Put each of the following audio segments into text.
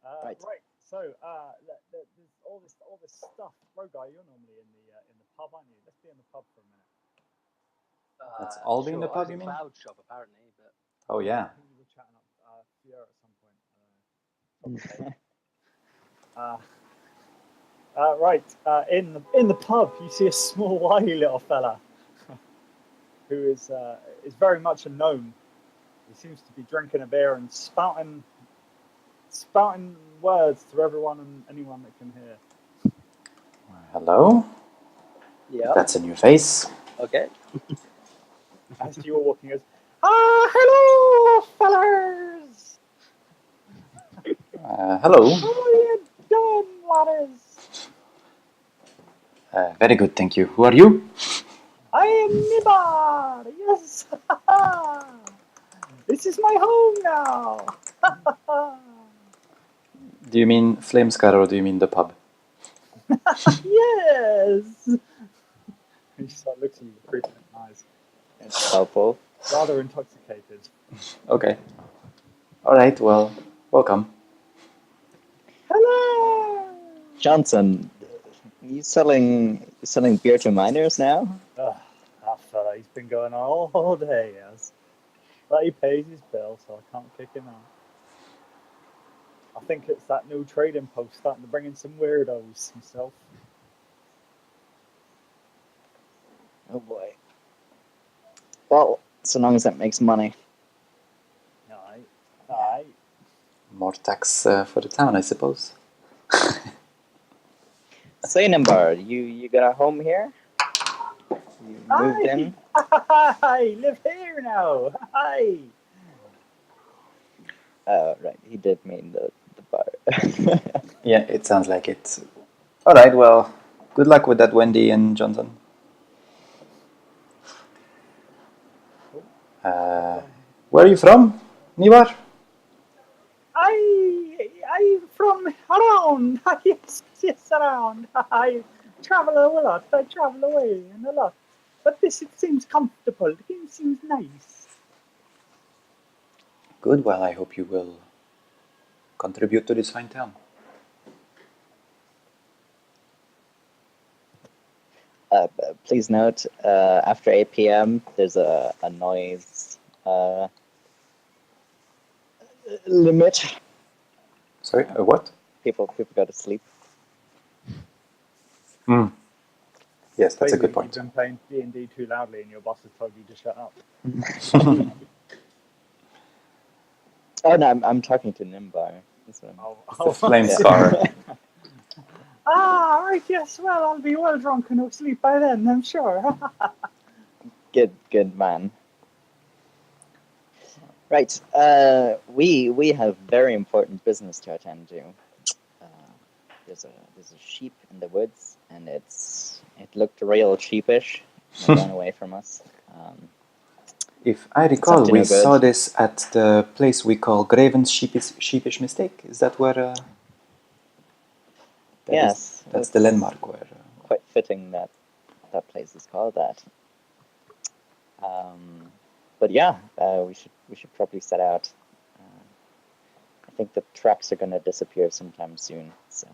Right. Right. So there's all this stuff. Roguy, you're normally in the pub, aren't you? Let's be in the pub for a minute. Let's all be in the Sure, I was pub, you at mean? Cloud Shop apparently, but Oh, yeah. I think we were chatting up Fiora at some point. Right. In the pub, you see a small, wily little fella who is very much a gnome. He seems to be drinking a beer and spouting words to everyone and anyone that can hear. Hello? yeah. That's a new face. Okay. As you're walking, goes, hello, fellas. Hello. How are you doing, ladders? Very good, thank you. Who are you? I am Nibar. Yes. This is my home now. Do you mean Flamescar or do you mean the pub? Yes. He just looks at you with creeping eyes. It's helpful. Rather intoxicated. Okay. Alright, well, welcome. Hello. Johnson, you selling beer to minors now? That fella, he's been going on all day, yes. But he pays his bill, so I can't kick him out. I think it's that new trading post starting to bring in some weirdos himself. Oh boy. Well, so long as that makes money. Aye. More tax for the town, I suppose. Say, Nimbar, you got a home here? You moved in? I live here now. Hi. Right, he did mean the bar. Yeah, it sounds like it. Alright, well, good luck with that, Wendy and Johnson. Where are you from, Nivar? I'm from around. Yes, around. I travel a lot. I travel away and a lot. But this, it seems comfortable. It seems nice. Good, well, I hope you will contribute to this fine town. Please note, after 8 p.m., there's a noise limit. Sorry, what? People go to sleep. Yes, that's a good Basically, point. you've been playing D&D too loudly and your boss has told you to shut up. Oh no, I'm talking to Nimbar. The Flamescar. Right, yes, well, I'll be well drunk and asleep by then, I'm sure. Good man. Right, we have very important business to attend to. There's a sheep in the woods, and it looked real sheepish. And it ran away from us. If I recall, we saw this at the place we call Graven's Sheepish Mistake. Is that where? Yes, that's the landmark where. Quite fitting that place is called that. But yeah, we should probably set out. I think the tracks are going to disappear sometime soon. So.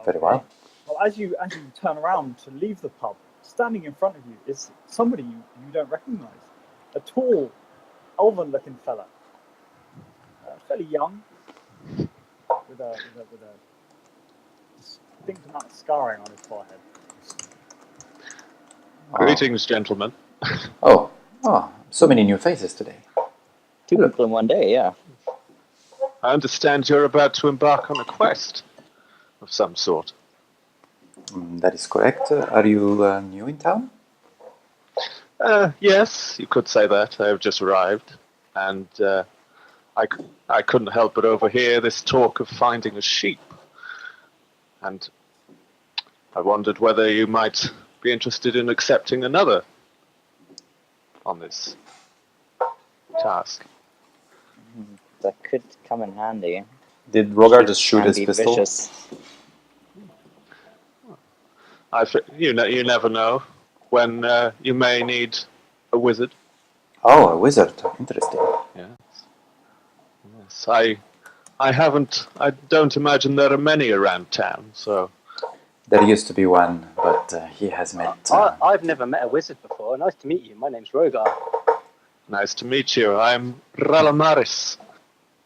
Very well. Well, as you turn around to leave the pub, standing in front of you is somebody you don't recognise. A tall, elven-looking fella, fairly young, with a distinct amount of scarring on his forehead. Greetings, gentlemen. Oh, so many new faces today. 2 people in one day, yeah. I understand you're about to embark on a quest of some sort. That is correct. Are you new in town? Yes, you could say that. I have just arrived, and I couldn't help but overhear this talk of finding a sheep. And I wondered whether you might be interested in accepting another on this task. That could come in handy. Did Rogar just shoot his pistol? Vicious. You never know when you may need a wizard. Oh, a wizard. Interesting. Yes. I don't imagine there are many around town, so... There used to be one, but he has met... I've never met a wizard before. Nice to meet you. My name's Rogar. Nice to meet you. I'm Ralamaris.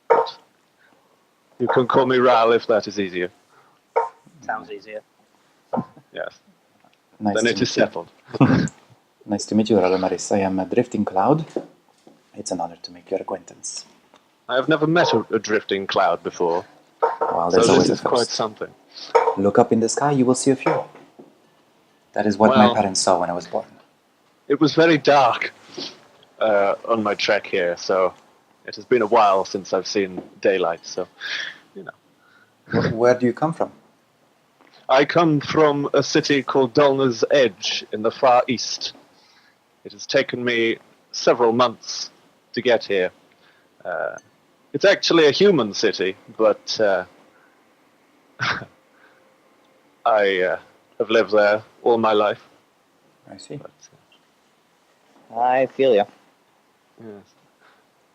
But you can call me Ral if that is easier. Sounds easier. Yes. Nice Then to it is meet you. settled. Nice to meet you, Ralamaris. I am a Drifting Cloud. It's an honor to make your acquaintance. I have never met a drifting cloud before, Well, so there's always this a is quite first. something. Look up in the sky, you will see a few. That is what my Well- parents saw when I was born. It was very dark on my trek here, so it has been a while since I've seen daylight, so, you know. Where do you come from? I come from a city called Dulna's Edge in the far east. It has taken me several months to get here. It's actually a human city, but I have lived there all my life. I see. But, I feel you.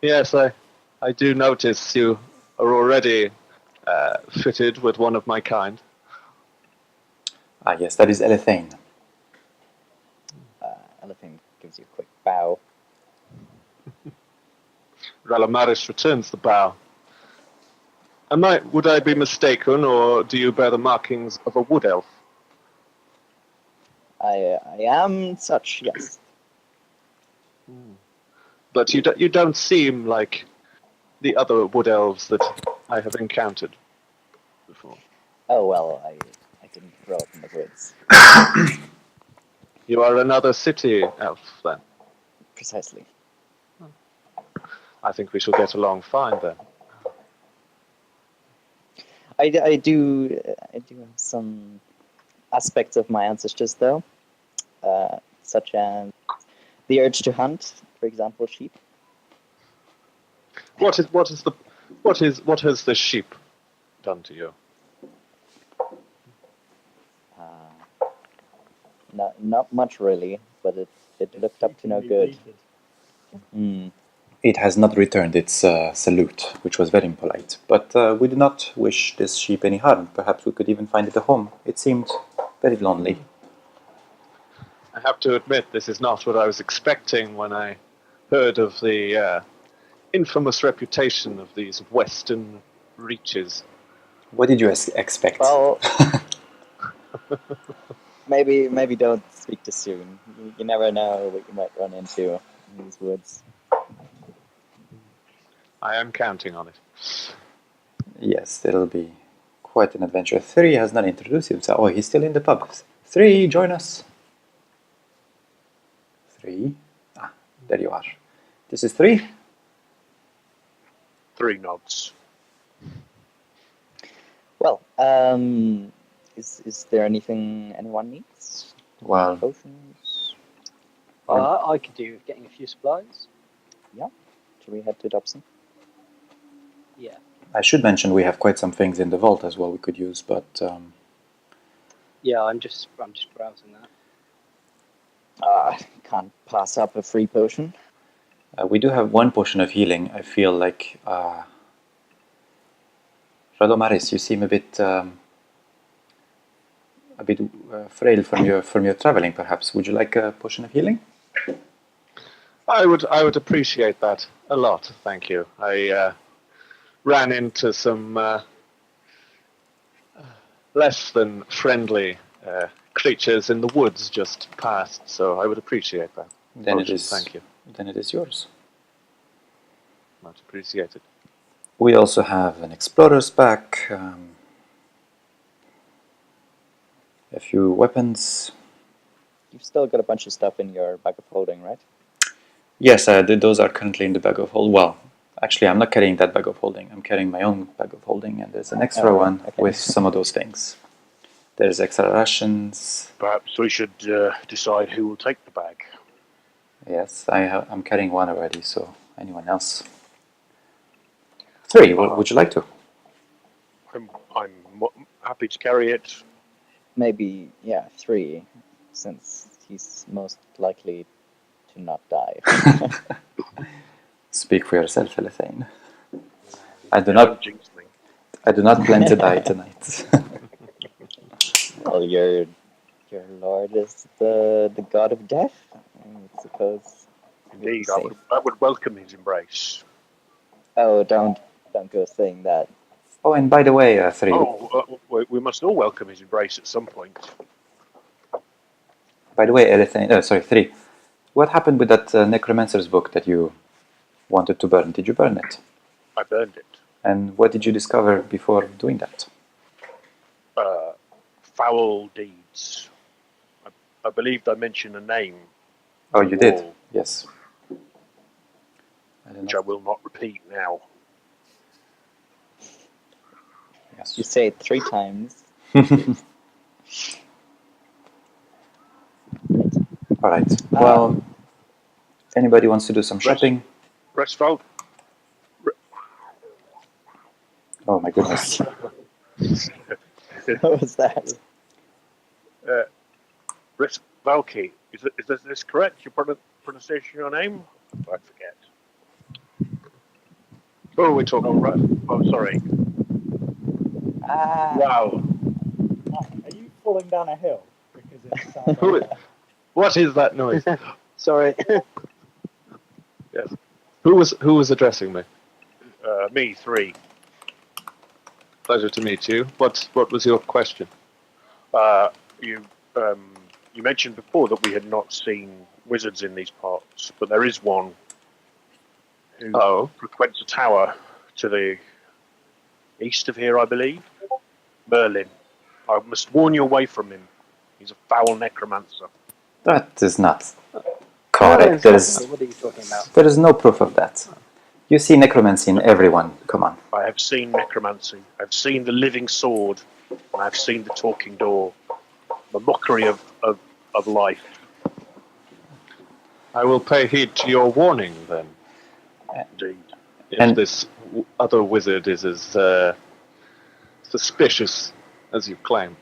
yes, I do notice you are already fitted with one of my kind. Ah, yes, that is Elethane. Elephant gives you a quick bow. Ralamaris returns the bow. Would I be mistaken, or do you bear the markings of a wood elf? I am such, yes. But you don't seem like the other wood elves that I have encountered before. Oh, well, I didn't grow up in the woods. You are another city elf, then. Precisely. I think we shall get along fine, then. I do have some aspects of my ancestors, though, such as the urge to hunt, for example, sheep. What has the sheep done to you? Not much really, but it looked up to no good. It has not returned its salute, which was very impolite. But we do not wish this sheep any harm. Perhaps we could even find it a home. It seemed very lonely. I have to admit, this is not what I was expecting when I heard of the infamous reputation of these western reaches. What did you expect? Well, maybe don't speak too soon. You never know what you might run into in these woods. I am counting on it. Yes, it'll be quite an adventure. 3 has not introduced himself. Oh, he's still in the pub. 3, join us. 3. Ah, there you are. This is 3. 3 nods. Well, is there anything anyone needs? Well, Potions? I could do with getting a few supplies. Should we head to Dobson? Yeah. I should mention we have quite some things in the vault as well we could use, but Yeah, I'm just browsing that. Can't pass up a free potion. we do have one potion of healing. I feel like Radomaris, you seem a bit frail from your traveling. Perhaps would you like a potion of healing? I would appreciate that a lot, thank you. I ran into some less than friendly creatures in the woods just past, so I would appreciate that. Then potion, it is. Thank you. Then it is yours. Much appreciated. We also have an explorer's pack, a few weapons. You've still got a bunch of stuff in your bag of holding, right? Yes, those are currently in the bag of holding. Well, actually, I'm not carrying that bag of holding. I'm carrying my own bag of holding, and there's an extra one with some of those things. There's extra rations. Perhaps we should decide who will take the bag. Yes, I'm carrying one already, so anyone else? 3, would you like to? I'm happy to carry it. Maybe, 3, since he's most likely to not die. Speak for yourself, Elethane. I do not. Jinx me. I do not plan to die tonight. Well, your lord is the god of death. I suppose. Indeed, Safe. I would welcome his embrace. Oh, don't go saying that. Oh, and by the way, 3. We must all welcome his embrace at some point. By the way, Elethane, 3. What happened with that Necromancer's book that you wanted to burn? Did you burn it? I burned it. And what did you discover before doing that? Foul deeds. I believed I mentioned a name. Oh, you did? Yes. Which I will not repeat now. Yes. You say it 3 times. All right. Well, if anybody wants to do some shopping. Restval. Oh my goodness. What was that? Valky. Is this correct? Your pronunciation of your name? I forget. Who are we talking about? Oh, sorry. Wow. Are you falling down a hill? Because it sounds like What is that noise? Sorry. Yes. Who was addressing me? Me, 3. Pleasure to meet you. What was your question? You mentioned before that we had not seen wizards in these parts, but there is one who frequents a tower to the east of here, I believe. Merlin. I must warn you away from him. He's a foul necromancer. That is not correct. No, exactly. What are you talking about? There is no proof of that. You see necromancy in everyone. Come on. I have seen necromancy. I've seen the living sword, and I've seen the talking door. The mockery of life. I will pay heed to your warning then. Indeed. If this other wizard is as suspicious as you claim.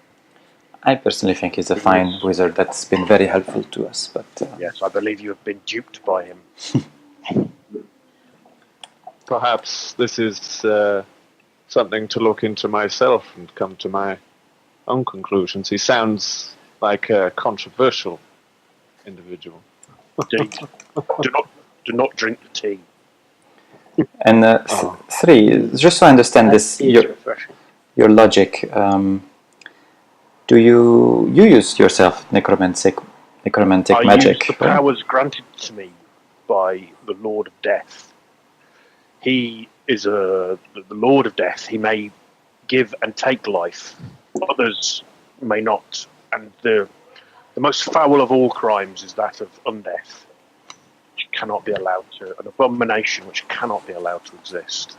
I personally think he's a fine wizard that's been very helpful to us. But yes, I believe you have been duped by him. Perhaps this is something to look into myself and come to my own conclusions. He sounds like a controversial individual. Indeed. do not drink the tea. And 3, just so I understand this, your logic. Do you use yourself necromantic magic? I use the powers granted to me by the Lord of Death. He is the Lord of Death. He may give and take life. Others may not. And the most foul of all crimes is that of undeath, which cannot be allowed to, an abomination which cannot be allowed to exist.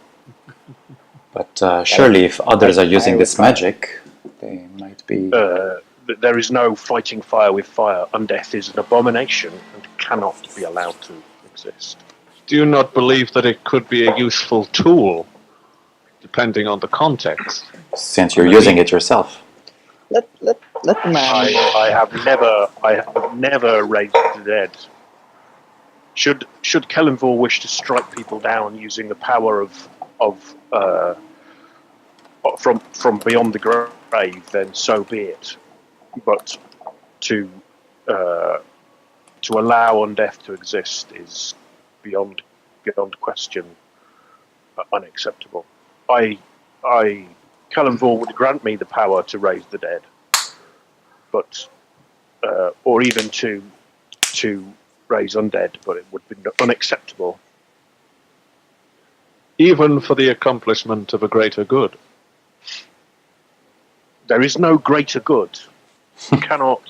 But surely if others are using this magic, they might be... There is no fighting fire with fire. Undeath is an abomination and cannot be allowed to exist. Do you not believe that it could be a useful tool, depending on the context? Since you're using it yourself. Let the man. I have never raised the dead. Should Kellenvor wish to strike people down using the power from beyond the grave, then so be it. But to allow undeath to exist is beyond question unacceptable. Kellenvor would grant me the power to raise the dead, but or even to raise undead, but it would be unacceptable. Even for the accomplishment of a greater good. There is no greater good. You cannot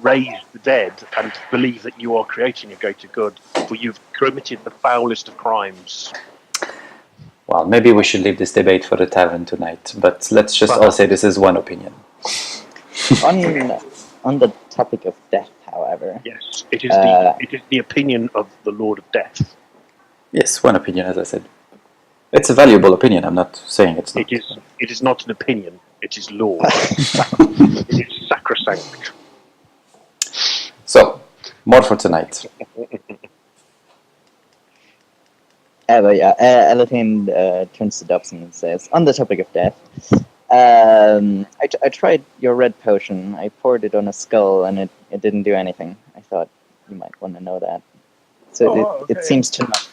raise the dead and believe that you are creating a greater good, for you've committed the foulest of crimes. Well, maybe we should leave this debate for the tavern tonight, but let's just all say this is one opinion. On the topic of death, however. Yes, it is the opinion of the Lord of Death. Yes, one opinion, as I said. It's a valuable opinion. I'm not saying it's not. It is not an opinion. It is law. It is sacrosanct. So, more for tonight. But yeah, Elathane turns to Dobson and says, on the topic of death, I tried your red potion. I poured it on a skull and it didn't do anything. I thought you might want to know that. So Okay. it seems to not.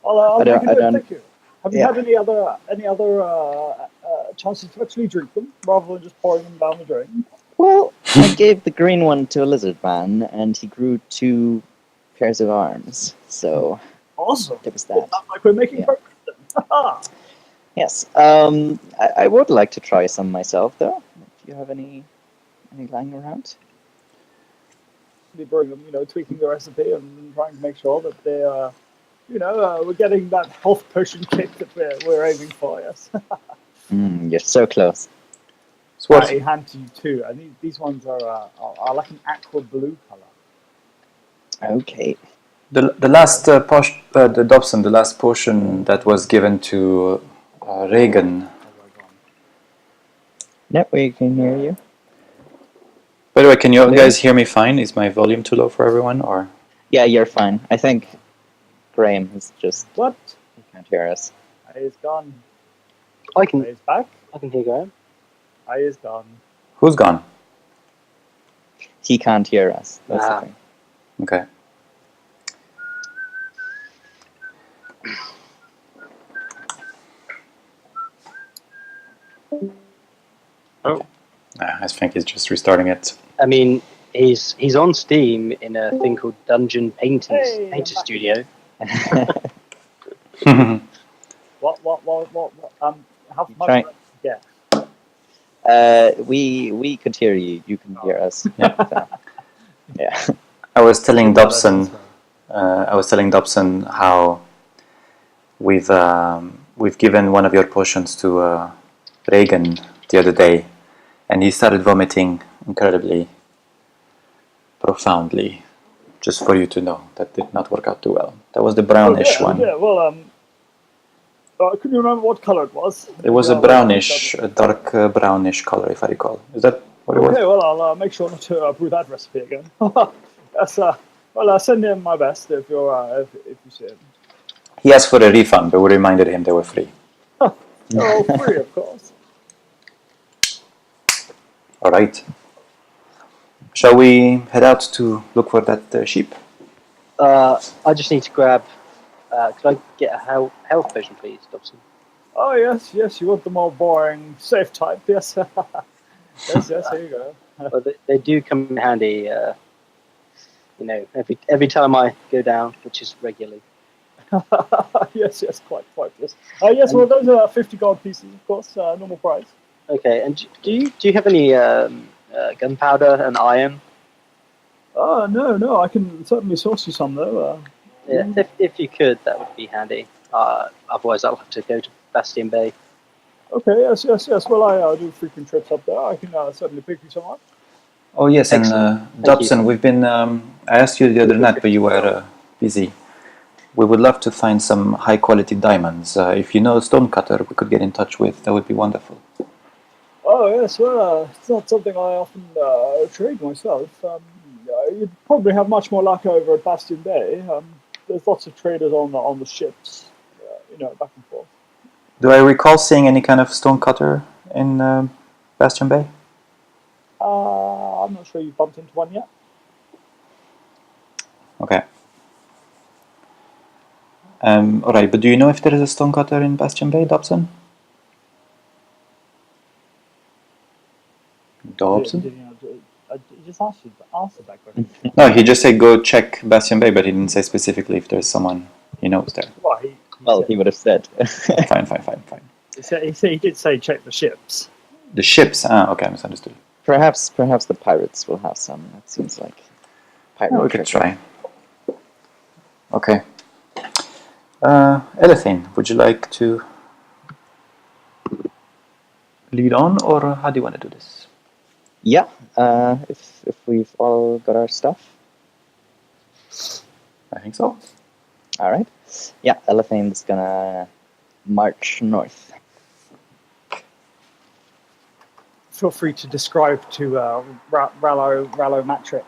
I'll make a note. Thank you. Have you Yeah. had any other chances to actually drink them rather than just pouring them down the drain? Well, I gave the green one to a lizard man, and he grew 2 pairs of arms. So Awesome. it was that. Like we're making progress then. Yes. I would like to try some myself, though. If you have any lying around. Brewing them, tweaking the recipe and trying to make sure that they we're getting that health potion kick that we're aiming for. Yes. You're so close. So I hand to you too, and these ones are like an aqua blue color. Okay. the last the Dobson, the last potion that was given to Reagan. No, we can hear you. By the way, can you guys hear me fine? Is my volume too low for everyone, or? Yeah, you're fine. I think Graham is just... What? He can't hear us. I is gone. I can. I is back. I can hear Graham. I is gone. Who's gone? He can't hear us. That's the thing. Okay. Oh. I think he's just restarting it. I mean, he's on Steam in a thing called Dungeon Painter Studio. What? How much? Try. Yeah. We could hear you. You can hear us. Yeah. So, yeah. I was telling Dobson. How we've given one of your potions to Reagan the other day, and he started vomiting incredibly profoundly. Just for you to know, that did not work out too well. That was the brownish one. Yeah. Well, can you remember what color it was? It was a brownish, a dark brownish color, if I recall. Is that what it was? Okay, well, I'll make sure not to brew that recipe again. Yes, well, I'll send him my best if you're if you see him. He asked for a refund, but we reminded him they were free. Oh, free, of course. All right. Shall we head out to look for that sheep? I just need to grab. Could I get a health potion, please, Dobson? Oh yes, you want the more boring, safe type? Yes, yes. Here you go. Well, they do come in handy. Every time I go down, which is regularly. yes, quite yes. Yes, well, those are 50 gold pieces, of course, normal price. Okay, and do you have any gunpowder and iron? Oh no, I can certainly source you some though. Yeah, if you could, that would be handy. Otherwise, I'll have to go to Bastion Bay. Okay, yes. Well, I do frequent trips up there. I can certainly pick you some up. Oh yes, Excellent. and Dobson, we've been. I asked you the other night, but you were busy. We would love to find some high quality diamonds. If you know a stonecutter we could get in touch with, that would be wonderful. Oh yes, well, it's not something I often trade myself. You'd probably have much more luck over at Bastion Bay. There's lots of traders on the ships, back and forth. Do I recall seeing any kind of stonecutter in Bastion Bay? I'm not sure you've bumped into one yet. Okay. All right, but do you know if there is a stonecutter in Bastion Bay, Dobson? I just answered that question. No, he just said go check Bastion Bay, but he didn't say specifically if there's someone he knows there. Well, He would have said. Fine. He did say check the ships. The ships? Okay, I misunderstood. Perhaps the pirates will have some. That seems like pirate. We could try. Okay. Elathane, would you like to lead on, or how do you want to do this? Yeah. If we've all got our stuff. I think so. All right. Yeah, Elathane's gonna march north. Feel free to describe to Rallo Matrick.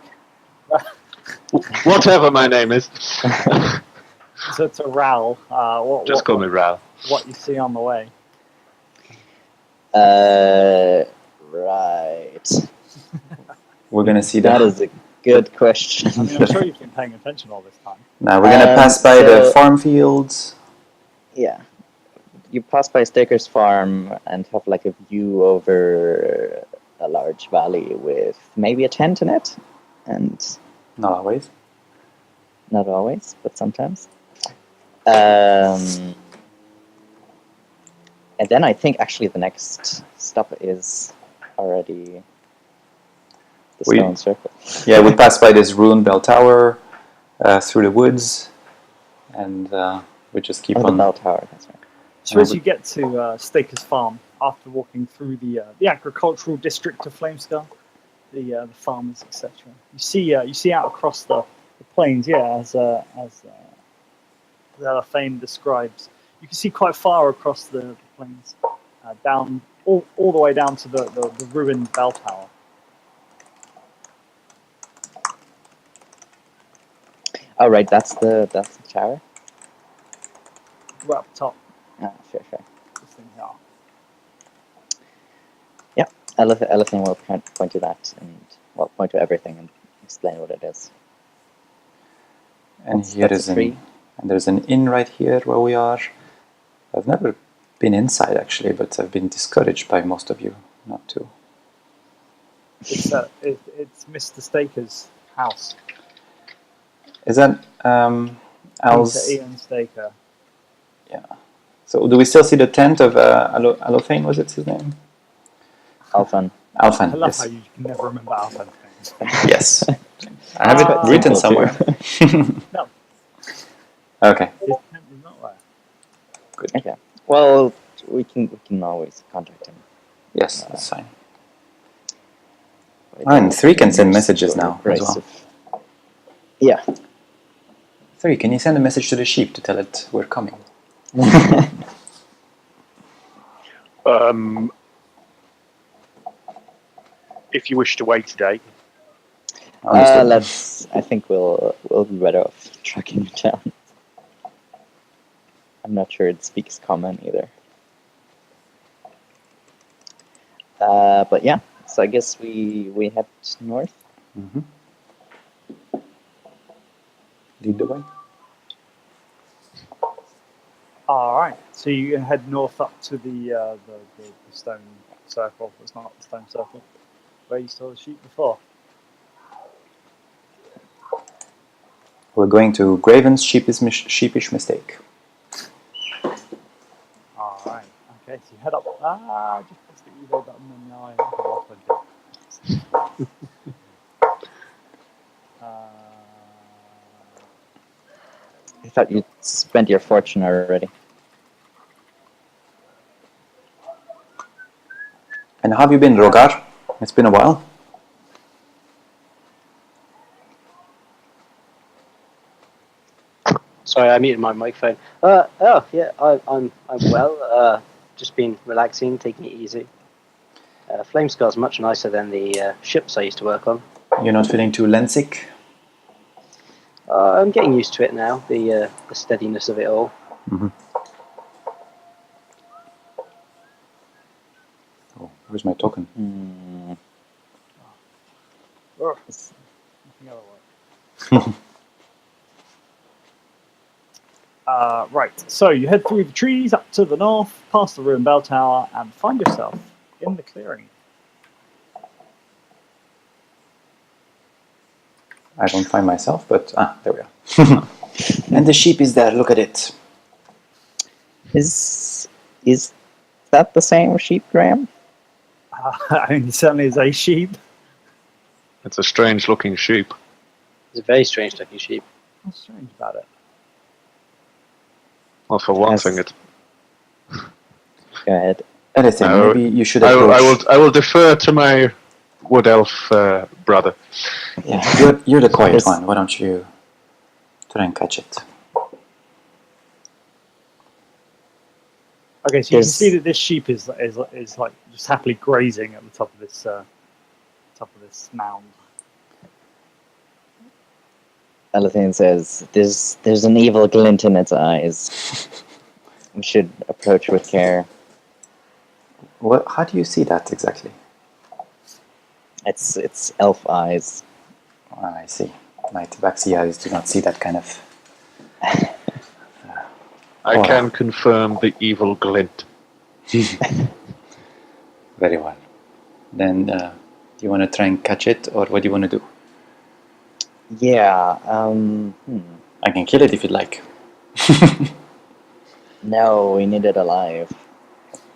Whatever my name is. to Ral. Just call me Ral. What you see on the way? Right. We're gonna see That is a good question. I mean, I'm sure you've been paying attention all this time. Now we're gonna pass by the farm fields. Yeah. You pass by Staker's farm and have like a view over a large valley with maybe a tent in it, and Not always. not always, but sometimes. And then I think actually the next stop is already the stone circle. Yeah, we pass by this ruined bell tower through the woods, and we just keep the on. bell tower. That's right. So as you get to Staker's farm, after walking through the agricultural district of Flamescar, the farmers, etc., you see out across the plains. Yeah, as Fame describes, you can see quite far across the plains, down all the way down to the ruined bell tower. Oh right, that's the tower. Right up top. Ah, fair. This thing here. Yeah, Elephant will point to that and point to everything and explain what it is. And here is and there's an inn right here where we are. I've never been inside actually, but I've been discouraged by most of you not to. It's Mr. Staker's house. Is that Al's? Mr. Ian Staker. Yeah. So do we still see the tent of Alophane? Was it his name? Alphan. I love Yes. how you can never remember Alphan things. Yes. I have it written somewhere. No. Okay. His tent is not there. Good. Okay. Well, we can always contact him. Yes, that's fine. And 3 can send messages now as well. Yeah. 3, can you send a message to the sheep to tell it we're coming? If you wish to wait today. I think we'll be better off tracking it down. I'm not sure it speaks common either. But yeah, so I guess we head north. Mm-hmm. Lead the way. All right. So you head north up to the stone circle. It's not the stone circle where you saw the sheep before. We're going to Graven's sheepish mistake. All right. Okay. So you head up. Just press the evo button and now I thought you'd spent your fortune already. And how have you been, Rogar? It's been a while. Sorry, I muted my microphone. Yeah, I'm well. Just been relaxing, taking it easy. Flamescar's much nicer than the ships I used to work on. You're not feeling too lensic? I'm getting used to it now, the steadiness of it all. Mm-hmm. Oh, where's my token? Right. So you head through the trees up to the north, past the ruined bell tower, and find yourself in the clearing. I don't find myself, but there we are. And the sheep is there. Look at it. Is that the same sheep, Graham? I mean, it certainly is a sheep. It's a strange-looking sheep. It's a very strange looking sheep. What's strange about it? Well, for one thing, it. Go ahead. Anything. Maybe you should approach. I will defer to my wood elf brother. Yeah, you're the quiet one. Why don't you try and catch it? Okay, so you can see that this sheep is like just happily grazing at the top of this mound. Alathane says, "There's an evil glint in its eyes. We should approach with care." How do you see that exactly? It's elf eyes. I see. My tabaxi eyes do not see that kind of... I can confirm the evil glint. Very well. Then, do you want to try and catch it, or what do you want to do? Yeah. I can kill it if you'd like. No, we need it alive.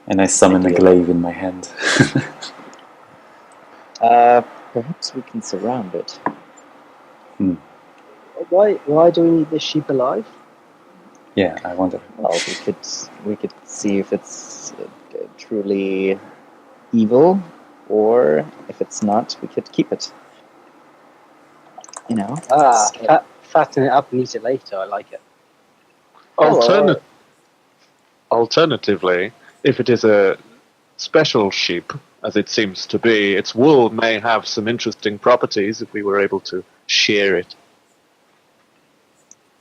And I summon a glaive in my hand. Perhaps we can surround it. Why do we need this sheep alive? Yeah, I wonder. Well, we could see if it's truly evil, or if it's not, we could keep it. You know. Fatten it up and eat it later. I like it. Alternatively, if it is a special sheep, as it seems to be, its wool may have some interesting properties if we were able to shear it.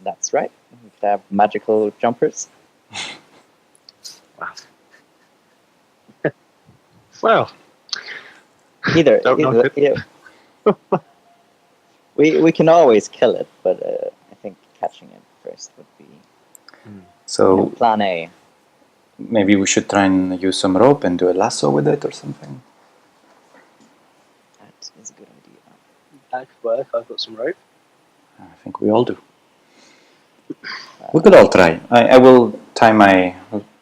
That's right. We could have magical jumpers. Well, either. We can always kill it, but I think catching it first would be plan A. Maybe we should try and use some rope and do a lasso with it or something. That is a good idea. That could work. I've got some rope. I think we all do. We could all try. I will tie my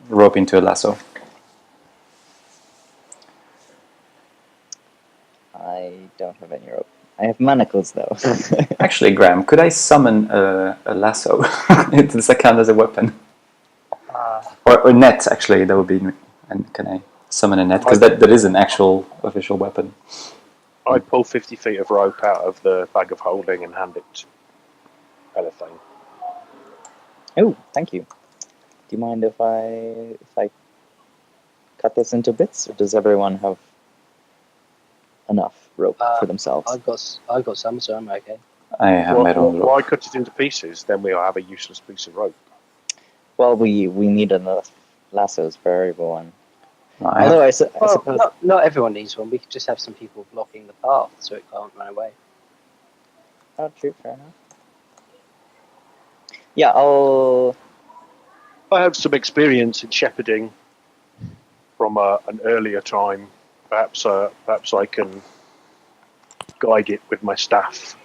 rope into a lasso. I don't have any rope. I have manacles, though. Actually, Graham, could I summon a lasso? Does that count as a weapon? Or net, actually, that would be... And can I summon a net? Because that is an actual official weapon. I'd pull 50 feet of rope out of the bag of holding and hand it to Alathane. Oh, thank you. Do you mind if I cut this into bits, or does everyone have enough rope for themselves? I've got some, so I'm okay. I have my own rope. Why cut it into pieces? Then we'll have a useless piece of rope. Well, we need enough lassos for everyone. No, Although I suppose not everyone needs one. We could just have some people blocking the path so it can't run away. Oh, true. Fair enough. Yeah, I have some experience in shepherding from an earlier time. Perhaps I can guide it with my staff.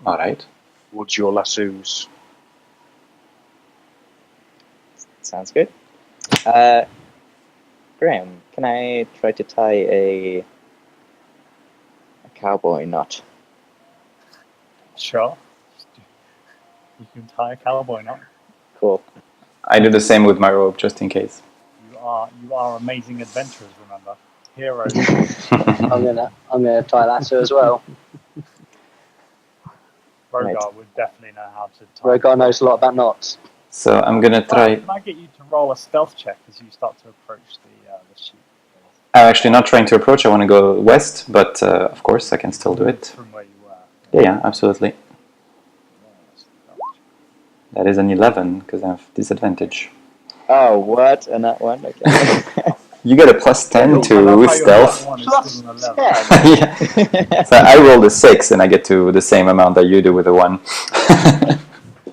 All right. Towards your lassos. Sounds good. Graham, can I try to tie a cowboy knot? Sure. You can tie a cowboy knot. Cool. I do the same with my rope, just in case. You are amazing adventurers, remember? Heroes. I'm gonna tie a lasso as well. Rogar would definitely know how to tie. Rogar knows a lot about knots. So I'm gonna try... Can I get you to roll a stealth check as you start to approach the sheep? I'm actually not trying to approach, I want to go west, but of course I can still do it. From where you were. Yeah, absolutely. That is an 11, because I have disadvantage. Oh, what? And that one? Okay. You get a plus 10 to stealth. Plus 10? Yeah. So I rolled a 6, and I get to the same amount that you do with a 1.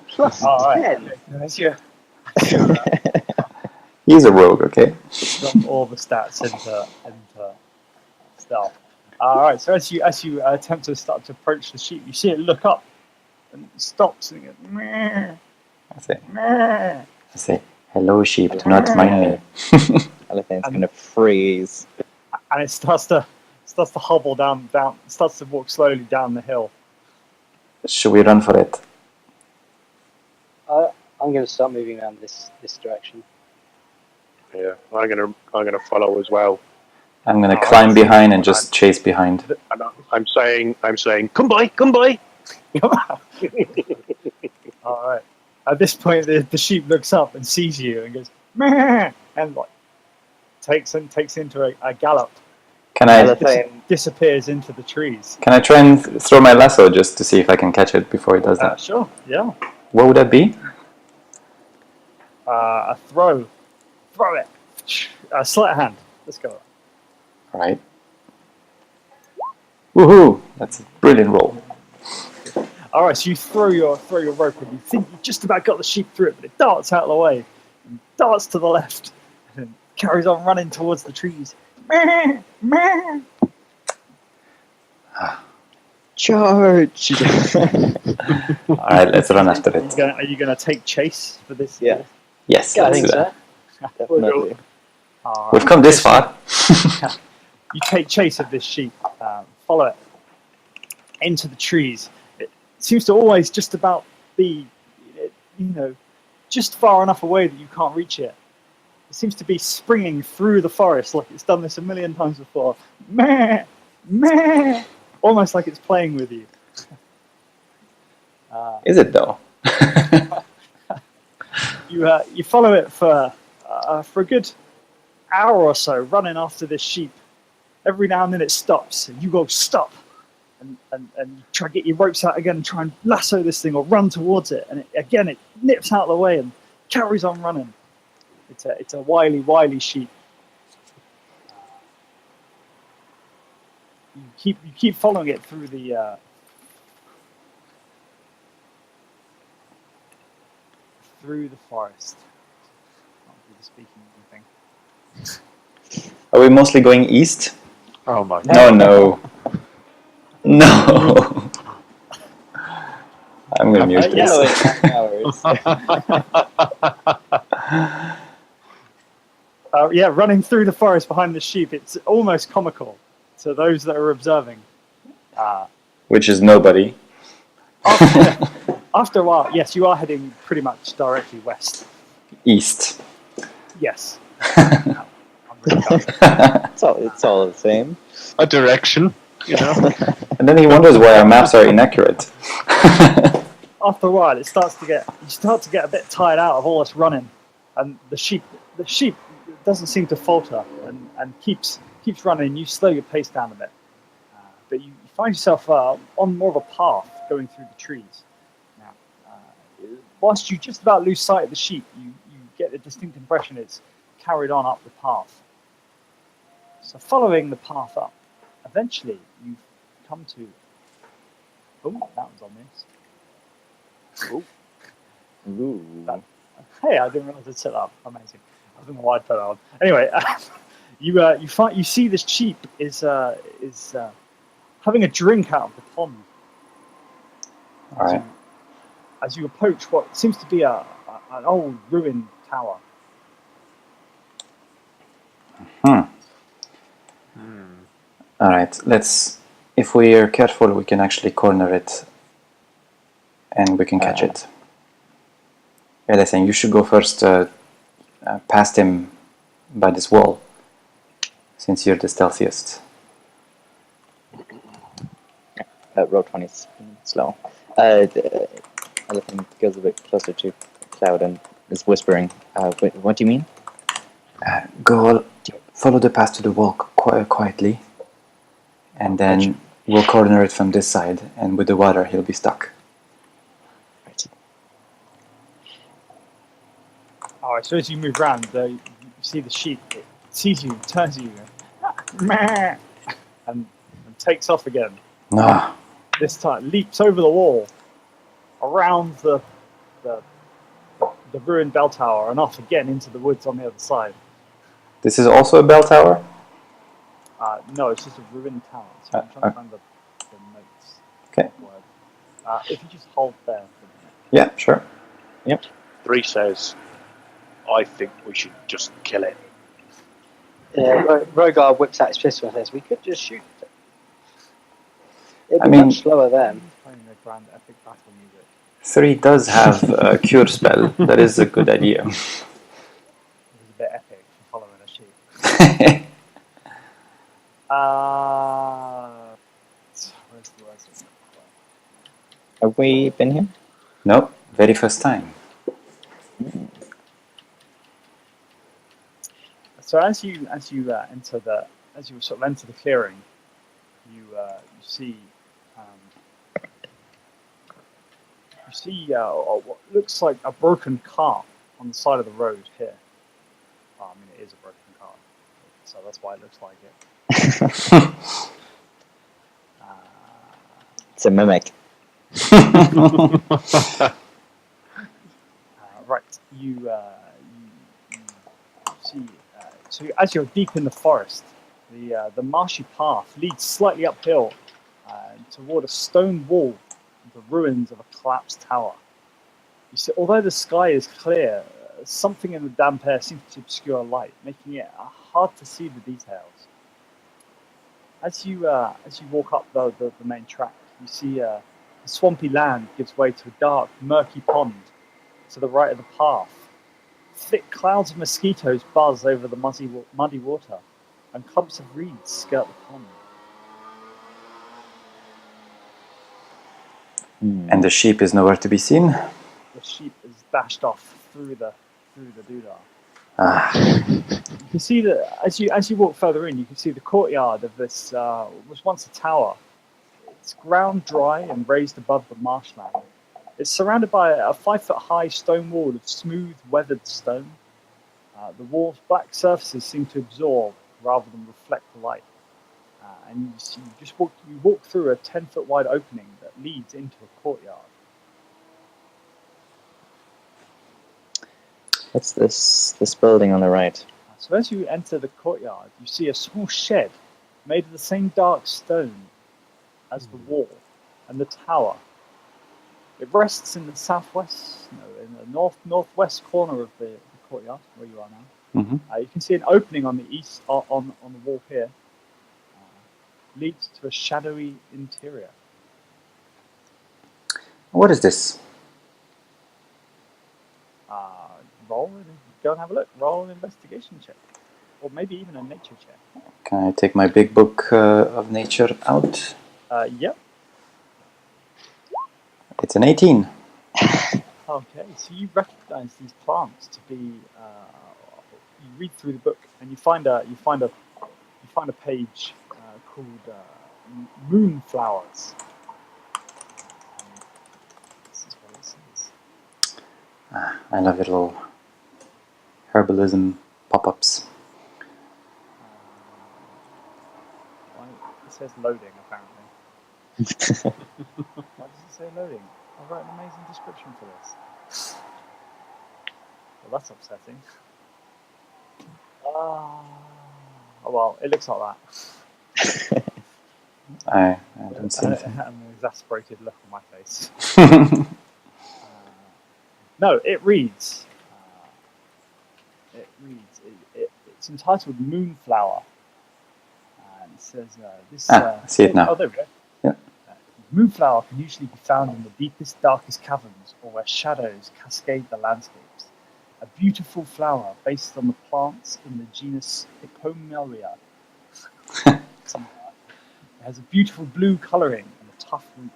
Plus 10? Right. That's your... He's a rogue, okay? Drop all the stats into stealth. Alright, so as you attempt to start to approach the sheep, you see it look up and it stops and it goes, meh, I say, hello sheep, do not mind me. Alathane's gonna freeze. And it starts to hobble down, starts to walk slowly down the hill. Should we run for it? I'm going to start moving around this direction. Yeah, I'm gonna follow as well. I'm gonna climb behind and just chase behind. And I'm saying, come by. Alright. At this point, the sheep looks up and sees you and goes, meh, and like takes into a gallop Can I disappears into the trees. can I try and throw my lasso just to see if I can catch it before it does that? Sure, yeah. What would that be? A throw it. Sleight of hand. Let's go. All right. Woohoo! That's a brilliant roll. All right, so you throw your rope, and you think you just about got the sheep through it, but it darts out of the way, and darts to the left, and carries on running towards the trees. Charge! All right, let's run after it. Are you gonna take chase for this? Yeah. Yes, Yeah, I let's think do that. so. Definitely. All We've right. come this far. You take chase of this sheep, follow it into the trees. It seems to always just about be, just far enough away that you can't reach it. It seems to be springing through the forest like it's done this a million times before. Meh, meh, almost like it's playing with you. Is it though? You follow it for a good hour or so, running after this sheep. Every now and then it stops, and you go stop, and you try to get your ropes out again and try and lasso this thing or run towards it, and it nips out of the way and carries on running. It's a wily sheep. You keep following it through the forest. Can't do the speaking thing. Are we mostly going east? Oh my No, no. No. I'm going to mute this. Yellow hours. Yeah, running through the forest behind the sheep, it's almost comical to those that are observing. Which is nobody. After a while, yes, you are heading pretty much directly west. East. Yes. It's all the same. A direction, you know. And then he wonders why our maps are inaccurate. After a while, you start to get a bit tired out of all this running, and the sheep doesn't seem to falter and keeps running. You slow your pace down a bit, but you find yourself on more of a path going through the trees. Now, whilst you just about lose sight of the sheep, you get a distinct impression it's carried on up the path. So following the path up, eventually you come to... Oh, that was on this. Ooh. Hey, I didn't realize it set up. Amazing. I don't know why I put that on. Anyway, you see this sheep is having a drink out of the pond. All right. As you approach what seems to be an old ruined tower. All right. If we are careful, we can actually corner it and we can catch it. Yeah, they're saying you should go first past him by this wall, since you're the stealthiest. Roll20 is slow. The elephant goes a bit closer to Cloud and is whispering. What do you mean? Follow the path to the wall quietly, and then we'll corner it from this side, and with the water he'll be stuck. Right. Alright, so as you move around, you see the sheep. It sees you, turns to you, and takes off again. No. This time, leaps over the wall, around the ruined bell tower, and off again into the woods on the other side. This is also a bell tower? No, it's just a ruined tower. So I'm trying to find the notes. Okay. If you just hold there for a minute. Yeah, sure. Yep. 3 says, I think we should just kill it. Rogar whips out his pistol and says, we could just shoot it. It'd be mean- much slower then. Playing the grand epic battle music. 3 does have a cure spell. That is a good idea. It was a bit epic for following a sheep. Where's the words? Have we been here? Nope, very first time. So as you enter the as you sort of enter the clearing, you see what looks like a broken cart on the side of the road here. I mean, it is a broken cart, so that's why it looks like it. It's a mimic. Right, you see. So as you're deep in the forest, the marshy path leads slightly uphill toward a stone wall, the ruins of a collapsed tower. You see, although the sky is clear, something in the damp air seems to obscure light, making it hard to see the details. As you walk up the main track, you see the swampy land gives way to a dark, murky pond to the right of the path. Thick clouds of mosquitoes buzz over the muddy water, and clumps of reeds skirt the pond. And the sheep is nowhere to be seen. The sheep is dashed off through the doodah. You can see that as you walk further in, you can see the courtyard of this was once a tower. It's ground dry and raised above the marshland. It's surrounded by a 5-foot-high stone wall of smooth, weathered stone. The wall's black surfaces seem to absorb rather than reflect the light. And you walk through a 10-foot-wide opening that leads into a courtyard. What's this building on the right? So as you enter the courtyard, you see a small shed made of the same dark stone as the wall and the tower. It rests in the southwest, in the northwest corner of the courtyard where you are now. Mm-hmm. You can see an opening on the east on the wall here. Leads to a shadowy interior. What is this? Go and have a look. Roll an investigation check, or maybe even a nature check. Can I take my big book of nature out? Yep. It's an 18. Okay, so you recognize these plants to be. You read through the book and you find a page called moonflowers. This is what it says. I love little herbalism pop-ups. It says loading, apparently. Why does it say loading? I wrote an amazing description for this. Well, that's upsetting. Oh, well, it looks like that. I don't see anything. An exasperated look on my face. No, it reads. It's entitled Moonflower. And it says this. I see it now. Oh, there we go. Yeah. Moonflower can usually be found in the deepest, darkest caverns, or where shadows cascade the landscapes. A beautiful flower based on the plants in the genus Hippomelia. It has a beautiful blue colouring and a tough root.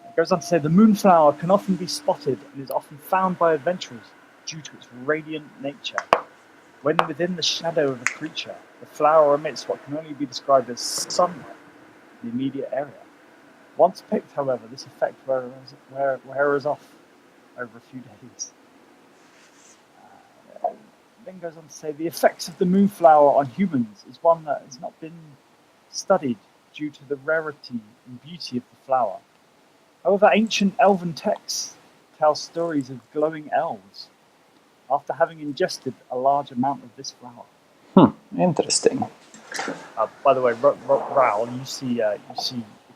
It goes on to say the moonflower can often be spotted and is often found by adventurers due to its radiant nature. When within the shadow of a creature, the flower emits what can only be described as sunlight in the immediate area. Once picked, however, this effect wears off over a few days. Then goes on to say the effects of the moonflower on humans is one that has not been studied due to the rarity and beauty of the flower. However, ancient elven texts tell stories of glowing elves after having ingested a large amount of this flower. Interesting. By the way, Raoul, you see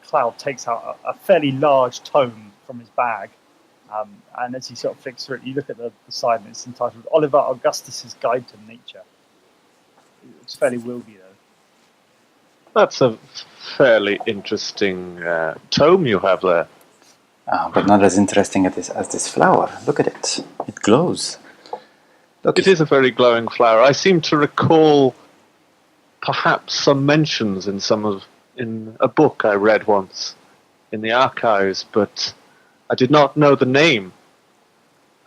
Cloud takes out a fairly large tome from his bag, and as he sort of flicks through it, you look at the side and it's entitled Oliver Augustus's Guide to Nature. It's fairly wieldy though. That's a fairly interesting tome you have there. But not as interesting as this flower. Look at it. It glows. Look. It is a very glowing flower. I seem to recall perhaps some mentions in a book I read once in the archives, but I did not know the name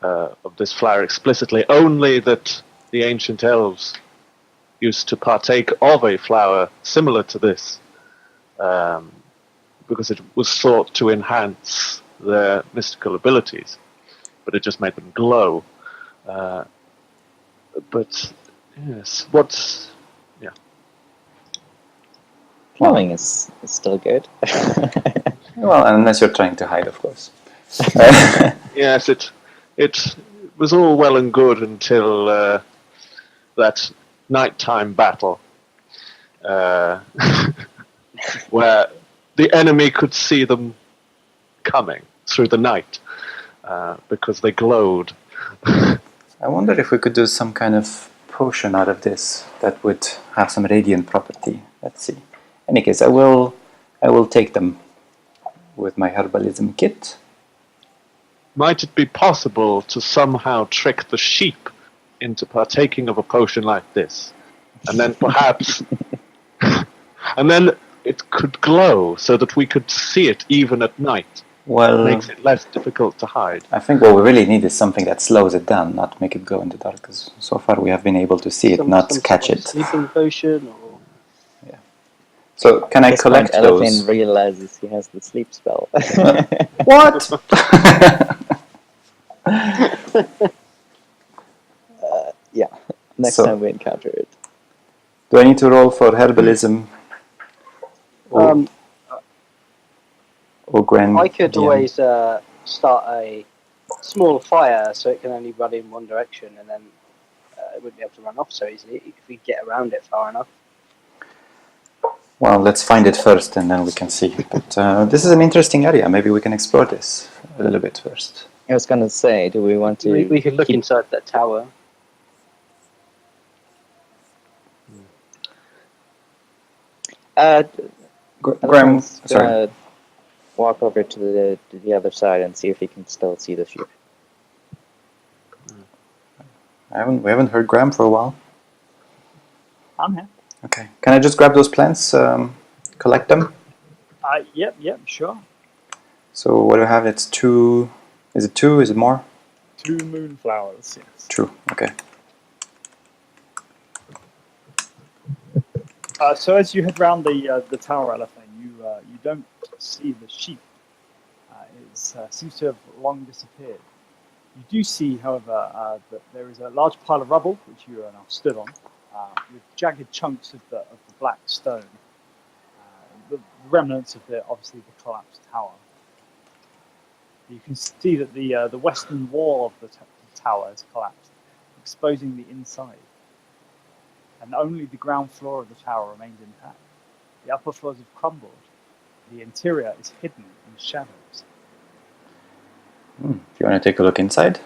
of this flower explicitly, only that the ancient elves used to partake of a flower similar to this, because it was thought to enhance their mystical abilities, but it just made them glow. But yes, yeah. Glowing is still good. Well, unless you're trying to hide, of course. Yes, it was all well and good until that nighttime battle, where the enemy could see them coming through the night because they glowed. I wonder if we could do some kind of potion out of this that would have some radiant property. Let's see. In any case, I will take them with my herbalism kit. Might it be possible to somehow trick the sheep into partaking of a potion like this? And then perhaps... and then it could glow so that we could see it even at night. Well, Makes it less difficult to hide. I think what we really need is something that slows it down, not make it go in the dark. Because so far we have been able to see it, not catch sort of it. sleeping potion, or So can I collect those? Elephant realizes he has the sleep spell. What? Yeah, next So- time we encounter it. Do I need to roll for herbalism? Or grand? I could DM? always start a small fire so it can only run in one direction, and then it wouldn't be able to run off so easily if we get around it far enough. Well, let's find it first and then we can see. But this is an interesting area. Maybe we can explore this a little bit first. I was gonna say, do we want to? We could look keep- inside that tower. Graham, Elephant's sorry. gonna walk over to the other side and see if he can still see the sheep. We haven't heard Graham for a while. I'm here. Okay. Can I just grab those plants, collect them? Yep, sure. So what do I have? It's 2. Is it 2? Is it more? 2 moonflowers, yes. True. Okay. So as you head round the tower, Elephant, you don't see the sheep. It seems to have long disappeared. You do see, however, that there is a large pile of rubble, which you are now stood on, with jagged chunks of the black stone, the remnants of obviously the collapsed tower. You can see that the western wall of the tower has collapsed, exposing the inside. And only the ground floor of the tower remains intact. The upper floors have crumbled. The interior is hidden in shadows. Do you want to take a look inside?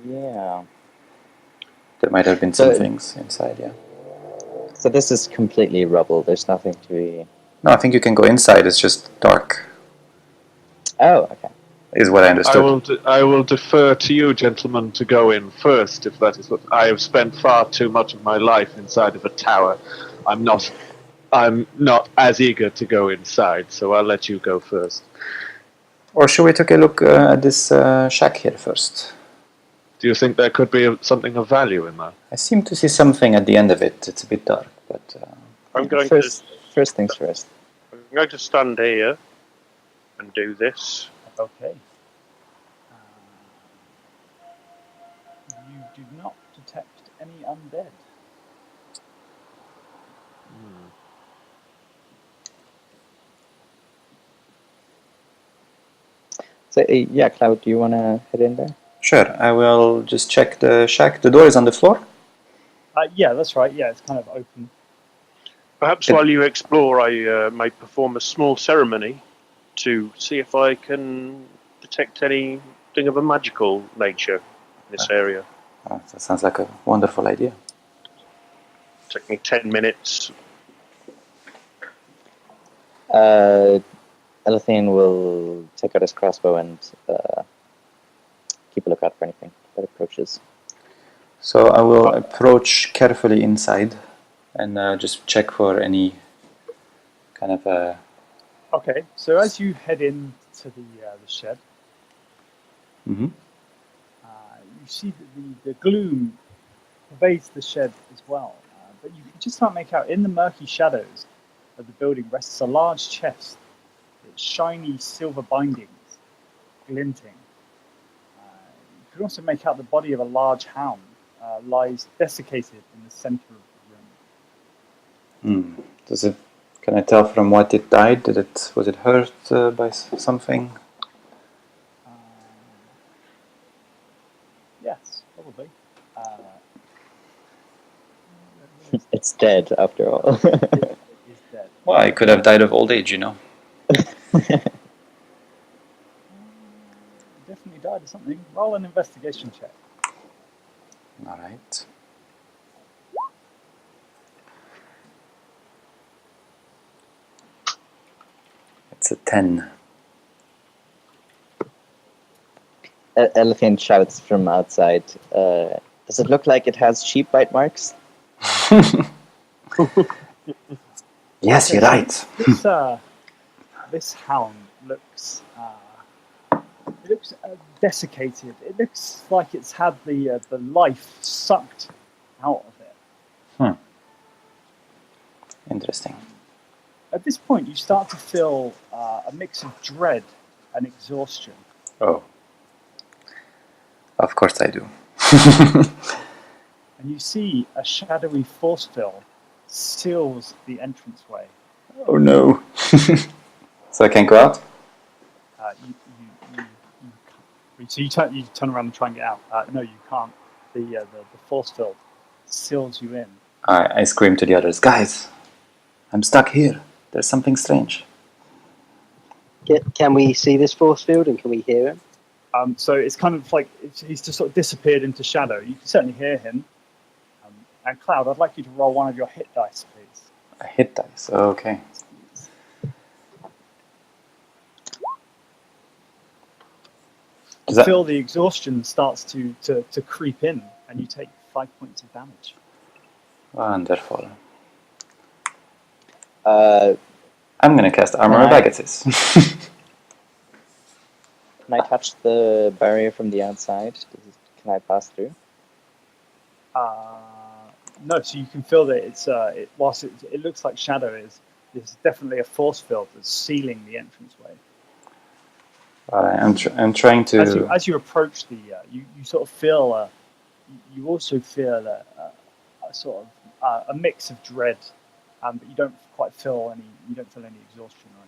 Yeah. There might have been some things inside, yeah. So this is completely rubble. There's nothing to be. No, I think you can go inside. It's just dark, Oh, okay. is what I understood. I will defer to you, gentlemen, to go in first, if that is what I have spent far too much of my life inside of a tower. I'm not as eager to go inside, so I'll let you go first. Or should we take a look at this shack here first? Do you think there could be something of value in that? I seem to see something at the end of it. It's a bit dark, but I'm going First things first. to stand here and do this. Okay. You do not detect any undead. So yeah, Cloud, do you want to head in there? sure. I will just check the shack. The door is on the floor. Yeah, that's right. Yeah, it's kind of open. Perhaps while you explore, I may perform a small ceremony to see if I can detect anything of a magical nature in this area. Oh, that sounds like a wonderful idea. Take me 10 minutes. Elethine will take out his crossbow and keep a lookout for anything that approaches. So I will approach carefully inside and just check for any kind of Okay, so as you head into the shed, Mhm. you see that the gloom pervades the shed as well. But you can just can't make out, in the murky shadows of the building rests a large chest, its shiny silver bindings glinting. You can also make out the body of a large hound lies desiccated in the center of the room. Can I tell from what it died? Was it hurt by something? Yes, probably. It's dead after all. It is dead. Well, I could have died of old age, Definitely died of something. Roll an investigation check. All right. It's a 10. Elephant shouts from outside. Does it look like it has sheep bite marks? Yes, you're right. This hound looks desiccated. It looks like it's had the life sucked out of it. Interesting. At this point, you start to feel a mix of dread and exhaustion. Oh. Of course I do. And you see a shadowy force field seals the entranceway. Oh no. So I can't go out? So you turn around and try and get out. No, you can't. The force field seals you in. I scream to the others, guys, I'm stuck here. There's something strange. Can we see this force field and can we hear him? So it's kind of like he's just sort of disappeared into shadow. You can certainly hear him. And Cloud, I'd like you to roll one of your hit dice, please. A hit dice, okay. You feel the exhaustion starts to creep in, and you take 5 points of damage. Wonderful. I'm going to cast Armor of Agathis. Can I touch the barrier from the outside? Can I pass through? No, so you can feel that whilst it looks like shadow, there's definitely a force field that's sealing the entranceway. I'm trying to... As you approach you sort of feel... you also feel a sort of a mix of dread, but you don't quite feel any... You don't feel any exhaustion or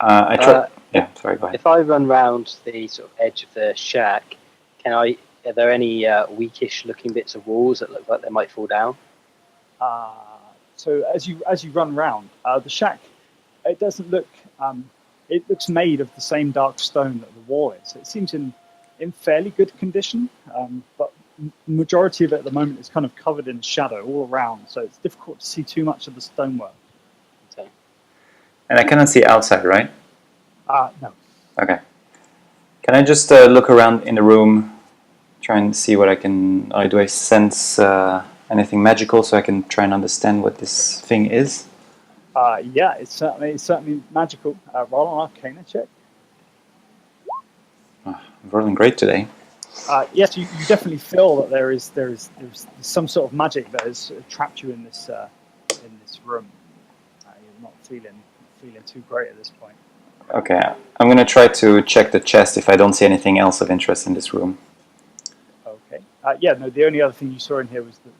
anything. Sorry, go ahead. If I run round the sort of edge of the shack, are there any weakish looking bits of walls that look like they might fall down? So as you run round, the shack, it doesn't look... it looks made of the same dark stone that the wall is. It seems in fairly good condition, but the majority of it at the moment is kind of covered in shadow all around, so it's difficult to see too much of the stonework. Okay. And I cannot see outside, right? No. Okay. Can I just look around in the room, try and see what I can... do I sense anything magical so I can try and understand what this thing is? Yeah, it's certainly magical. Roll an Arcana check. I'm rolling great today. Yes, you definitely feel that there's some sort of magic that has trapped you in this room. You're not feeling too great at this point. Okay, I'm going to try to check the chest if I don't see anything else of interest in this room. Okay. No, the only other thing you saw in here was the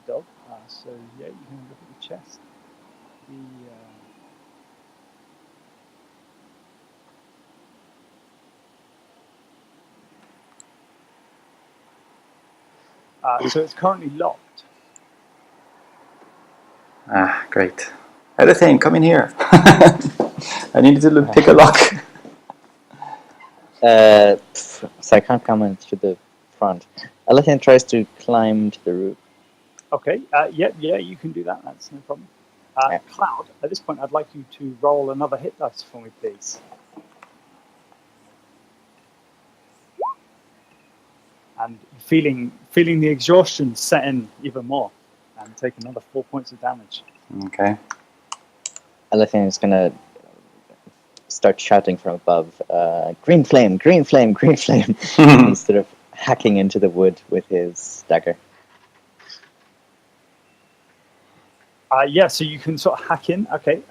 dog. So yeah, you can look at the chest. So it's currently locked. Great. Everything, come in here. I needed to pick a lock. So I can't come in through the front. Elephant tries to climb to the roof. Okay. Yeah, you can do that. That's no problem. Cloud, at this point, I'd like you to roll another hit dice for me, please. And feeling the exhaustion set in even more, and take another 4 points of damage. Okay. Elephant is gonna start shouting from above, green flame, green flame, green flame. Instead of hacking into the wood with his dagger. Yeah, so you can sort of hack in. Okay,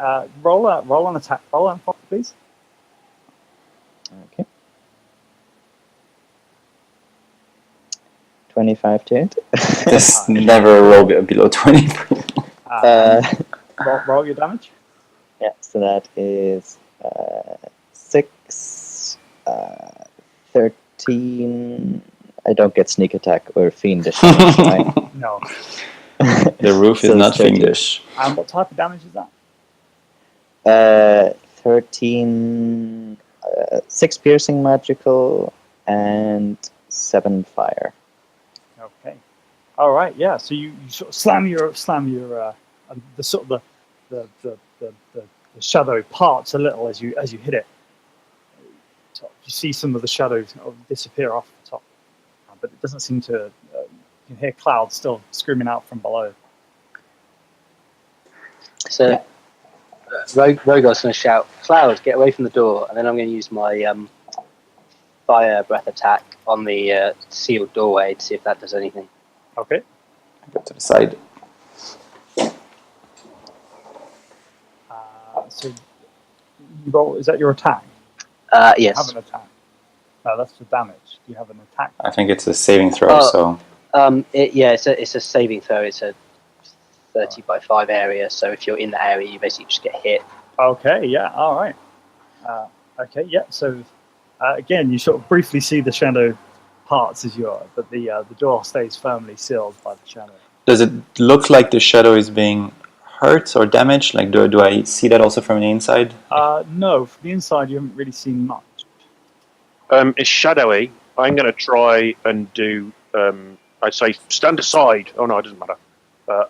roll an attack. Roll on please. Okay. 25 to hit. This never roll below 20. Roll your damage. Yeah, so that is 6, 13. I don't get sneak attack or fiendish damage, do I? No. The roof So is it's not 13. fiendish. And what type of damage is that? 13, 6 piercing magical, and 7 fire. Okay. All right. Yeah. So you sort of slam your the sort of the shadow parts a little as you hit it. So you see some of the shadows disappear off the top, but it doesn't seem to. You can hear clouds still screaming out from below. So Rogor's going to shout, "Cloud, get away from the door!" And then I'm going to use my fire breath attack on the sealed doorway to see if that does anything. Okay. Go to the side. So you roll. Is that your attack? Yes. Have an attack. No, that's the damage. Do you have an attack? I think it's a saving throw, so... It's a saving throw. It's a 30 by 5 area, so if you're in the area, you basically just get hit. Okay, yeah, all right. Okay, yeah, so again, you sort of briefly see the shadow parts as you are, but the door stays firmly sealed by the shadow. Does it look like the shadow is being hurt or damaged? Like, do I see that also from the inside? No, from the inside, you haven't really seen much. It's shadowy. I'm going to try and do. I'd say stand aside. Oh no, it doesn't matter.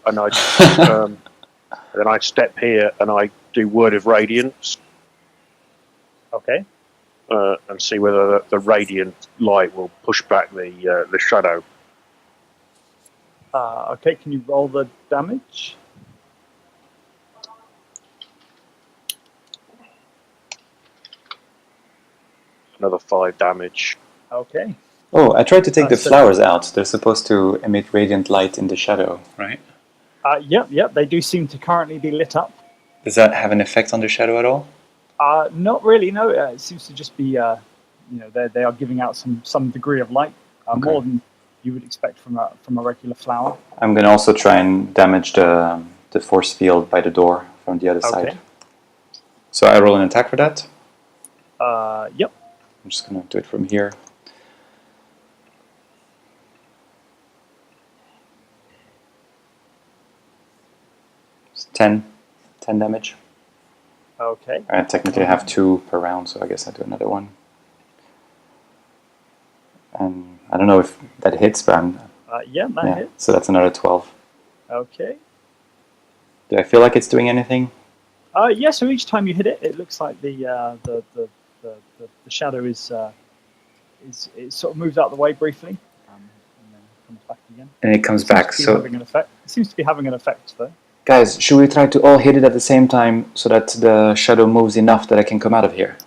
And I then I step here and I do word of radiance. Okay. And see whether the radiant light will push back the shadow. Okay, can you roll the damage? Another 5 damage. Okay. Oh, I tried to take the So- flowers out. They're supposed to emit radiant light in the shadow, right? Yep, they do seem to currently be lit up. Does that have an effect on the shadow at all? Not really, no. It seems to just be, they are giving out some degree of light, more than you would expect from a regular flower. I'm going to also try and damage the force field by the door from the other side. So I roll an attack for that. Yep. I'm just going to do it from here. It's 10 damage. Okay. I technically have 2 per round, so I guess I do another one. And I don't know if that hits, but that hits. so that's another 12. Okay. Do I feel like it's doing anything? Yeah. So each time you hit it, it looks like the shadow is it sort of moves out of the way briefly, and then comes back again. And it comes back. So Having an effect. It seems to be having an effect, though. guys, should we try to all hit it at the same time so that the shadow moves enough that I can come out of here?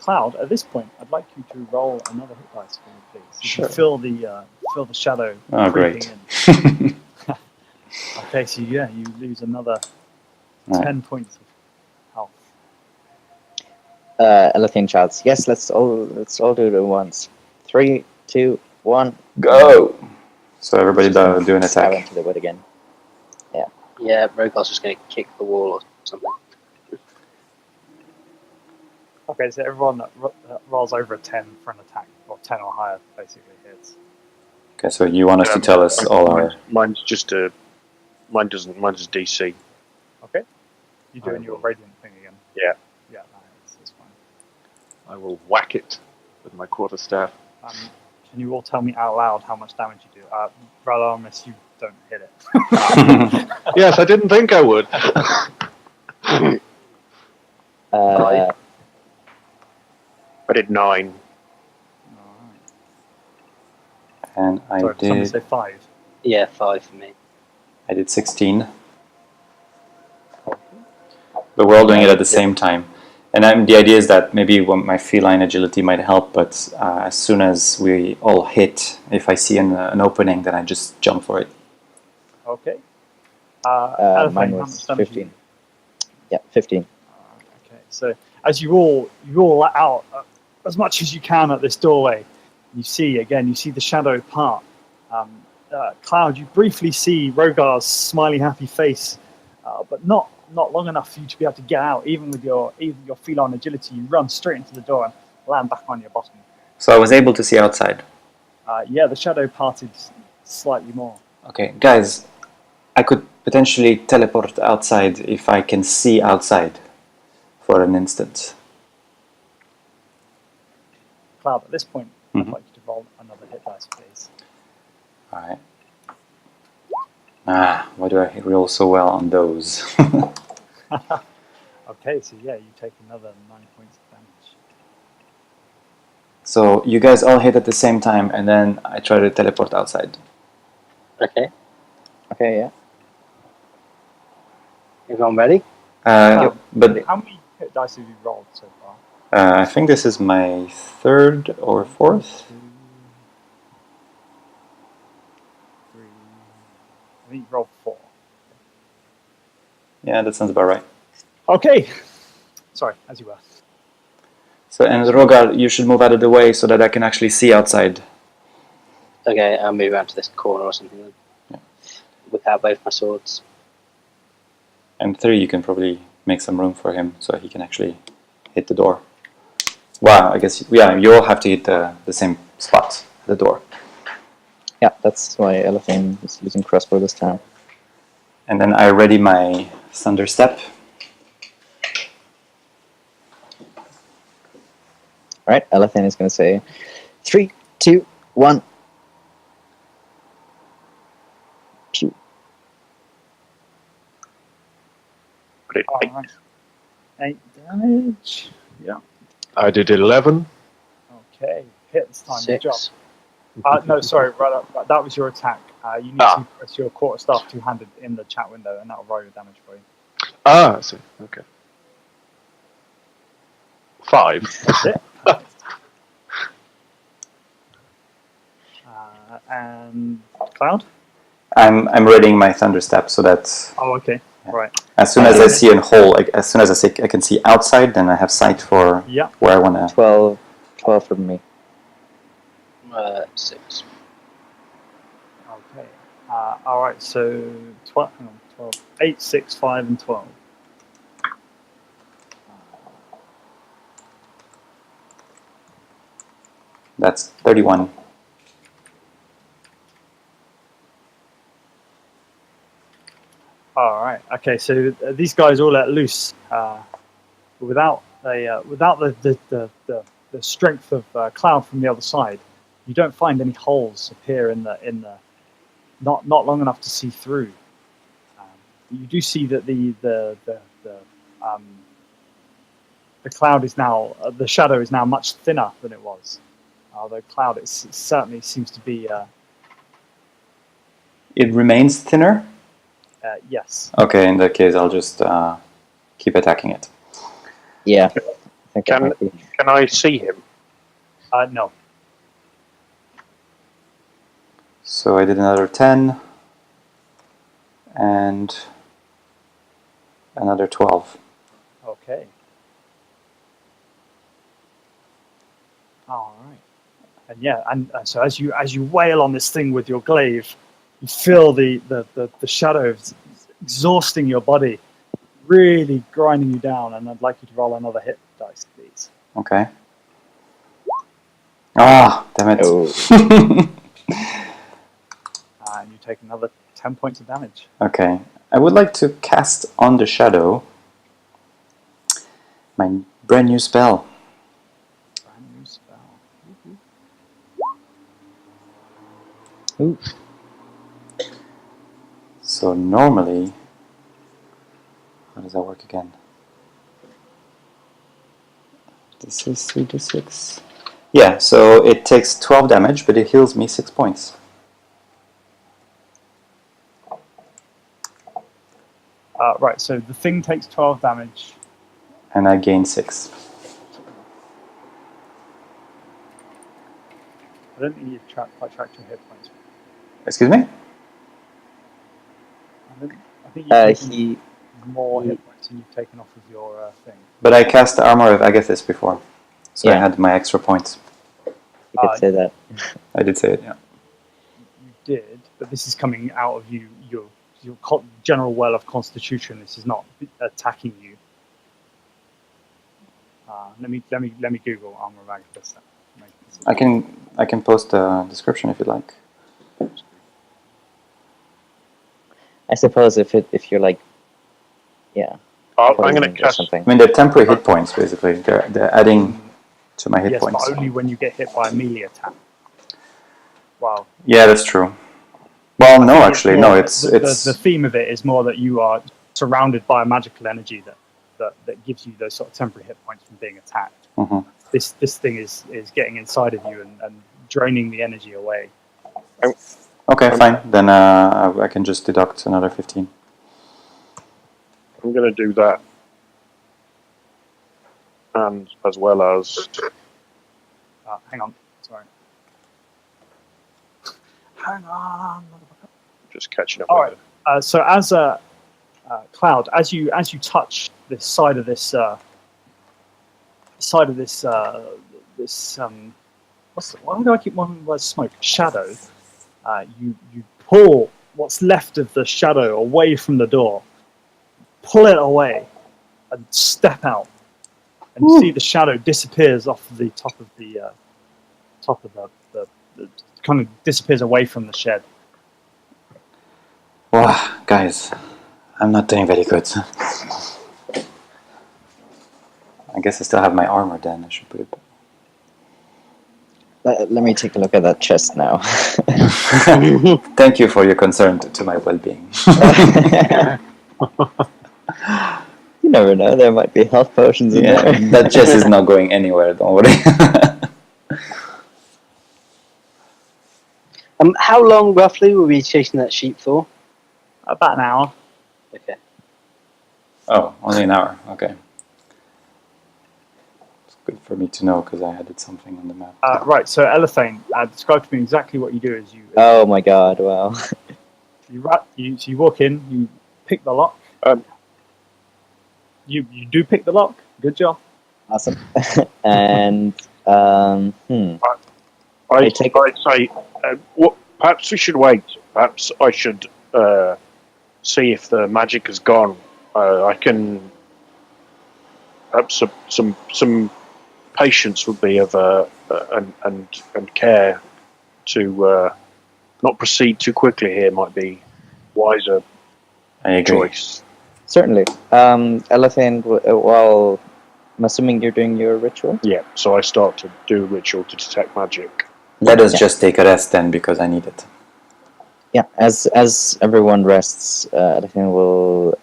Cloud, at this point, I'd like you to roll another hit dice for me, please. You Sure. can feel the shadow. Oh, creeping great. in. Okay, so you lose another 10 points of health. Elathine shouts, "Yes, let's all do it at once. 3, 2, 1, go!" So everybody do an stab attack. into the wood again. Yeah, Rogor's just going to kick the wall or something. Okay, so everyone that rolls over a 10 for an attack, or 10 or higher, basically hits. Okay, so you want us to tell us all our... Mine's just mine is DC. Okay. You're doing your radiant thing again. Yeah. Yeah, that's fine. I will whack it with my quarterstaff. Can you all tell me out loud how much damage you do? Rather, unless you don't hit it. Yes, I didn't think I would. I did 9. And I Sorry, did somebody did... say 5? Yeah, 5 for me. I did 16. But we're all doing it at the same time. And the idea is that maybe my feline agility might help, but as soon as we all hit, if I see an opening, then I just jump for it. Okay. Mine Elephant, how was much damage 15. Yeah, 15. Okay, so as you all let out as much as you can at this doorway, you see the shadow part. Cloud, you briefly see Rogar's smiley, happy face, but not long enough for you to be able to get out. Even with your feline agility, you run straight into the door and land back on your bottom. So I was able to see outside. Yeah, the shadow parted slightly more. Okay, guys, I could potentially teleport outside if I can see outside for an instant. Cloud, at this point, I'd like you to roll another hit dice, please. Alright. Why do I roll so well on those? Okay, so yeah, you take another 9 points of damage. So you guys all hit at the same time, and then I try to teleport outside. Okay. Okay, yeah. Everyone ready? But How many hit dice have you rolled so far? I think this is my third or fourth. 2, 3. I think you rolled 4. Yeah, that sounds about right. Okay. Sorry, as you were. So, and Rogar, you should move out of the way so that I can actually see outside. Okay, I'll move around to this corner or something then. Yeah. Whip out both my swords. And 3, you can probably make some room for him so he can actually hit the door. Wow, I guess, yeah, you all have to hit the same spot, the door. Yeah, that's why Elephant is using crossbow this time. And then I ready my thunder step. Alright, Elephant is going to say 3, 2, 1. Pew. Alright. 8 damage. Yeah. I did 11. Okay. Hit this time. Good 6. job. No, sorry. Right, that was your attack. You need to press your quarterstaff two-handed in the chat window, and that'll roll your damage for you. I see. Okay. 5. That's it. And Cloud? I'm readying my thunder step so that Oh, okay. Right. as soon as I see a hole, as soon as I can see outside, then I have sight for where I want to. 12 for me. 6. Okay. All right. So 12. Hang on. 12. 8, 6, 5, and 12. That's 31. All right. Okay. So these guys all let loose without the strength of Cloud from the other side. You don't find any holes appear in the not long enough to see through. You do see that the cloud is now the shadow is now much thinner than it was. The cloud it certainly seems to be. It remains thinner? Yes. Okay, in that case, I'll just keep attacking it. Yeah. I think that Can might be. can I see him? No. So I did another 10 and another 12. Okay. All right. And yeah, and so as you wail on this thing with your glaive, you feel the shadows exhausting your body, really grinding you down. And I'd like you to roll another hit dice, please. Okay. Ah, damn it. Oh. And you take another 10 points of damage. Okay. I would like to cast on the shadow my brand new spell. Brand new spell. Ooh. So normally, how does that work again? This is 3d6. Yeah, so it takes 12 damage, but it heals me 6 points. Right, so the thing takes 12 damage. And I gain 6. I don't think you've quite tracked your hit points. Excuse me? I think you've taken more he- hit points than you've taken off of your thing. But I cast the Armor of Agathis before. So I Yeah. had my extra points. You could say that. I did say it, yeah. You did, but this is coming out of your general well of constitution. This is not attacking you. Let me Google armor of Agathis. I can post a description if you'd like. I suppose if you're like, yeah. I'm going to poisoned or cast. something. I mean, they're temporary hit points, basically. They're adding to my hit Yes, points. but only when you get hit by a melee attack. Wow. Yeah, that's true. Well, no, actually, no. It's the theme of it is more that you are surrounded by a magical energy that gives you those sort of temporary hit points from being attacked. Mhm. This thing is getting inside of you and draining the energy away. Okay, fine. Then I can just deduct another 15. I'm going to do that, and as well as Hang on, sorry. Hang on. just catching up. All with right. it. So as a Cloud, as you touch this side of this why do I keep one word smoke? Shadow. You pull what's left of the shadow away from the door, pull it away, and step out, and you see the shadow disappears off the top of the kind of disappears away from the shed. Wow, guys, I'm not doing very good. I guess I still have my armor then. I should put it back. Let me take a look at that chest now. Thank you for your concern to my well-being. You never know, there might be health potions in there. That chest is not going anywhere, don't worry. How long roughly were we chasing that sheep for? About an hour. Okay. Oh, only an hour. Okay. It's good for me to know because I added something on the map. Right, so Elethane, describe to me exactly what you do as you... Oh my god, wow. You walk in, you pick the lock. You do pick the lock. Good job. Awesome. And, I'd say, perhaps we should wait. Perhaps I should see if the magic has gone. I can. Perhaps some patience would be of and care to not proceed too quickly here might be wiser I agree. choice. certainly. Elethane, while I'm assuming you're doing your ritual? Yeah, so I start to do a ritual to detect magic. Let us just take a rest then because I need it. Yeah, as everyone rests, Elethane will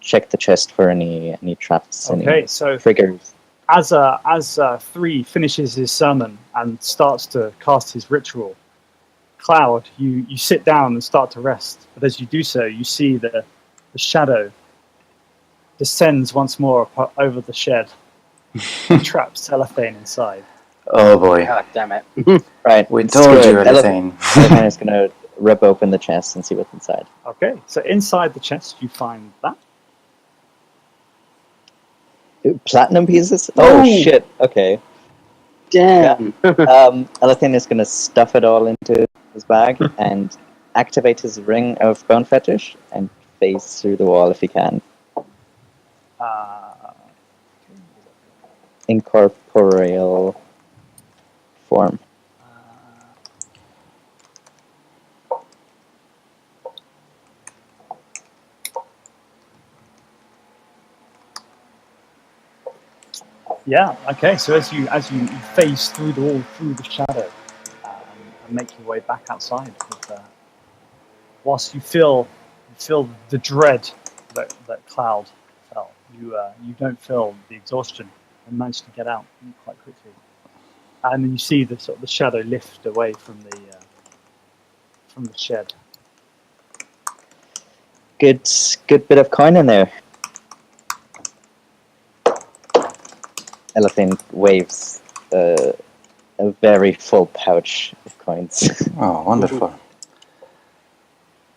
check the chest for any traps, Okay, any so triggers. as 3 finishes his sermon and starts to cast his ritual, Cloud, you sit down and start to rest. But as you do so, you see the shadow descends once more over the shed and traps Elethane inside. Oh boy. God damn it. Right, We it's told good. you, Elethane. Elethane is going to rip open the chest and see what's inside. Okay, so inside the chest you find that. Ooh, platinum pieces? Oh, shit. Okay. Damn. Elethane is going to stuff it all into his bag and activate his ring of bone fetish and phase through the wall if he can. Incorporeal form. Yeah. Okay. So as you phase through the wall, through the shadow, and make your way back outside, with, whilst you feel the dread that Cloud felt, you don't feel the exhaustion and manage to get out quite quickly. And then you see the sort of the shadow lift away from the shed. Good bit of coin in there. Elathine waves a very full pouch of coins. Oh, wonderful.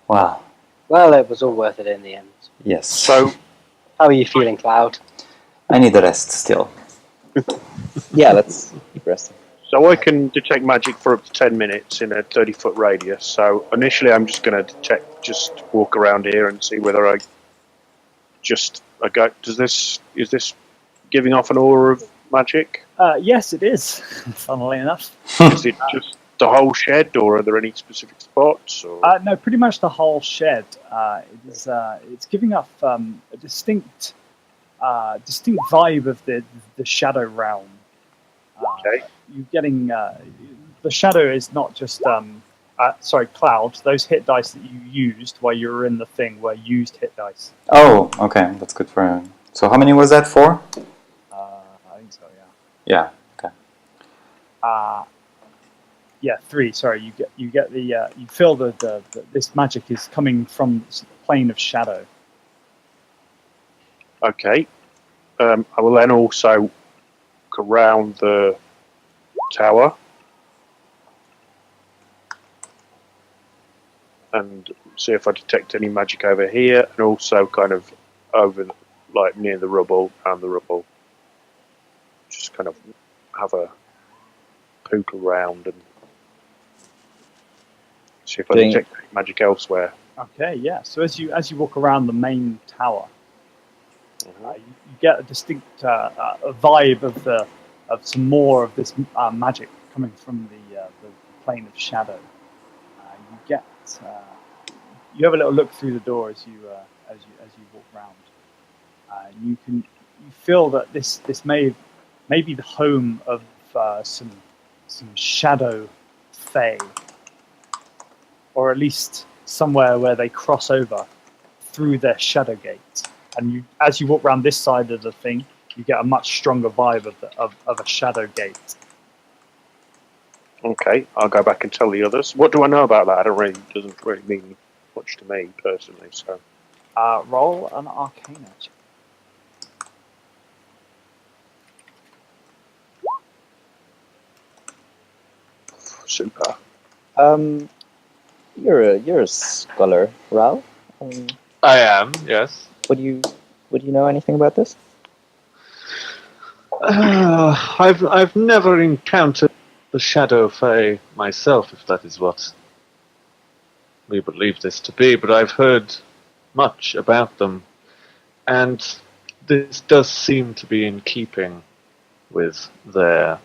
Wow. Well, it was all worth it in the end. Yes. So, How are you feeling, Cloud? I need the rest still. Yeah, let's keep resting. so I can detect magic for up to 10 minutes in a 30-foot radius. So initially, I'm just going to just walk around here and see whether I go. Is this giving off an aura of magic? Yes, it is. Funnily enough. Is it just the whole shed, or are there any specific spots? Or? No, pretty much the whole shed. It's giving off a distinct vibe of the shadow realm. Okay. You're getting the shadow is not just Cloud. Those hit dice that you used while you were in the thing were used hit dice. Oh, okay. That's good for him. So how many was that? 4? I think so. Yeah. Okay. Yeah, 3. Sorry, you get the you feel the this magic is coming from the plane of shadow. Okay. I will then also look around the tower and see if I detect any magic over here, and also kind of over, like near the rubble, and the rubble. Just kind of have a poke around and see if I detect any magic elsewhere. Okay, yeah. So as you walk around the main tower, you get a distinct a vibe of some more of this magic coming from the plane of shadow. You have a little look through the door as you walk around. You feel that this may be the home of some shadow fae, or at least somewhere where they cross over through their shadow gate. And as you walk around this side of the thing, you get a much stronger vibe of a shadow gate. Okay, I'll go back and tell the others. What do I know about that? Doesn't really mean much to me personally. So Roll an Arcana check. super. You're a scholar, Ral. I am, yes. Would you know anything about this? I've never encountered the Shadow Fae myself, if that is what we believe this to be, but I've heard much about them, and this does seem to be in keeping with their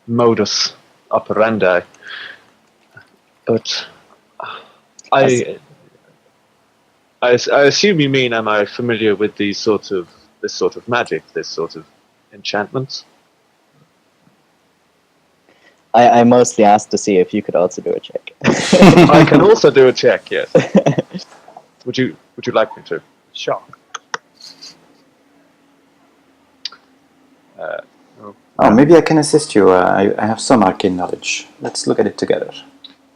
modus operandi. But I assume you mean, am I familiar with this sort of magic, this sort of enchantments? I mostly asked to see if you could also do a check. I can also do a check, yes. Would you like me to? Sure. Maybe I can assist you. I have some arcane knowledge. Let's look at it together.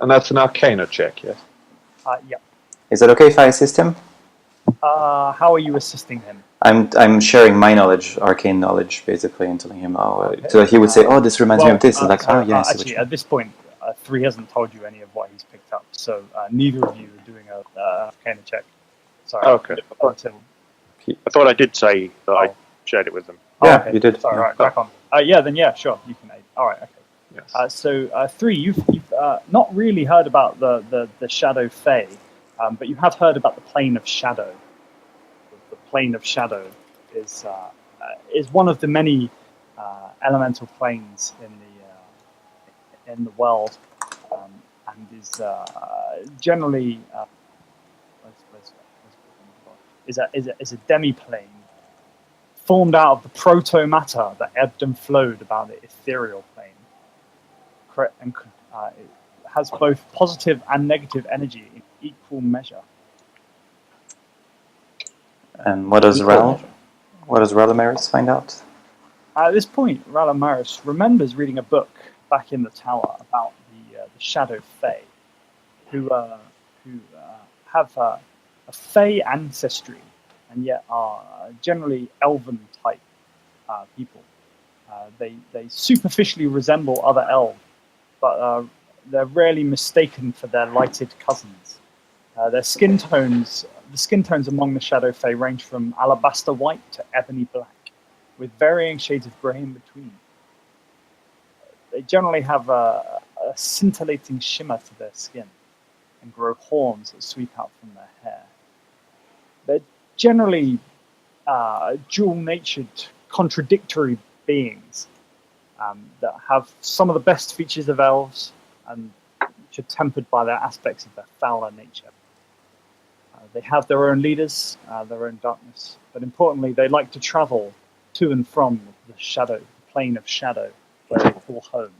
And that's an Arcana check, yes? Yeah. Is that okay if I assist him? How are you assisting him? I'm sharing my knowledge, arcane knowledge, basically, and telling him, so that he would say, this reminds me of this. And like, yes. Actually, at this point, 3 hasn't told you any of what he's picked up, so neither of you are doing a Arcana check. Sorry. Okay. I thought I did say that I shared it with them. Yeah, okay. you did. Sorry, yeah. right, back on. Sure, you can aid. All right, okay. Yes. So 3, you've not really heard about the Shadow Fae, but you have heard about the Plane of Shadow. The Plane of Shadow is one of the many elemental planes in the world, and is generally is a demi-plane formed out of the proto-matter that ebbed and flowed about the ethereal plane. And it has both positive and negative energy in equal measure. And what does Ralamaris find out? At this point, Ralamaris remembers reading a book back in the tower about the Shadow Fae, who have a Fae ancestry and yet are generally elven type people. They superficially resemble other elves, but they're rarely mistaken for their lighted cousins. The skin tones among the Shadow Fae range from alabaster white to ebony black, with varying shades of grey in between. They generally have a scintillating shimmer to their skin and grow horns that sweep out from their hair. They're generally dual-natured, contradictory beings that have some of the best features of elves and which are tempered by their aspects of their fouler nature. They have their own leaders, their own darkness, but importantly, they like to travel to and from the shadow, the plane of shadow, where they call home.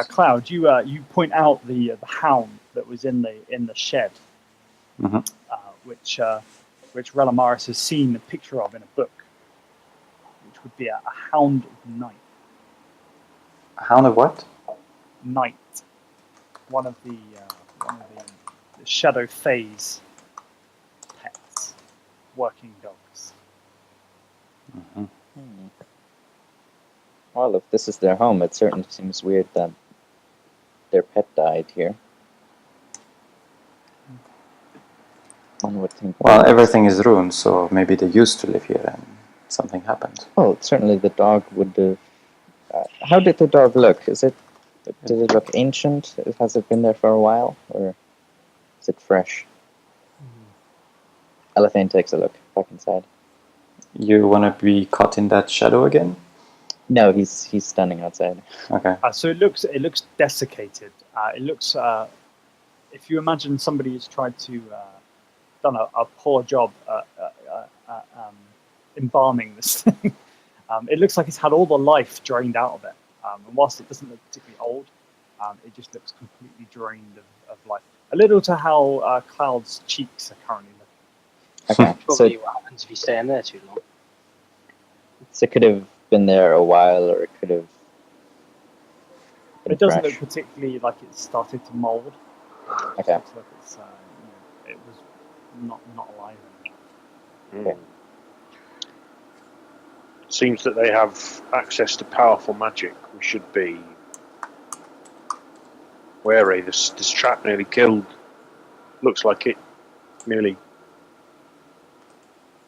Cloud, you point out the hound that was in the shed, which Relamaris has seen a picture of in a book, which would be a hound of night. A hound of what? Night. One of the Shadow Fae's pets, working dogs. Well, if this is their home, it certainly seems weird that their pet died here. One would think. Well, everything is ruined, so maybe they used to live here and something happened. Well, certainly the dog would have. How did the dog look? Did it look ancient? Has it been there for a while, or is it fresh? Elephant takes a look back inside. You want to be caught in that shadow again? No, he's standing outside. Okay. So it looks desiccated. It looks if you imagine somebody has tried to done a poor job embalming this thing. It looks like it's had all the life drained out of it. And whilst it doesn't look particularly old, it just looks completely drained of life. A little to how Cloud's cheeks are currently looking. Okay, Probably what happens if you stay in there too long. So it could have been there a while, or it could have been It doesn't fresh. look particularly like it's started to mold. Okay. It looks like it's it was not alive anymore. Okay. Seems that they have access to powerful magic. We should be wary. This trap nearly killed. Looks like it nearly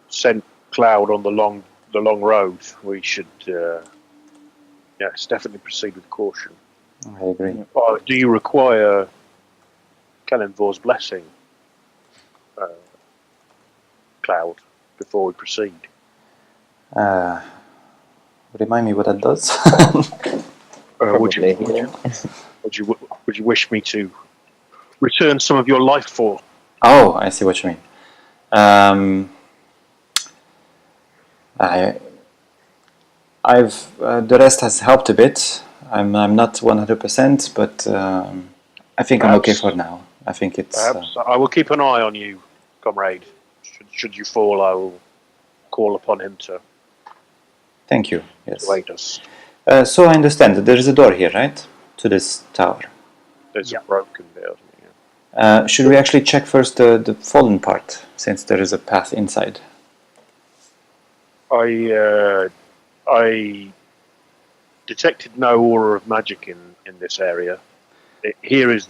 sent Cloud on the long road. We should, yes, definitely proceed with caution. I agree. Do you require Kelenvor's blessing, Cloud, before we proceed? Remind me what that does. Would you wish me to return some of your life force? Oh, I see what you mean. I've the rest has helped a bit. I'm not 100%, but I think I'm okay for now. I think it's. Perhaps I will keep an eye on you, comrade. Should you fall, I will call upon him to. Thank you. Yes. Aid us. So I understand that there is a door here, right, to this tower. There's a broken building. Should we actually check first the fallen part, since there is a path inside? I detected no aura of magic in this area. This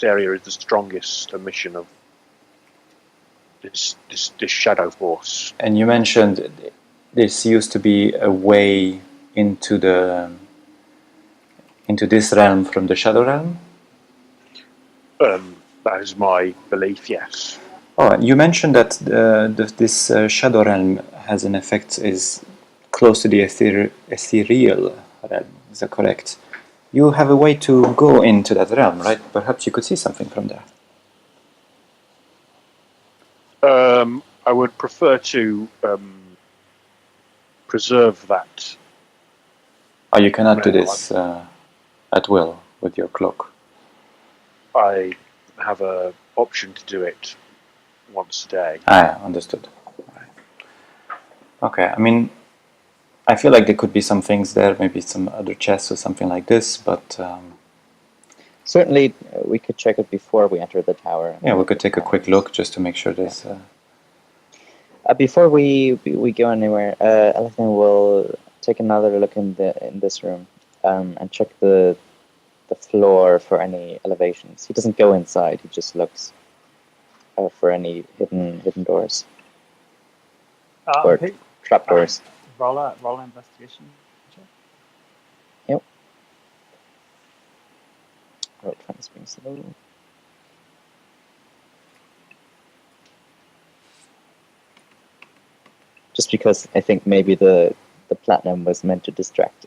area is the strongest emission of this shadow force. And you mentioned this used to be a way into this realm from the shadow realm. That is my belief. Yes. Oh, you mentioned that this shadow realm has an effect is close to the ethereal realm. Is that correct? You have a way to go into that realm, right? Perhaps you could see something from there. I would prefer to preserve that. Oh, you cannot do this at will with your cloak. I have an option to do it once a day. Understood. Right. Okay, I mean, I feel like there could be some things there, maybe some other chests or something like this, but Certainly, we could check it before we enter the tower. Yeah, we could take a quick look just to make sure there's. Before we go anywhere, Alathan will take another look in this room and check the floor for any elevations. He doesn't go inside; he just looks for any hidden doors or Okay. trapdoors. Roll an investigation check. Yep. Roll20 being slow. Just because I think maybe the platinum was meant to distract.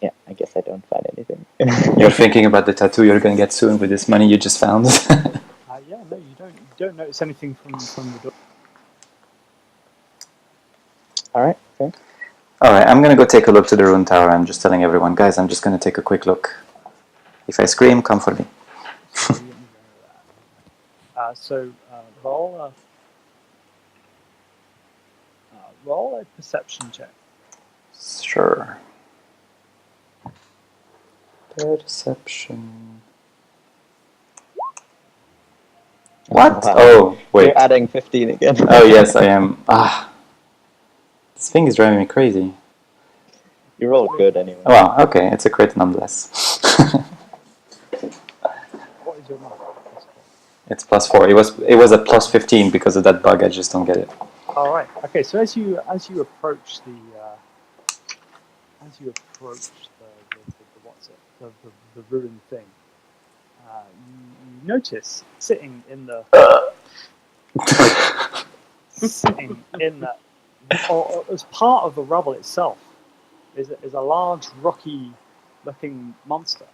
Yeah, I guess I don't find anything. You're thinking about the tattoo you're going to get soon with this money you just found. Yeah, no, you don't notice anything from the door. All right, fair. All right, I'm going to go take a look to the rune tower. I'm just telling everyone, guys, I'm just going to take a quick look. If I scream, come for me. So let me go that. So roll a perception check. Sure. Perception. What? Wow. Oh, wait. You're adding 15 again. Oh, yes, I am. This thing is driving me crazy. You rolled good anyway. Oh, wow, okay, it's a crit nonetheless. What is your mark? It's +4. It was at +15 because of that bug. I just don't get it. All right. Okay. So as you approach the what's it the ruined thing, you notice sitting in the or as part of the rubble itself is a large rocky looking monster.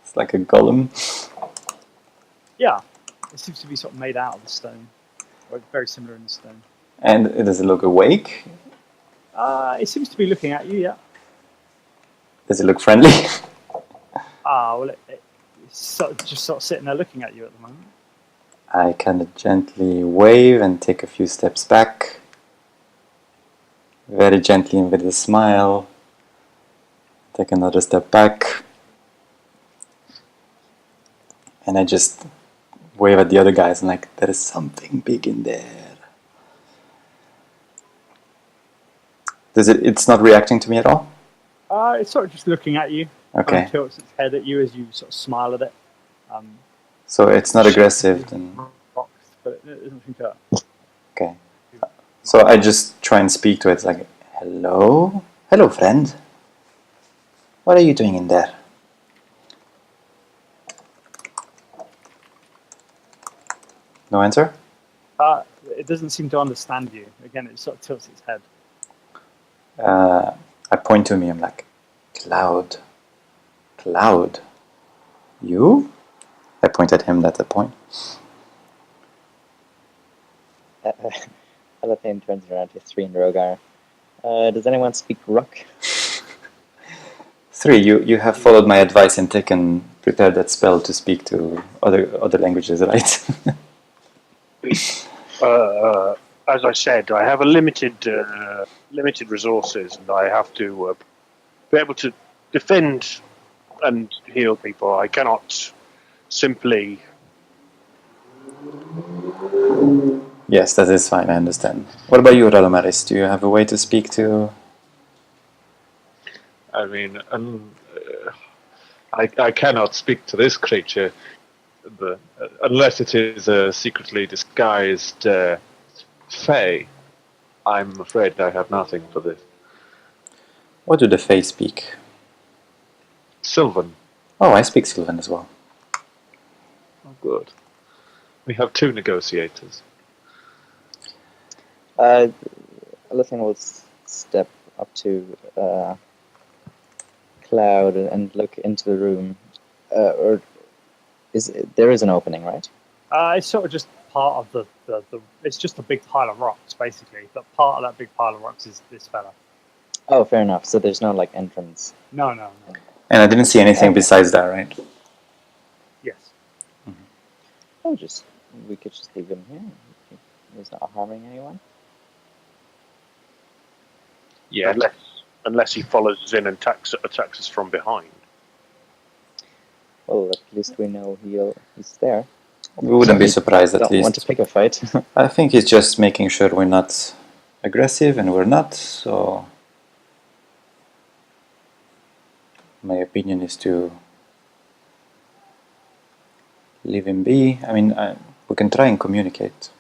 It's like a golem. Yeah, it seems to be sort of made out of the stone, or very similar in the stone. And does it look awake? It seems to be looking at you. Yeah. Does it look friendly? Well, it's just sort of sitting there looking at you at the moment. I kind of gently wave and take a few steps back. Very gently and with a smile. Take another step back. And I just wave at the other guys and like, there is something big in there. It's not reacting to me at all? It's sort of just looking at you. Okay. Kind of tilts its head at you as you sort of smile at it. So it's not aggressive then? Rocks, but it doesn't think that. Okay. So I just try and speak to it. It's like, hello? Hello, friend. What are you doing in there? No answer? It doesn't seem to understand you. Again, it sort of tilts its head. I point to me. I'm like, Cloud. Cloud? You? I point at him at that point. Alathain turns around to 3 and Rogar. Does anyone speak Rook? 3, you have followed my advice and taken prepared that spell to speak to other languages, right? As I said, I have a limited resources, and I have to be able to defend and heal people. I cannot simply. Yes, that is fine. I understand. What about you, Ralomaris? Do you have a way to speak to? I mean, I cannot speak to this creature unless it is a secretly disguised Fae. I'm afraid I have nothing for this. What do the Fae speak? Sylvan. Oh, I speak Sylvan as well. Oh, good. We have 2 negotiators. Alathain will step up to Cloud and look into the room. There is an opening, right? It's sort of just part of the it's just a big pile of rocks, basically. But part of that big pile of rocks is this fella. Oh, fair enough. So there's no like entrance. No. And I didn't see anything besides that, right? Yes. Oh, we could just leave him here. He's not harming anyone. Yeah, unless he follows us in and attacks us from behind. Well, at least we know he's there. We wouldn't be We surprised, at don't want to least. pick a fight. I think he's just making sure we're not aggressive, and we're not, so my opinion is to leave him be. I mean, we can try and communicate.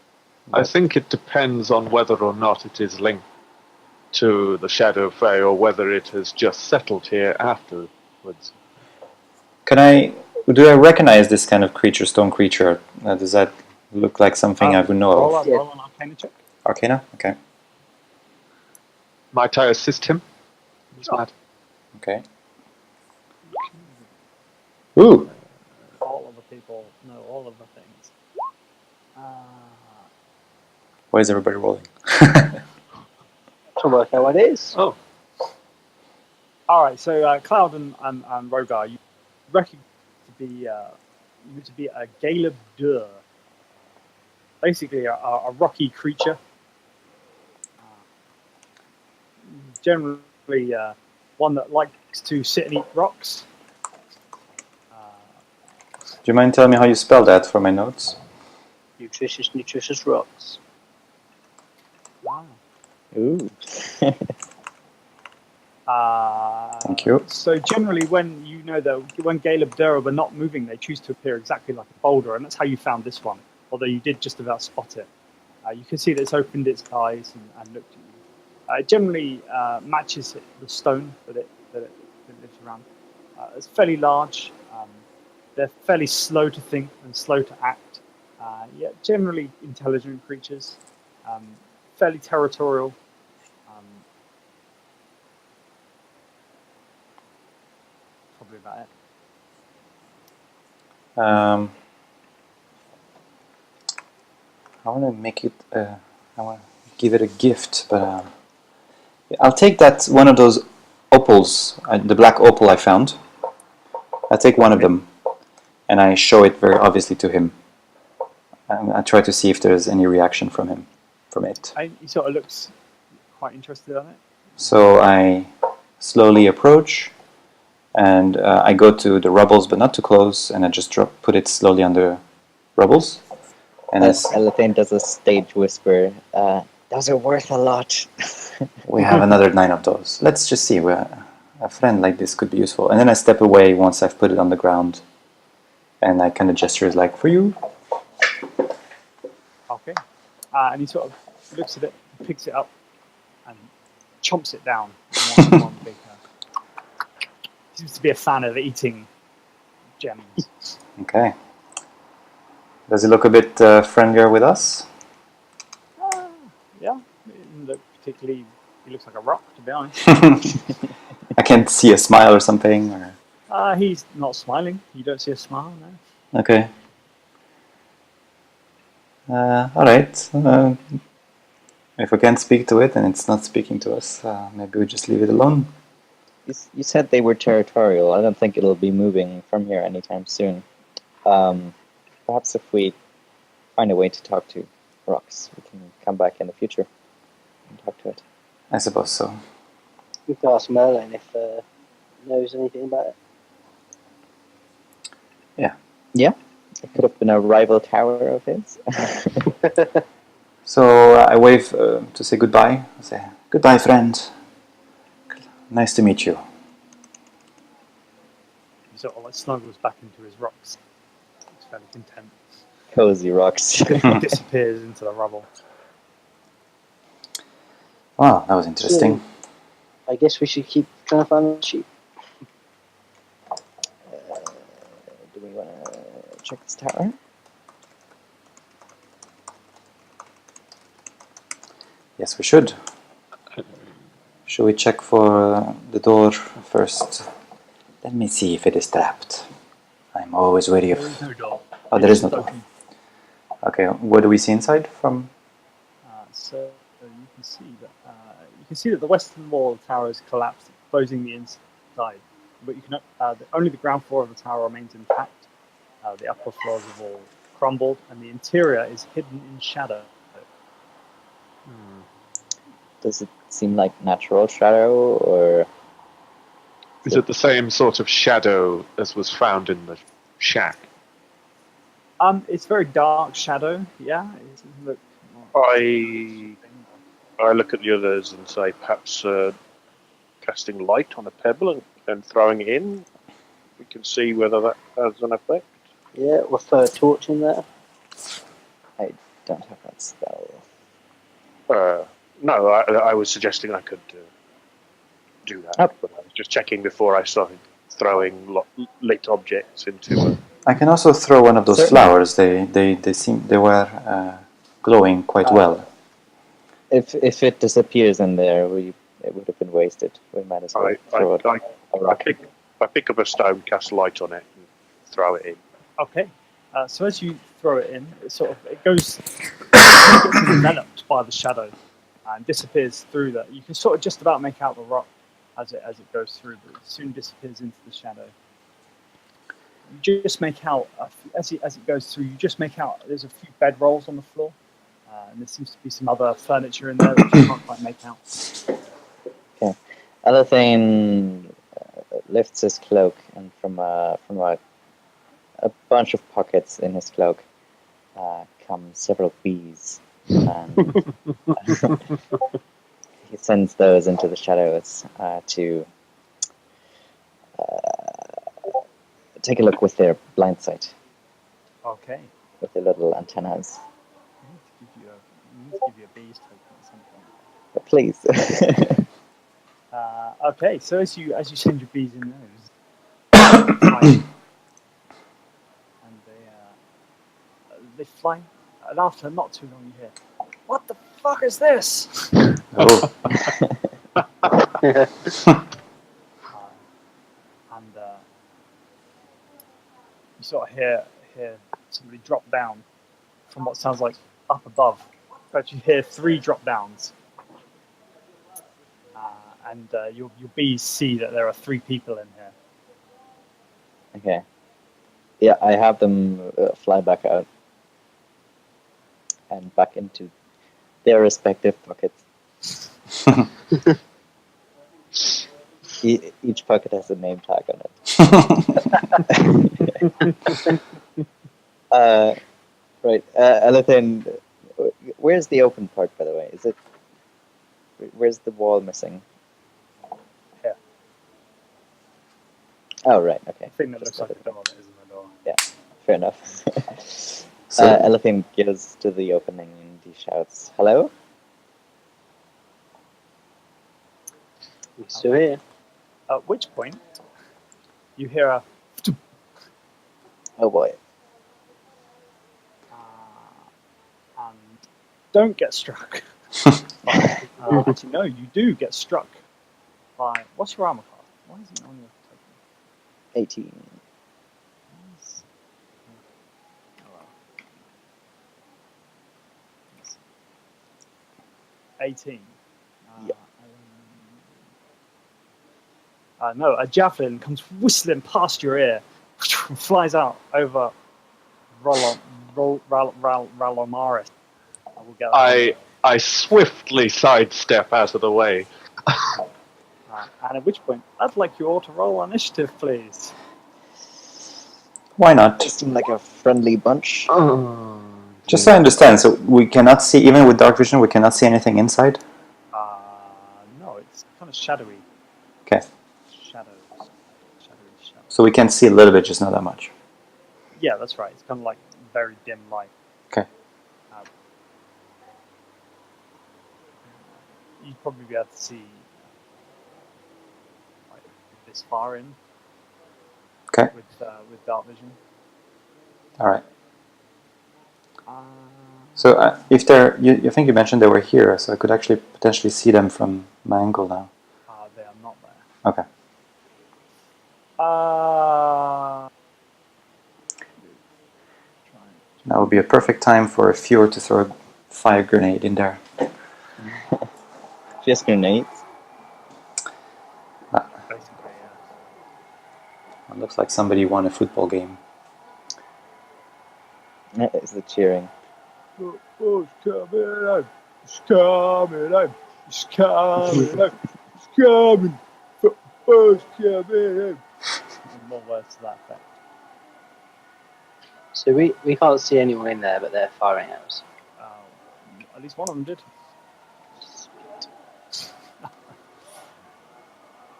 I think it depends on whether or not it is linked to the Shadow Fae or whether it has just settled here afterwards. Do I recognize this kind of creature, stone creature? Does that look like something I would know Roll of? an Arcana check. Arcana? Okay. Might I assist him? Okay. Ooh! All of the people know all of the things. Why is everybody rolling? To work out what it is. Oh, All right, so Cloud and Rogar, you recognize to be a Galeb Dur, basically a rocky creature. Generally, one that likes to sit and eat rocks. Do you mind telling me how you spell that for my notes? Nutritious rocks. Wow. Ooh. Thank you. So generally, when you know that when Galeb Dur are not moving, they choose to appear exactly like a boulder, and that's how you found this one. Although you did just about spot it, you can see that it's opened its eyes and looked at you. It generally matches the stone that it lives around. It's fairly large. They're fairly slow to think and slow to act. Yet generally intelligent creatures. Fairly territorial. Probably about it. I want to make it. I want to give it a gift, but I'll take that one of those opals, the black opal I found. I'll take one of them, and I show it very obviously to him. I try to see if there's any reaction from it. He sort of looks quite interested in it. So I slowly approach, and I go to the rubbles, but not too close, and I just put it slowly on the rubbles. And Elathane does a stage whisper. Those are worth a lot. We have another 9 of those. Let's just see. A friend like this could be useful. And then I step away once I've put it on the ground, and I kind of gesture like, for you. Okay. And he sort of looks at it, picks it up, and chomps it down. One big, seems to be a fan of eating gems. Okay. Does he look a bit friendlier with us? Yeah. He doesn't look particularly. He looks like a rock, to be honest. I can't see a smile or something. Or... He's not smiling. You don't see a smile, no. Okay. All right. If we can't speak to it and it's not speaking to us, maybe we just leave it alone. You said they were territorial. I don't think it'll be moving from here anytime soon. Perhaps if we find a way to talk to rocks, we can come back in the future and talk to it. I suppose so. We can ask Merlin if he knows anything about it. Yeah. Yeah? It could have been a rival tower of his. So I wave to say goodbye. I say, goodbye, friend. Nice to meet you. He sort of like snuggles back into his rocks. He's fairly content. Cozy rocks. Disappears into the rubble. Wow, that was interesting. I guess we should keep trying to find the sheep. Do we want to check this tower? Yes, we should. Should we check for the door first? Let me see if it is trapped. I'm always wary of... There is no door. Oh, there is no door. Okay, what do we see inside from? So you can see that the western wall of the tower has collapsed, closing the inside. But you can only the ground floor of the tower remains intact. The upper floors have all crumbled, and the interior is hidden in shadow. Does it seem like natural shadow, or is it the same sort of shadow as was found in the shack? It's very dark shadow. Yeah. It look. I look at the others and say, perhaps casting light on a pebble and throwing it in. We can see whether that has an effect. Yeah, we'll throw a torch in there. I don't have that spell. No, I was suggesting I could do that, Oh. but I was just checking before I started throwing lit objects into I can also throw one of those Certainly. flowers. They were glowing quite well. If it disappears in there, it would have been wasted. We might as well throw it. I pick up a stone, cast light on it, and throw it in. Okay. So as you throw it in, it gets enveloped by the shadow and disappears through that. You can sort of just about make out the rock as it goes through, but it soon disappears into the shadow. You just make out as it goes through. You just make out there's a few bedrolls on the floor, and there seems to be some other furniture in there that you can't quite make out. Okay. Other thing lifts his cloak, and from a bunch of pockets in his cloak come several bees, and he sends those into the shadows to take a look with their blind sight, Okay. with their little antennas. We need to give you a bees token at some point. But please. Okay, so as you send your bees in those, and they fly, and after not too long you hear, "What the fuck is this?" Oh, And you sort of hear somebody drop down from what sounds like up above. But you hear 3 drop downs, and your bees see that there are 3 people in here. Okay. Yeah, I have them fly back out and back into their respective pockets. Each pocket has a name tag on it. Right. Other thing, where's the open part, by the way? Where's the wall missing? Here. Oh, right. Okay. The thing that looks like a door that isn't a door. Yeah. Fair enough. So- Elephant goes to the opening and he shouts, "Hello?" So here. At which point, you hear a Oh boy. and don't get struck. Actually, no, you do get struck by. What's your armor class? Why is it on your token? 18. Nice. Oh, well. 18. Yeah. No, a javelin comes whistling past your ear, flies out over Ralomaris. I swiftly sidestep out of the way. And at which point, I'd like you all to roll initiative, please. why not? They seem like a friendly bunch. Oh, Just so I understand, so we cannot see, even with dark vision, we cannot see anything inside? No, it's kind of shadowy. Okay. Shadowy. So we can see a little bit, just not that much. Yeah, that's right. It's kind of like very dim light. Okay. You'd probably be able to see like this far in. Okay. With dark vision. All right. So if they're, you think you mentioned they were here, so I could actually potentially see them from my angle now. They are not there. Okay. That would be a perfect time for a Fjord to throw a fire grenade in there. Just grenades. Basically, yeah. It looks like somebody won a football game. Is the cheering. Football's coming home. It's coming home. It's coming home. It's coming. Football's coming home. And more words to that effect. So we can't see anyone in there, but they're firing at us. At least one of them did.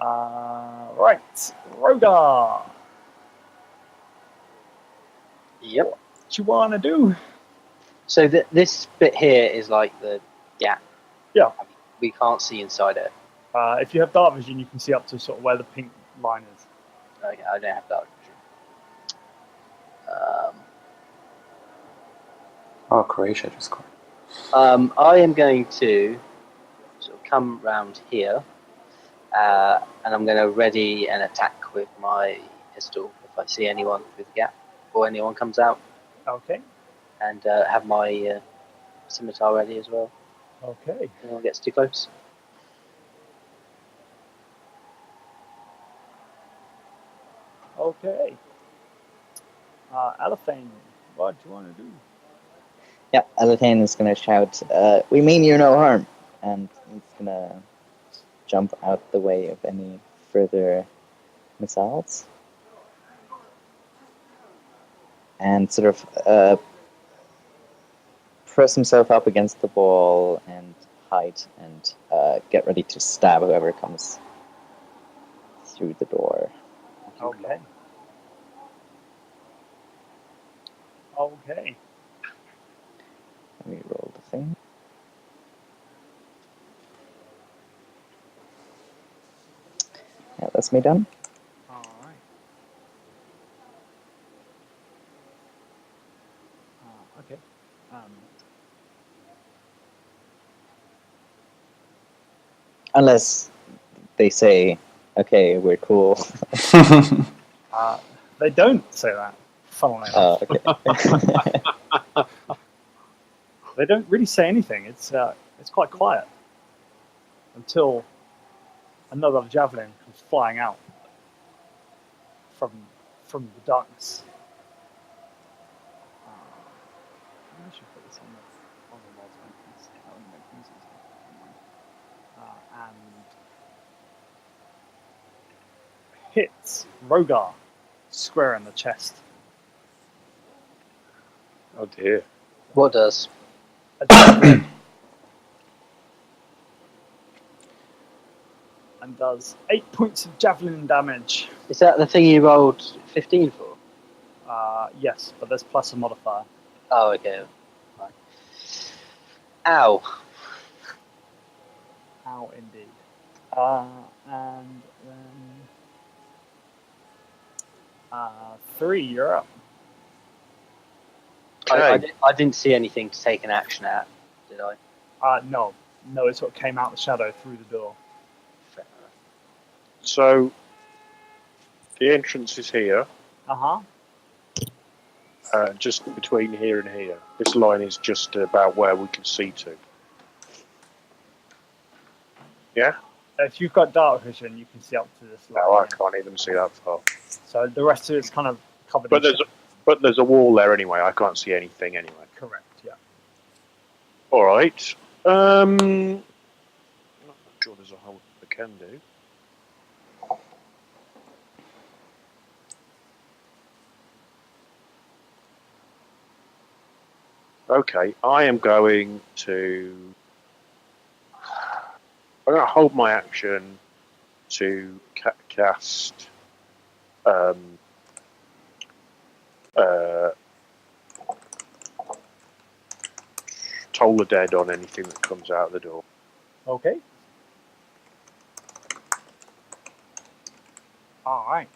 Right, Rogar. Yep. What you want to do? So this bit here is like the gap. Yeah. I mean, we can't see inside it. If you have dark vision, you can see up to sort of where the pink line is. Okay, I don't have dark vision. Oh, Croatia just scored. I am going to sort of come round here, and I'm going to ready an attack with my pistol if I see anyone through the gap or anyone comes out, Okay. and have my scimitar ready as well. Okay. Anyone gets too close. Okay. Elephane, what do you want to do? Yeah, Alatain is gonna shout, "We mean you no harm," and he's gonna jump out the way of any further missiles, and sort of press himself up against the wall and hide and get ready to stab whoever comes through the door. Okay. Okay. Let me roll the thing. Yeah, that's me done. All right. Okay. Unless they say, "Okay, we're cool." They don't say that. Funnily enough, Okay. they don't really say anything. It's quite quiet until another javelin comes flying out from the darkness. I should put this on the wall so I can see how to make things easier. And hits Rogar square in the chest. Oh dear. What does? A javelin. And does 8 points of javelin damage. Is that the thing you rolled 15 for? Yes, but there's plus a modifier. Oh, okay. Fine. Ow. Ow, indeed. And then 3, you're up. Okay. I didn't see anything to take an action at, did I? No, it sort of came out the shadow through the door. Fair enough. So the entrance is here, just between here and here. This line is just about where we can see to. Yeah? If you've got dark vision, you can see up to this line. No, I can't even see that far. So the rest of it's kind of covered. But there's a wall there anyway. I can't see anything anyway. Correct. Yeah. All right. I'm not sure there's a whole I can do. Okay, I am going to. I'm going to hold my action to cast. Toll the Dead on anything that comes out the door. Okay. All right.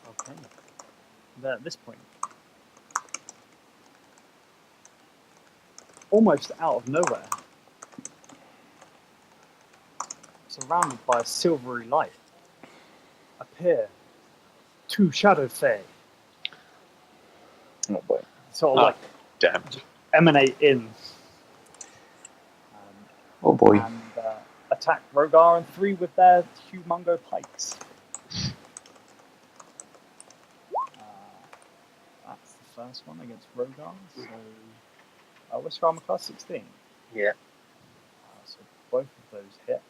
Okay. Then at this point, almost out of nowhere, surrounded by a silvery light, appear 2 shadow fae. Oh boy. Sort of like Damn. emanate in. Oh boy. And attack Rogar and 3 with their humongo pikes. That's the first one against Rogar. So, what's your armor class? 16. Yeah. So both of those hit.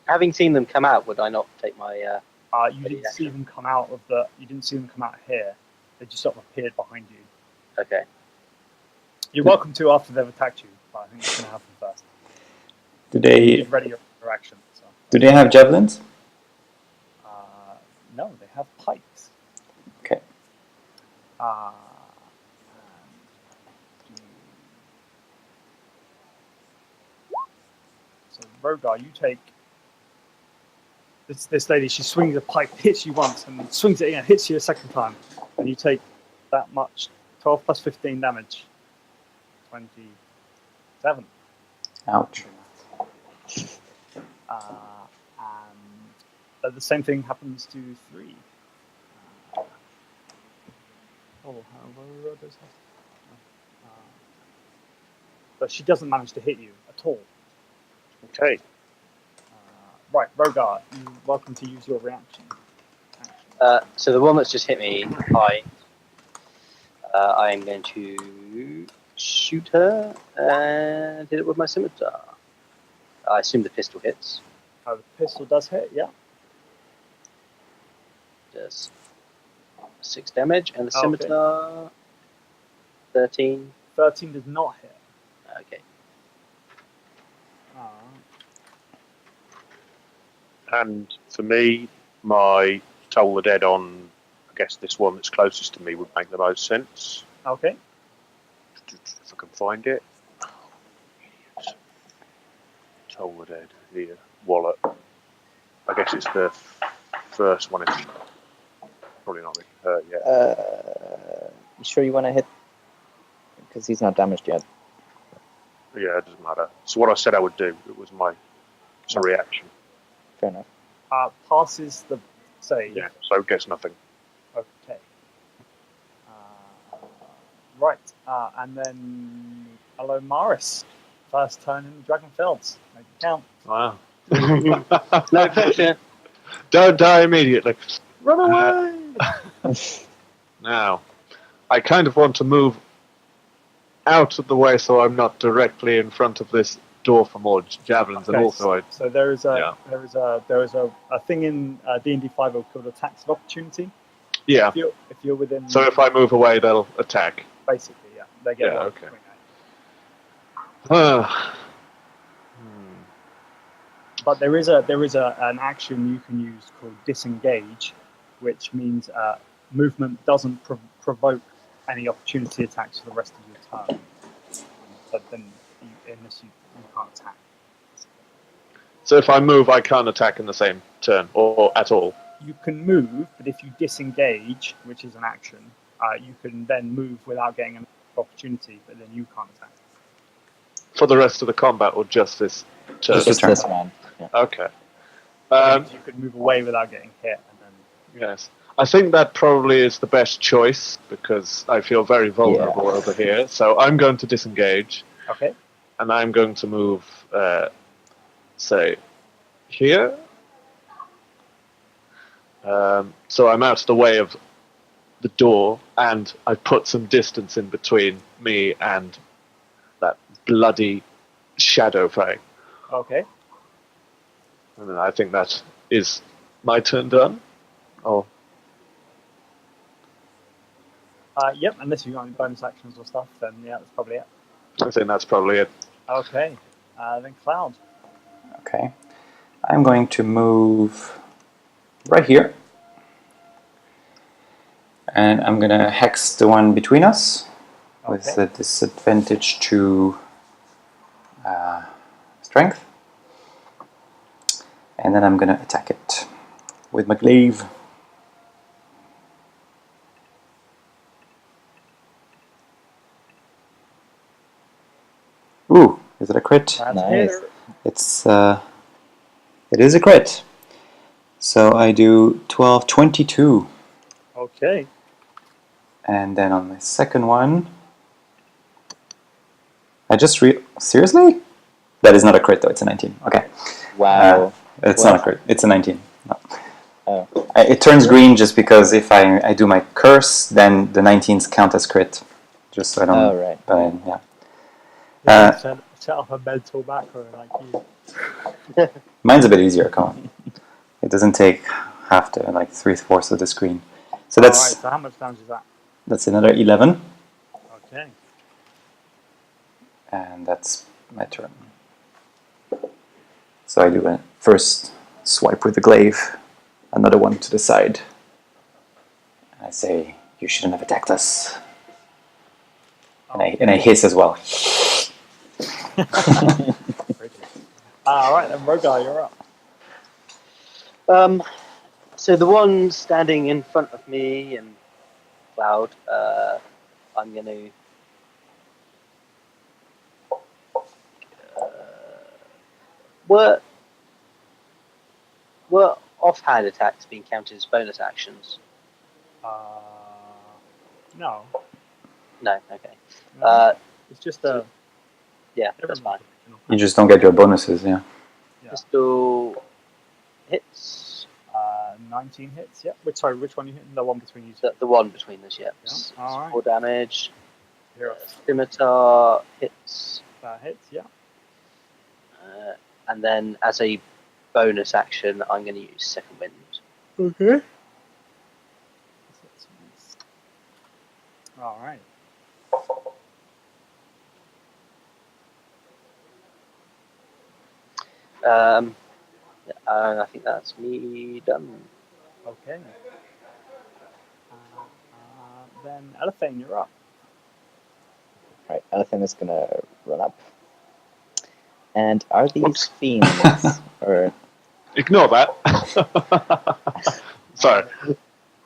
Having seen them come out, would I not take my You didn't see them come out of the. You didn't see them come out here. They just sort of appeared behind you. Okay. You're welcome to after they've attacked you, but I think it's going to happen first. Do You they did ready your action. So. do they have javelins? No, they have pikes. Okay. So Rogar, you take this lady. She swings a pike, hits you once, and swings it again, hits you a second time, and you take that much. 12 plus 15 damage. 27. Ouch. And the same thing happens to 3. But she doesn't manage to hit you at all. Okay. Right, Rogar, you're welcome to use your reaction. So the one that's just hit me, I'm going to shoot her and hit it with my scimitar. I assume the pistol hits. The pistol does hit, yeah. Does 6 damage, and the scimitar 13. 13 does not hit. Okay. And for me, my Toll the Dead on, I guess this one that's closest to me would make the most sense. Okay. If I can find it. Toll the Dead here. Wallet. I guess it's the first one. It's probably not really hurt yet. You sure you want to hit? Because he's not damaged yet. Yeah, it doesn't matter. So what I said I would do, it was my reaction. Fair enough. Passes the save. Yeah, so gets nothing. Okay. Right, and then hello, Maris. First turn in the Dragonfelds. Make it count. Wow. No pressure. Don't die immediately. Run away! Now, I kind of want to move out of the way so I'm not directly in front of this door for more javelins, and also so there is a thing in D&D 5.0 called attacks of opportunity. yeah. If you're within. So if I move away, they'll attack. Basically, yeah, they get Yeah, one okay. swing at you. But there is an action you can use called disengage, which means movement doesn't provoke any opportunity attacks for the rest of your turn. But then, unless you can't attack. So if I move, I can't attack in the same turn or at all. You can move, but if you disengage, which is an action, you can then move without getting an opportunity, but then you can't attack. For the rest of the combat, or just this turn? Just this round. Yeah. Okay. You could move away without getting hit, and then. Yes. I think that probably is the best choice because I feel very vulnerable over here. So I'm going to disengage. Okay. And I'm going to move, say, here. So I'm out of the way of the door, and I put some distance in between me and that bloody shadow thing. Okay. And then I think that is my turn done. Oh. Yep, unless you've got any bonus actions or stuff, then yeah, that's probably it. I think that's probably it. Okay. Then Cloud. Okay. I'm going to move right here. And I'm going to hex the one between us with the disadvantage to strength. And then I'm going to attack it with my glaive. Ooh, is it a crit? That's Nice. it. It is a crit. So I do 12, 22. Okay. And then on my second one, seriously? That is not a crit though, it's a 19. Okay. Wow. It's not a crit, it's a 19. No. Oh. It turns green just because if I do my curse, then the 19s count as crit. Just so I don't... Oh, right. But, yeah. Set up a mental macro like you. Mine's a bit easier, come on. It doesn't take half the, like 3/4 of the screen. So Alright, that's so how much damage is that? that's another 11, Okay. and that's my turn. So I do a first swipe with the glaive, another one to the side. And I say, "You shouldn't have attacked us." And I hiss as well. Alright, then Rogar, you're up. So the one standing in front of me and Cloud, I'm going to were offhand attacks being counted as bonus actions? No. No, okay. It's just a... Yeah, that's fine. You just don't get your bonuses, yeah. Pistol hits. 19 hits, yeah. Which one you hitting? The one between you two? The one between us, yeah. Yeah, alright. 4 damage. Here, Scimitar hits. that hits, yeah. And then as a bonus action, I'm going to use Second Wind. Okay. Alright. I think that's me done. Okay. Then Elephane, you're up. Right, Elephant is gonna run up. And are these Whoops. fiends or Ignore that. Sorry.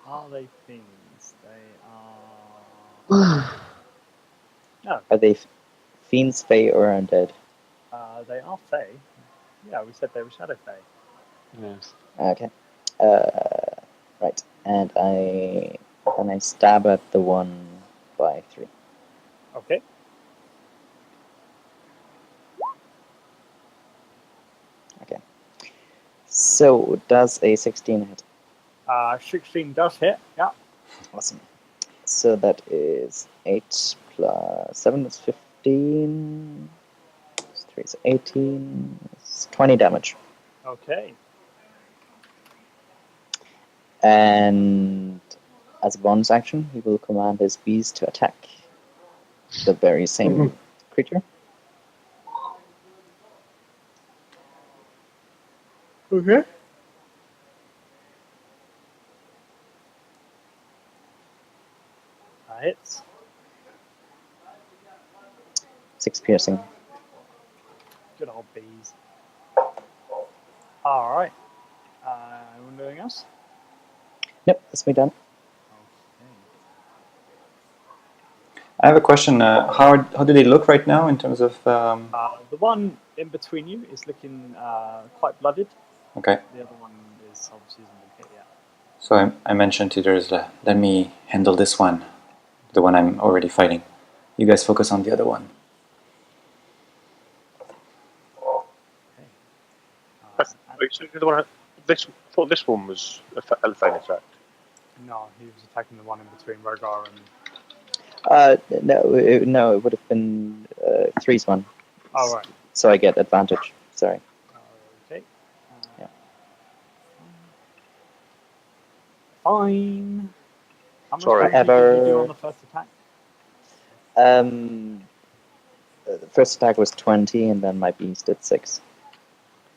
Are they fiends? They are... No, are they fiends, fae, or undead? they are Fae. Yeah, we said they were Shadow Fae. Yes. Okay. Right, and I stab at the one by 3. Okay. Okay. So does a 16 hit? 16 does hit, yeah. Awesome. So that is 8 plus 7 is 15. 3 is 18. It's 20 damage. Okay. And as a bonus action, he will command his bees to attack the very same creature. Okay. Hits. 6 piercing. Good old bees. Alright. Anyone doing else? Yep, that's me done. I have a question. How do they look right now in terms of... The one in between you is looking quite blooded. Okay. The other one is obviously isn't been hit yet. So I mentioned to others, let me handle this one, the one I'm already fighting. You guys focus on the other one. I thought this one was Elephant attack. No, he was attacking the one in between Rogar and... No, it would have been 3's one. Oh, right. So I get advantage. Sorry. Okay. Yeah. Fine. How much Sorry. damage did you do on the first attack? The first attack was 20, and then my beast did 6.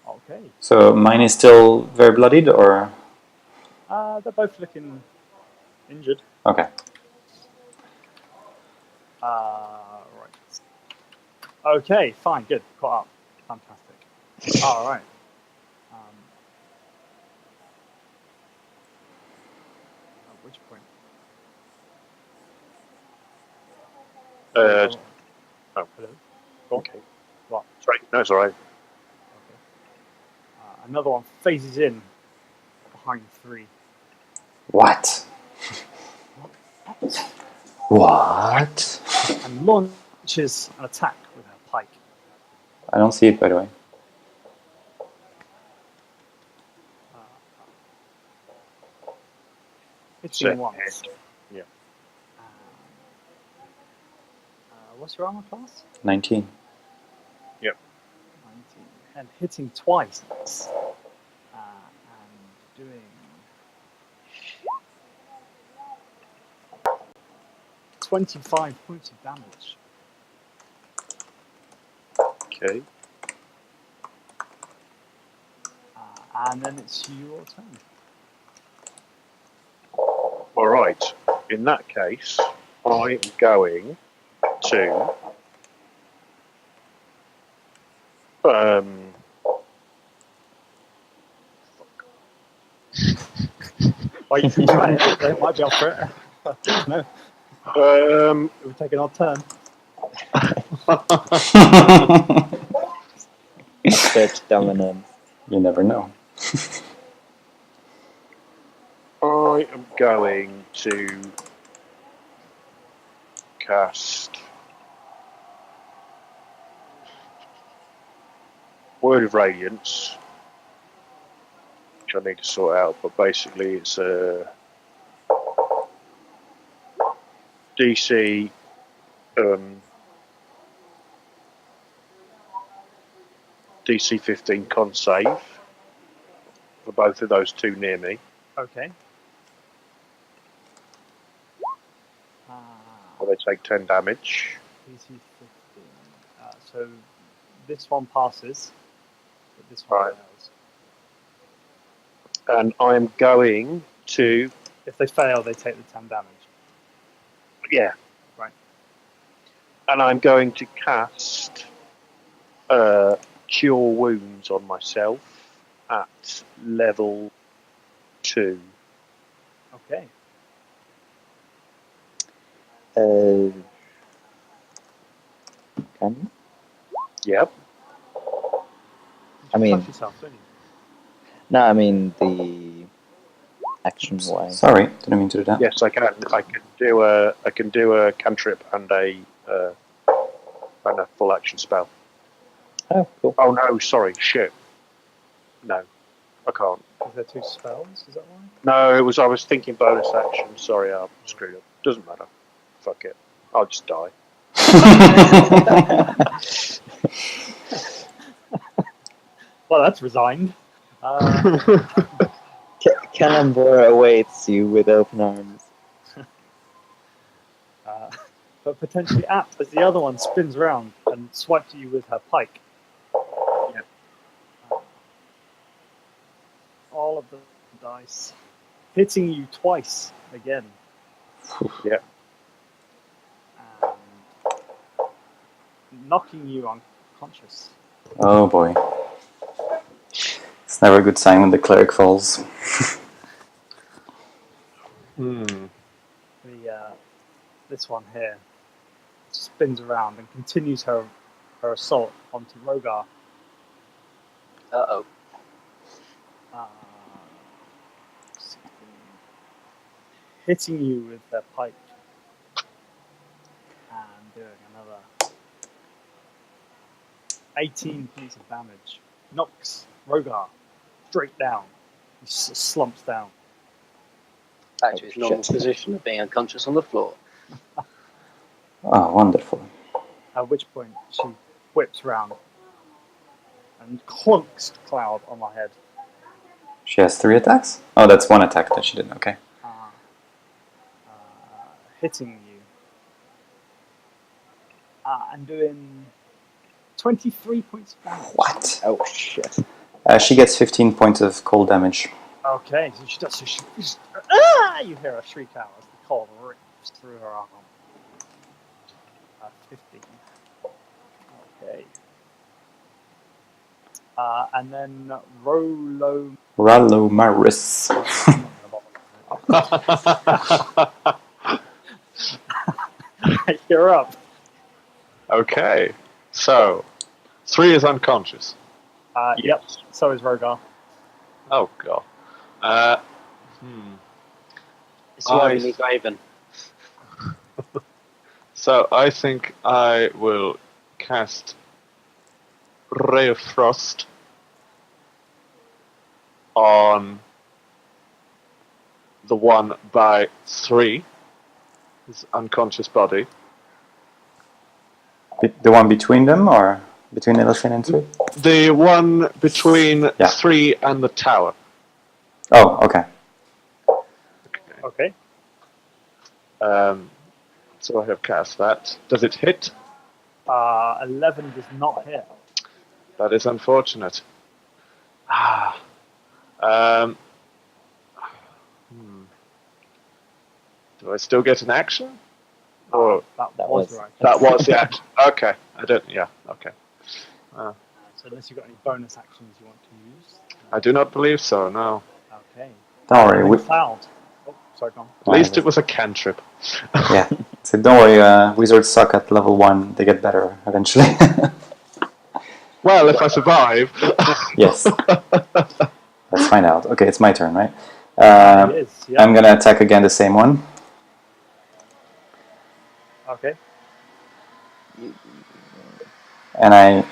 Okay. So mine is still very bloodied, or...? They're both looking injured. Okay. Right. Okay, fine, good. Caught up. Fantastic. All right. At which point? Oh, Hello? Go on. okay. What? Sorry. No, it's all right. Okay. Another one phases in behind 3. What? What? And launches an attack with her pike. I don't see it, by the way. Hits you once. Yeah. What's your armor class? 19. Yep. 19. And hitting twice. And doing 25 points of damage. Okay. And then it's your turn. All right. In that case, I'm going to Well, you can try it. They might be up for it. I don't know. It would take an odd turn. Assert dominance. You never know. I am going to cast Word of Radiance, which I need to sort out, but basically it's a DC DC 15 con save for both of those two near me. Okay. Or they take 10 damage. DC 15. So this one passes, but this one Right. fails. And I'm going to, If they fail, they take the 10 damage. yeah. Right. And I'm going to cast Cure Wounds on myself at level 2. Okay. Can you? Yep. I mean- Touch yourself, don't you? No, I mean the action wise. Sorry, didn't mean to do that. Yes, I can. I can do a cantrip and a full action spell. Oh, cool. Oh no, sorry, shit. No, I can't. Is there 2 spells? Is that why? No, it was. I was thinking bonus action. Sorry, I screwed up. Doesn't matter. Fuck it. I'll just die. Well, that's resigned. Cannonball awaits you with open arms. But potentially apt as the other one spins around and swipes at you with her pike. Yeah. All of the dice hitting you twice again. Yeah. And knocking you unconscious. Oh boy. It's never a good sign when the cleric falls. This one here spins around and continues her assault onto Rogar. Uh-oh. 16. Hitting you with their pike and doing another 18 points of damage. Knocks Rogar straight down. He slumps down. Back to his normal position of being unconscious on the floor. Oh, wonderful. At which point she whips round and clunks Cloud on my head. She has 3 attacks? Oh, that's 1 attack that she did, okay. Hitting you. And doing 23 points of damage. What? Oh shit. She gets 15 points of cold damage. Okay, so she does. So she, you hear her shriek out as the cold rips through her arm. 15. Okay. And then Rallomaris. You're up. Okay, so 3 is unconscious. Yep. So is Rogar. Oh god. It's the only Graven. So I think I will cast Ray of Frost on the one by 3, his unconscious body. The one between them, or between Elfin and 3? The one between Yeah. 3 and the tower. Oh, okay. Okay. So I have cast that. Does it hit? 11 does not hit. That is unfortunate. Ah. Do I still get an action? Or That was right. that was the action. Okay. I don't. Yeah. Okay. So unless you've got any bonus actions you want to use. I do not believe so. No. Okay. Don't worry. Cloud. Oh, sorry, go on. At least it was a cantrip. Yeah. So don't worry. Wizards suck at level 1. They get better eventually. Well, if I survive. Yes. Let's find out. Okay, it's my turn, right? It is, yeah. I'm gonna attack again the same one. Okay. And I'm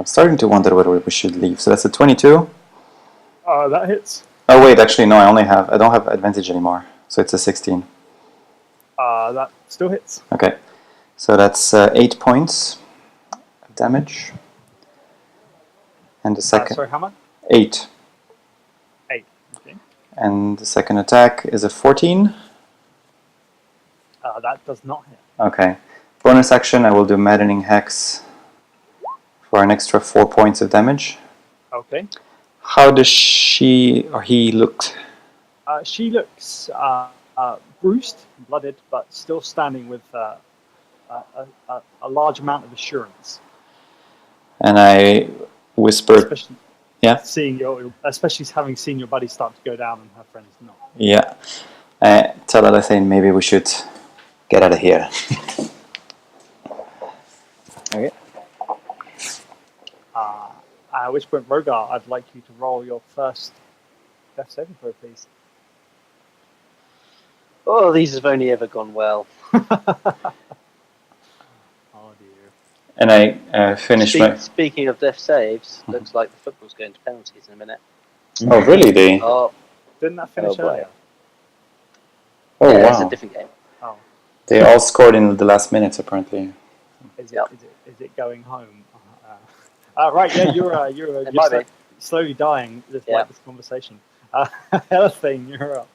starting to wonder whether we should leave. So that's a 22. That hits. Oh wait, actually no. I don't have advantage anymore. So it's a 16. That still hits. Okay. So that's 8 points of damage. And the second. Sorry, how much? 8. 8. Okay. And the second attack is a 14. That does not hit. Okay. Bonus action, I will do Maddening Hex for an extra 4 points of damage. Okay. How does she or he look? She looks bruised, blooded, but still standing with a large amount of assurance. And I whisper, Especially yeah? especially having seen your buddy start to go down and her friends not. Yeah. Tell Alathane maybe we should get out of here. Okay. At which point, Rogar, I'd like you to roll your first death saving throw, please. Oh, these have only ever gone well. Oh dear. And I finish my... Speaking of death saves, looks like the football's going to penalties in a minute. Oh, really? Oh, Didn't that finish boy. earlier? Oh, yeah, it's wow. a different game. Oh. They all scored in the last minutes, apparently. Is Yep. it going home? Right, yeah, you're slowly dying despite this conversation. Elthane, you're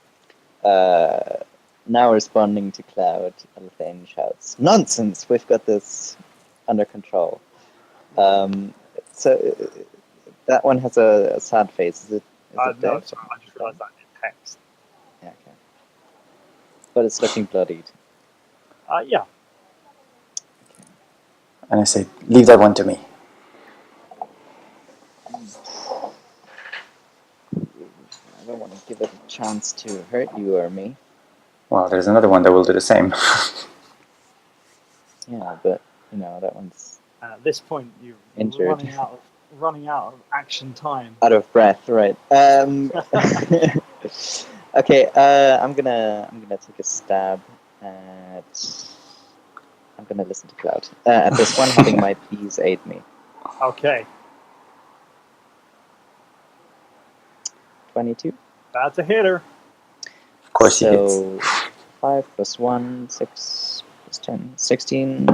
up. Now responding to Cloud, Alathane shouts, "Nonsense! We've got this under control." So that one has a sad face. Is it No, dead? sorry, I just realised that in text. Yeah, okay. But it's looking bloodied. Yeah. And I say, leave that one to me. I don't want to give it a chance to hurt you or me. Well, there's another one that will do the same. Yeah, but that one's At this point, you're injured. running out of action time. Out of breath, right? Okay, I'm gonna take a stab at. I'm gonna listen to Cloud at this one, having my P's aid me. Okay, 22. that's a hitter. Of course he hits. So 5 plus 1, 6 plus 10, 16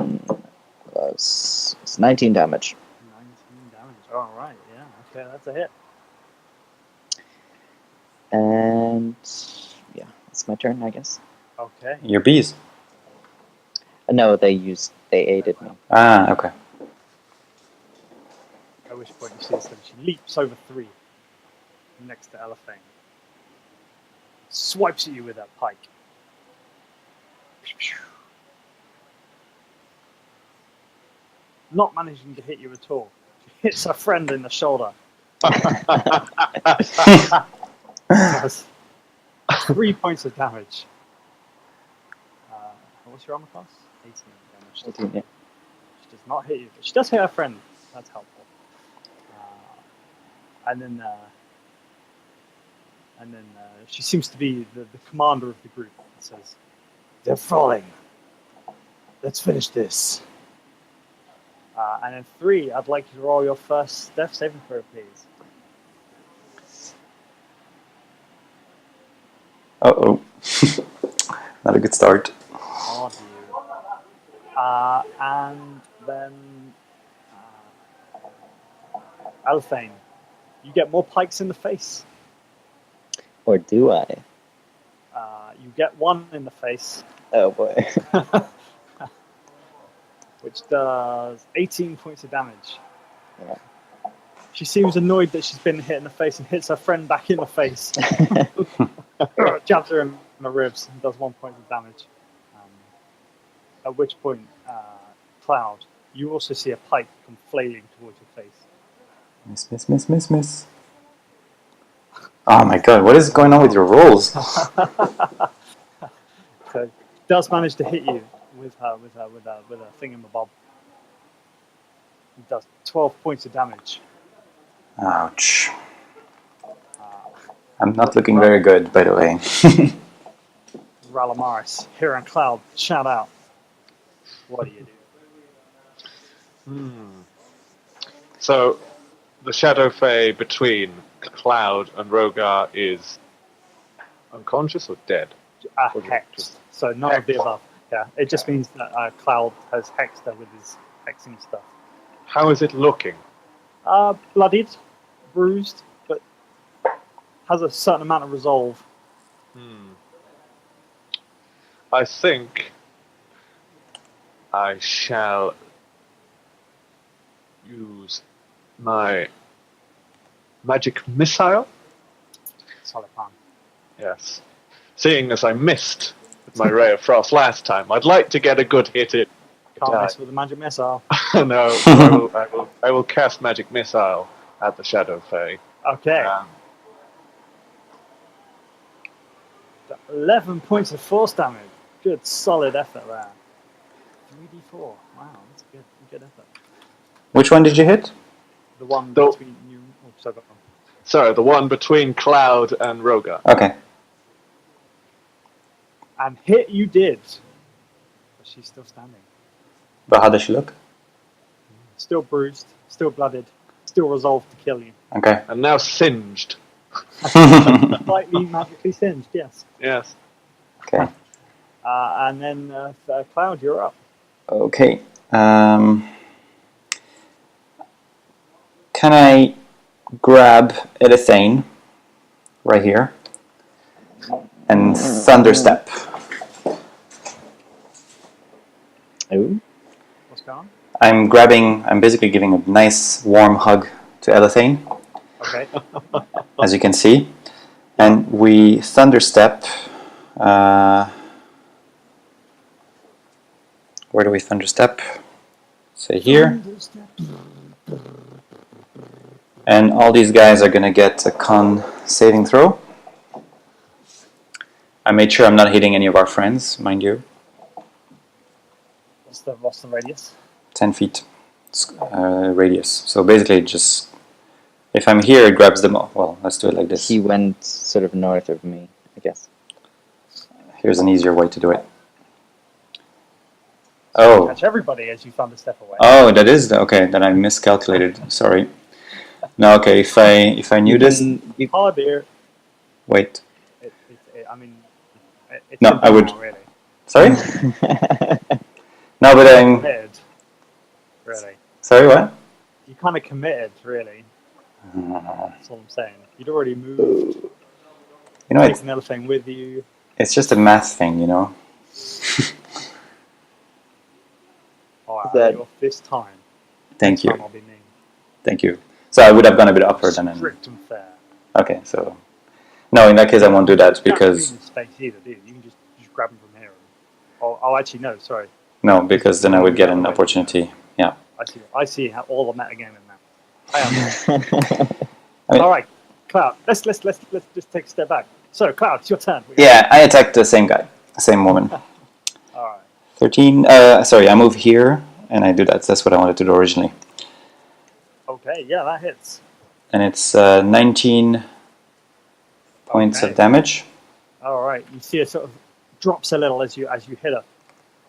plus it's 19 damage. 19 damage. All right, yeah. Okay, that's a hit. And yeah, it's my turn, I guess. Okay. Your bees. No, they aided me. Ah, okay. At which point you see this thing. She leaps over 3 next to Elephant. Swipes at you with that pike. Not managing to hit you at all. She hits her friend in the shoulder. Does 3 points of damage. What's your armor class? 18 damage. 18, yeah. She does not hit you, but she does hit her friend. That's helpful. And then she seems to be the commander of the group. And says, "They're falling. Let's finish this." And then 3, I'd like you to roll your first death saving throw, please. Uh-oh. Not a good start. Oh dear. And then Althane, you get more pikes in the face. Or do I? You get 1 in the face. Oh boy. which does 18 points of damage. Yeah. She seems annoyed that she's been hit in the face and hits her friend back in the face. Jabs her in the ribs and does 1 point of damage. At which point, Cloud, you also see a pike come flailing towards your face. Miss. Oh my god, what is going on with your rolls? So does manage to hit you with her thingamabob. It does 12 points of damage. Ouch. I'm not looking very good, by the way. Ralamaris, here and Cloud, shout out. What do you do? So, the Shadow Fae between Cloud and Rogar is unconscious or dead? Hexed. So none of the above. Yeah, it just means that Cloud has hexed her with his hexing stuff. How is it looking? Bloodied, bruised, but has a certain amount of resolve. I think I shall use my magic missile. Solid plan. Yes. Seeing as I missed with my Ray of Frost last time, I'd like to get a good hit in. Can't mess with the magic missile. No, I will cast magic missile at the Shadow Fae. Okay. 11 points of force damage. Good, solid effort there. 3d4. Wow, that's good effort. Which one did you hit? The one between you. Oh, sorry, the one between Cloud and Rogar. Okay. And hit you did. But she's still standing. But how does she look? Still bruised, still blooded, still resolved to kill you. Okay. And now singed. Slightly magically singed, yes. Yes. Okay. And then Cloud, you're up. Okay. Can I grab Elithane right here and thunderstep? Ooh. What's going on? I'm basically giving a nice warm hug to Elithane, Okay. as you can see. And we thunderstep. Where do we thunderstep? Say here. And all these guys are going to get a con saving throw. I made sure I'm not hitting any of our friends, mind you. What's the radius? 10 feet radius. So basically just, if I'm here, it grabs them all. Well, let's do it like this. He went sort of north of me, I guess. Here's an easier way to do it. So Oh. catch everybody as you thunderstep away. Oh, that is okay. Then I miscalculated. Sorry. No, okay. If I knew this, Oh dear. wait. It's No, I would. really. Sorry. No, but I'm. Committed, really. Sorry, what? You kind of committed, really. That's all I'm saying. You'd already moved. You know, Taken everything with you. it's just a math thing, you know. Alright, this time. Thank This you. time I'll be mean. Thank you. So I would have gone a bit upward and then. Strict and fair. Okay, so. No, in that case, I won't do that You don't because. have to space either, do you? You can just grab them from here. Oh, actually, no, sorry. No, because then I would get an opportunity. Yeah. I see how all the metagaming now. I am. I mean, All right, Cloud. Let's just take a step back. So, Cloud, it's your turn. yeah, I attacked the same guy, the same woman. All right. 13. Sorry, I move here and I do that. That's what I wanted to do originally. Okay, yeah, that hits. And it's 19 points of damage. All right, you see it sort of drops a little as you hit her.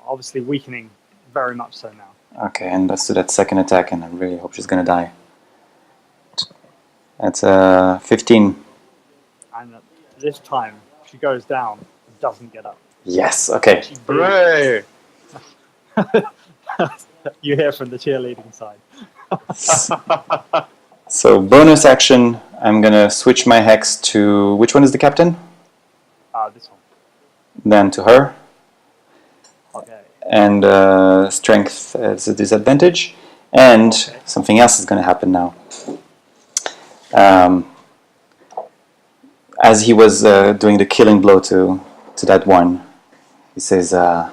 Obviously weakening very much so now. Okay, and let's do that second attack, and I really hope she's gonna die. That's 15. And this time she goes down and doesn't get up. Yes. Okay. She Hooray! You hear from the cheerleading side. So bonus action, I'm gonna switch my hex to which one is the captain? This one. Then to her, and strength is a disadvantage. And something else is going to happen now. As he was doing the killing blow to that one, he says, "I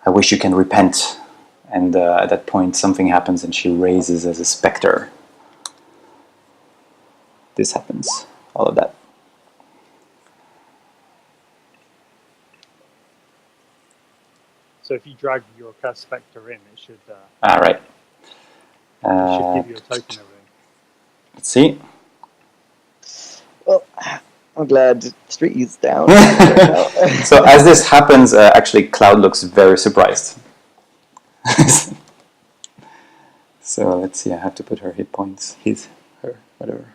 wish you can repent." And at that point, something happens, and she raises as a specter. This happens. All of that. So if you drag your cursed spectre in, it should All right. give you a token over there. Let's see. Well, I'm glad Street's down. So as this happens, actually, Cloud looks very surprised. So let's see. I have to put her hit points. Her, whatever.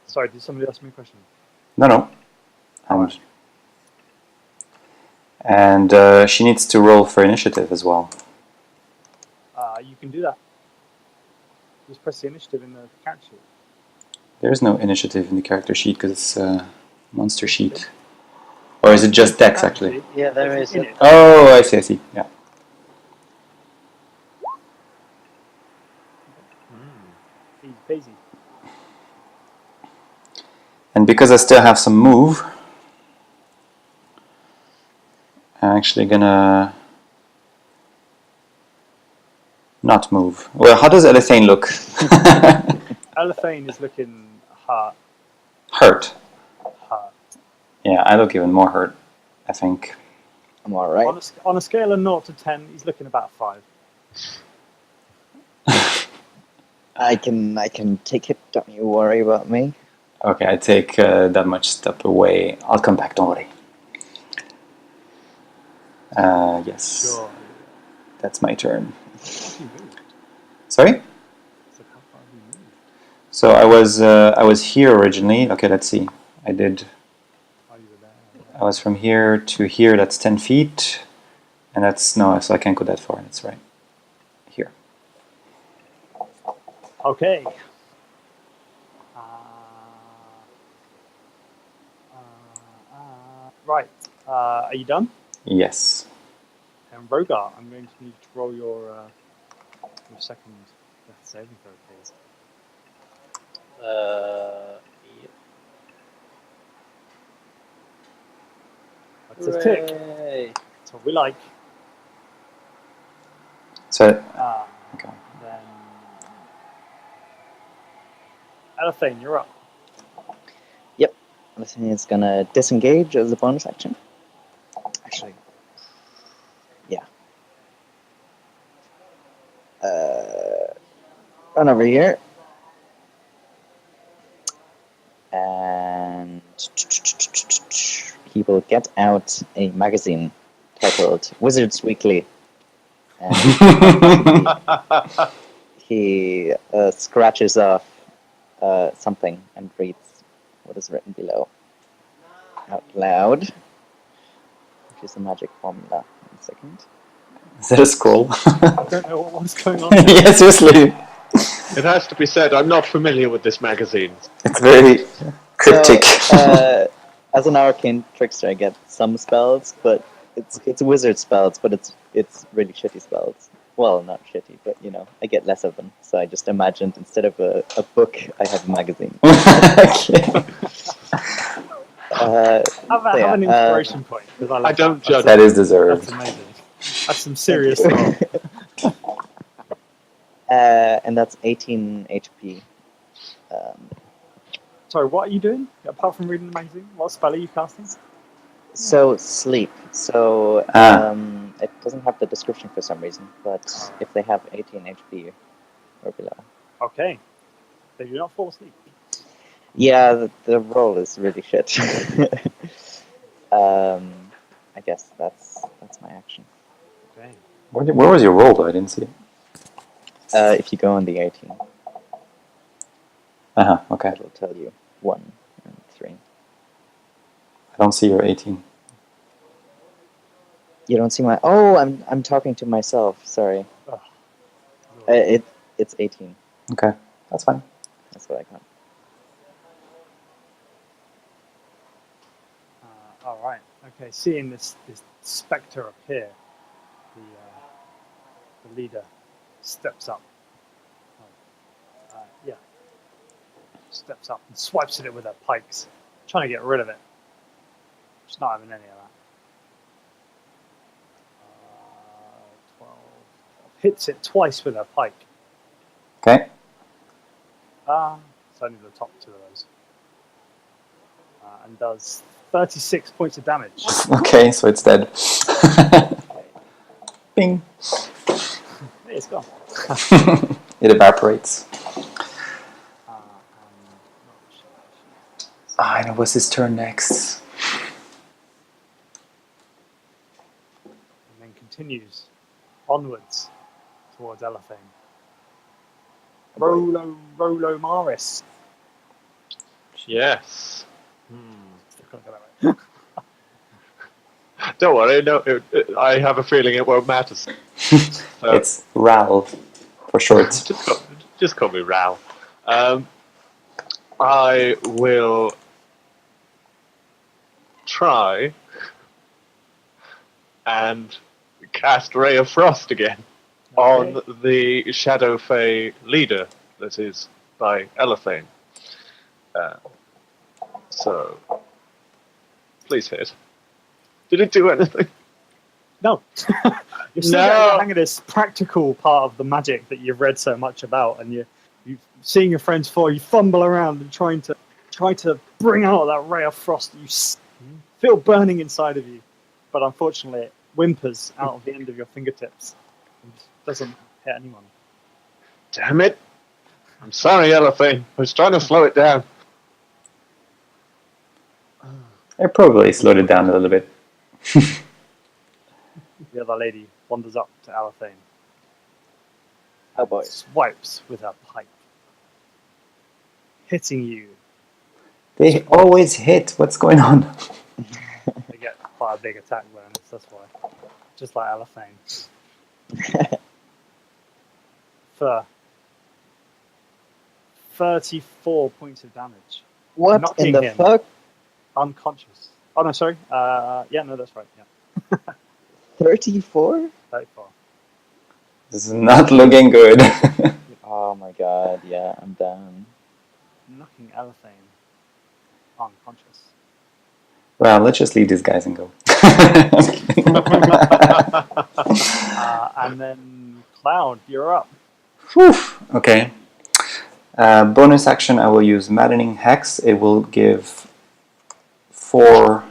Sorry, did somebody ask me a question? No. And she needs to roll for initiative as well. You can do that. Just press the initiative in the character sheet. There is no initiative in the character sheet because it's a monster sheet. Or is it just Dex, actually? Yeah, there is. Oh, I see. Yeah. Easy peasy. And because I still have some move, I'm actually gonna not move. Well, how does Elethane look? Elethane is looking hurt. Hurt. Yeah, I look even more hurt, I think. I'm alright. On a scale of 0 to 10, he's looking about 5. I can take it, don't you worry about me. Okay, I take that much step away. I'll come back, don't worry. Yes. Sure. That's my turn. Sorry? So how far have you moved? So I was here originally. Okay, let's see. I did. Oh, you were there. I was from here to here. That's 10 feet, and that's no. So I can't go that far. That's right. Here. Okay. Right. Are you done? Yes. And Rogar, I'm going to need you to roll your second death saving throw, please. Yep. That's a tick. Hooray. That's what we like. So okay. Then Elethane, you're up. Yep. Elethane is gonna disengage as a bonus action. Actually, yeah. Run over here. And he will get out a magazine titled Wizards Weekly. And he scratches off something and reads what is written below out loud, which is a magic formula. 1 second. Is that a scroll? I don't know what's going on. Yeah, seriously. It has to be said, I'm not familiar with this magazine. It's very cryptic. So, as an arcane trickster, I get some spells, but it's wizard spells, but it's really shitty spells. Well, not shitty, but I get less of them. So I just imagined instead of a book, I have a magazine. Okay. Have an inspiration point. I don't judge. That is deserved. That's amazing. That's some serious stuff. And that's 18 HP. Sorry, what are you doing? Apart from reading the magazine, what spell are you casting? So sleep. So it doesn't have the description for some reason, but if they have 18 HP or below. Okay. They do not fall asleep. Yeah, the roll is really shit. I guess that's my action. Okay. Where was your roll, though? I didn't see it. If you go on the 18, Okay. it'll tell you 1 and 3. I don't see your 18. You don't see my. Oh, I'm talking to myself. Sorry. Oh. It's 18. Okay, that's fine. That's what I got. All right. Okay, seeing this spectre appear, the leader steps up. Steps up and swipes at it with her pikes, trying to get rid of it. She's not having any of that. 12. Hits it twice with her pike. Okay. It's only the top two of those. And does 36 points of damage. Okay, so it's dead. Bing. Hey, it's gone. It evaporates. And it was his turn next. And then continues onwards towards Elephane. Rolo Maris. Yes. Don't worry, no, I have a feeling it won't matter. So, It's Ral, for short. just call me Ral. I will try and cast Ray of Frost again on the Shadow Fae leader that is by Elephane. So, please hit. Did it do anything? No. You're still getting the hang of this practical part of the magic that you've read so much about, and you've seeing your friends fall, you fumble around and try to bring out that ray of frost that you feel burning inside of you, but unfortunately it whimpers out of the end of your fingertips and doesn't hit anyone. Damn it! I'm sorry, Elephane. I was trying to slow it down. I probably slowed it down a little bit. The other lady wanders up to Elephane. Oh boy. Swipes with her pike, hitting you. They always hit. What's going on? They get quite a big attack bonus, that's why. Just like Elephane. For 34 points of damage. What knocking in the him fuck? Unconscious. Oh no, sorry. Yeah, no, that's right. Yeah. 34? 34. This is not looking good. Oh my god, yeah, I'm down. Knocking Elephane unconscious. Well, let's just leave these guys and go. And then Cloud, you're up. Whew. Okay. Bonus action, I will use Maddening Hex. It will give 4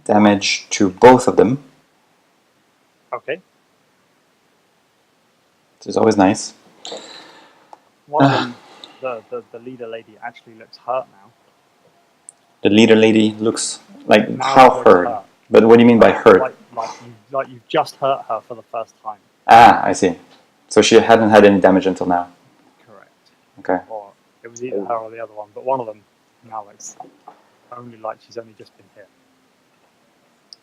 damage to both of them. Okay. Which is always nice. One of them, the leader lady, actually looks hurt now. The leader lady looks like Now how looks hurt? But what do you mean by hurt? Like you've just hurt her for the first time. Ah, I see. So she hadn't had any damage until now. Correct. Okay. Or it was either her or the other one, but one of them now looks only like she's only just been hit.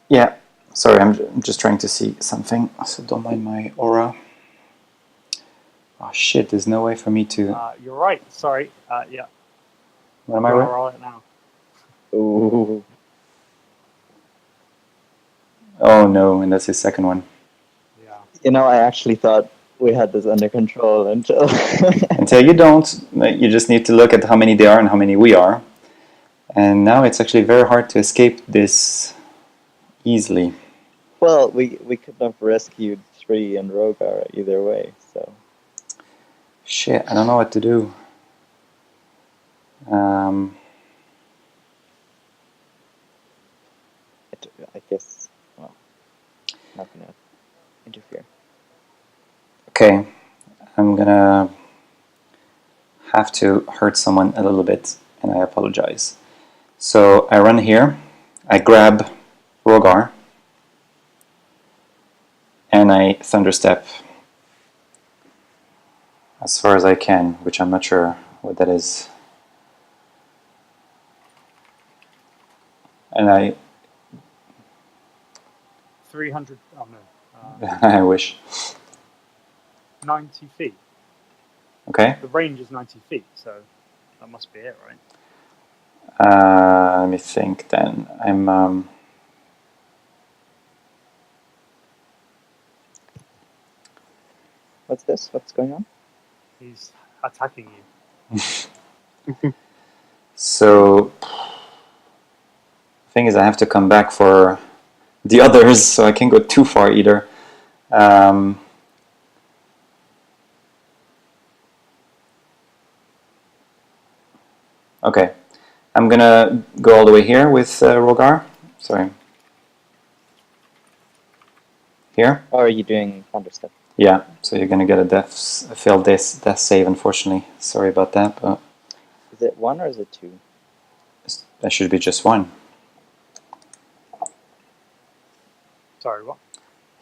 Yeah. Sorry, I'm just trying to see something. So don't mind my aura. Oh shit! There's no way for me to. You're right. Sorry. Yeah. What am I You're right? all right now. Ooh. Oh no! And that's his second one. Yeah. You know, I actually thought we had this under control until... Until you don't. You just need to look at how many they are and how many we are. And now it's actually very hard to escape this easily. Well, we could have rescued 3 and Rogar either way, so... Shit, I don't know what to do. I guess, well, not gonna interfere. Okay, I'm gonna have to hurt someone a little bit, and I apologize. So I run here, I grab Rogar, and I thunderstep as far as I can, which I'm not sure what that is. And I 300. Oh no. I wish. 90 feet. Okay. The range is 90 feet, so that must be it, right? Let me think then. What's this? What's going on? He's attacking you. So, thing is, I have to come back for the others, so I can't go too far either. Okay, I'm gonna go all the way here with Rogar. Sorry. Here? Or are you doing thunder step? Yeah, so you're gonna get a failed death save, unfortunately. Sorry about that, but Is it 1 or is it 2? that should be just 1. Sorry, what?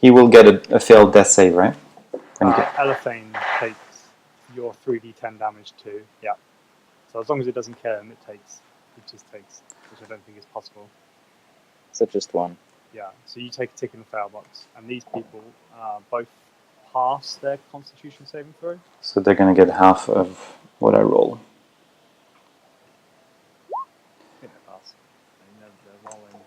He will get a failed death save, right? Elephane takes your 3d10 damage too. Yeah. So as long as it doesn't kill him, it just takes, which I don't think is possible. So just 1. Yeah. So you take a tick in the fail box, and these people both pass their Constitution saving throw. So they're gonna get half of what I roll. I think they pass. I mean, they're rolling.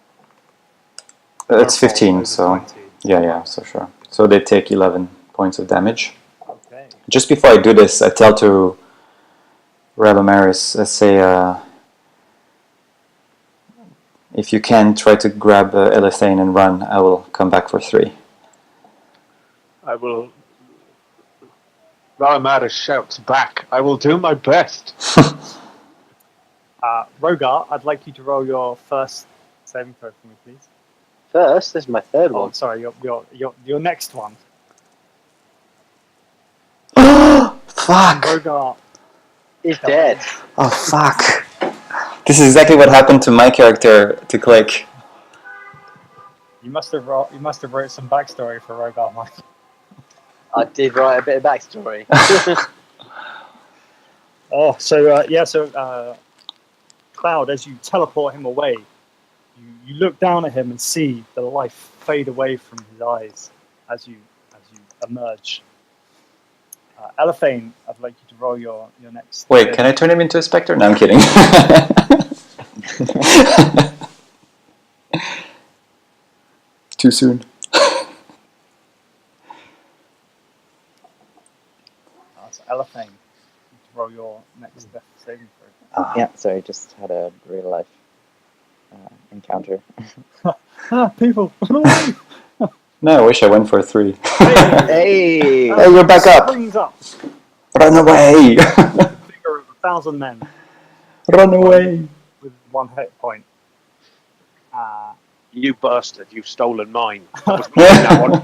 It's 15, over so 20. yeah, so sure. So they take 11 points of damage. Okay. Just before I do this, I tell to Radomaris, I say, if you can, try to grab Elethane and run. I will come back for 3. I will. Ramaris shouts back, I will do my best. Rogar, I'd like you to roll your first saving throw for me, please. First, this is my third Oh, one. sorry, your next one. Fuck! Rogar He's dead. Oh, fuck. This is exactly what happened to my character to Click. You must have wrote some backstory for Rogar, Mike. I did write a bit of backstory. Cloud, as you teleport him away, you look down at him and see the life fade away from his eyes as you emerge. Elephane, I'd like you to roll your next. Wait, can I turn him into a spectre? No, I'm kidding. Too soon. So Elephane, roll your next death saving throw. Yeah, sorry, just had a real life encounter. People, run away! No, I wish I went for a 3. Hey! Hey, you're back up! Springs up. Run away! The figure of 1,000 men Run away! with 1 hit point. You bastard! You've stolen mine. I was playing that one.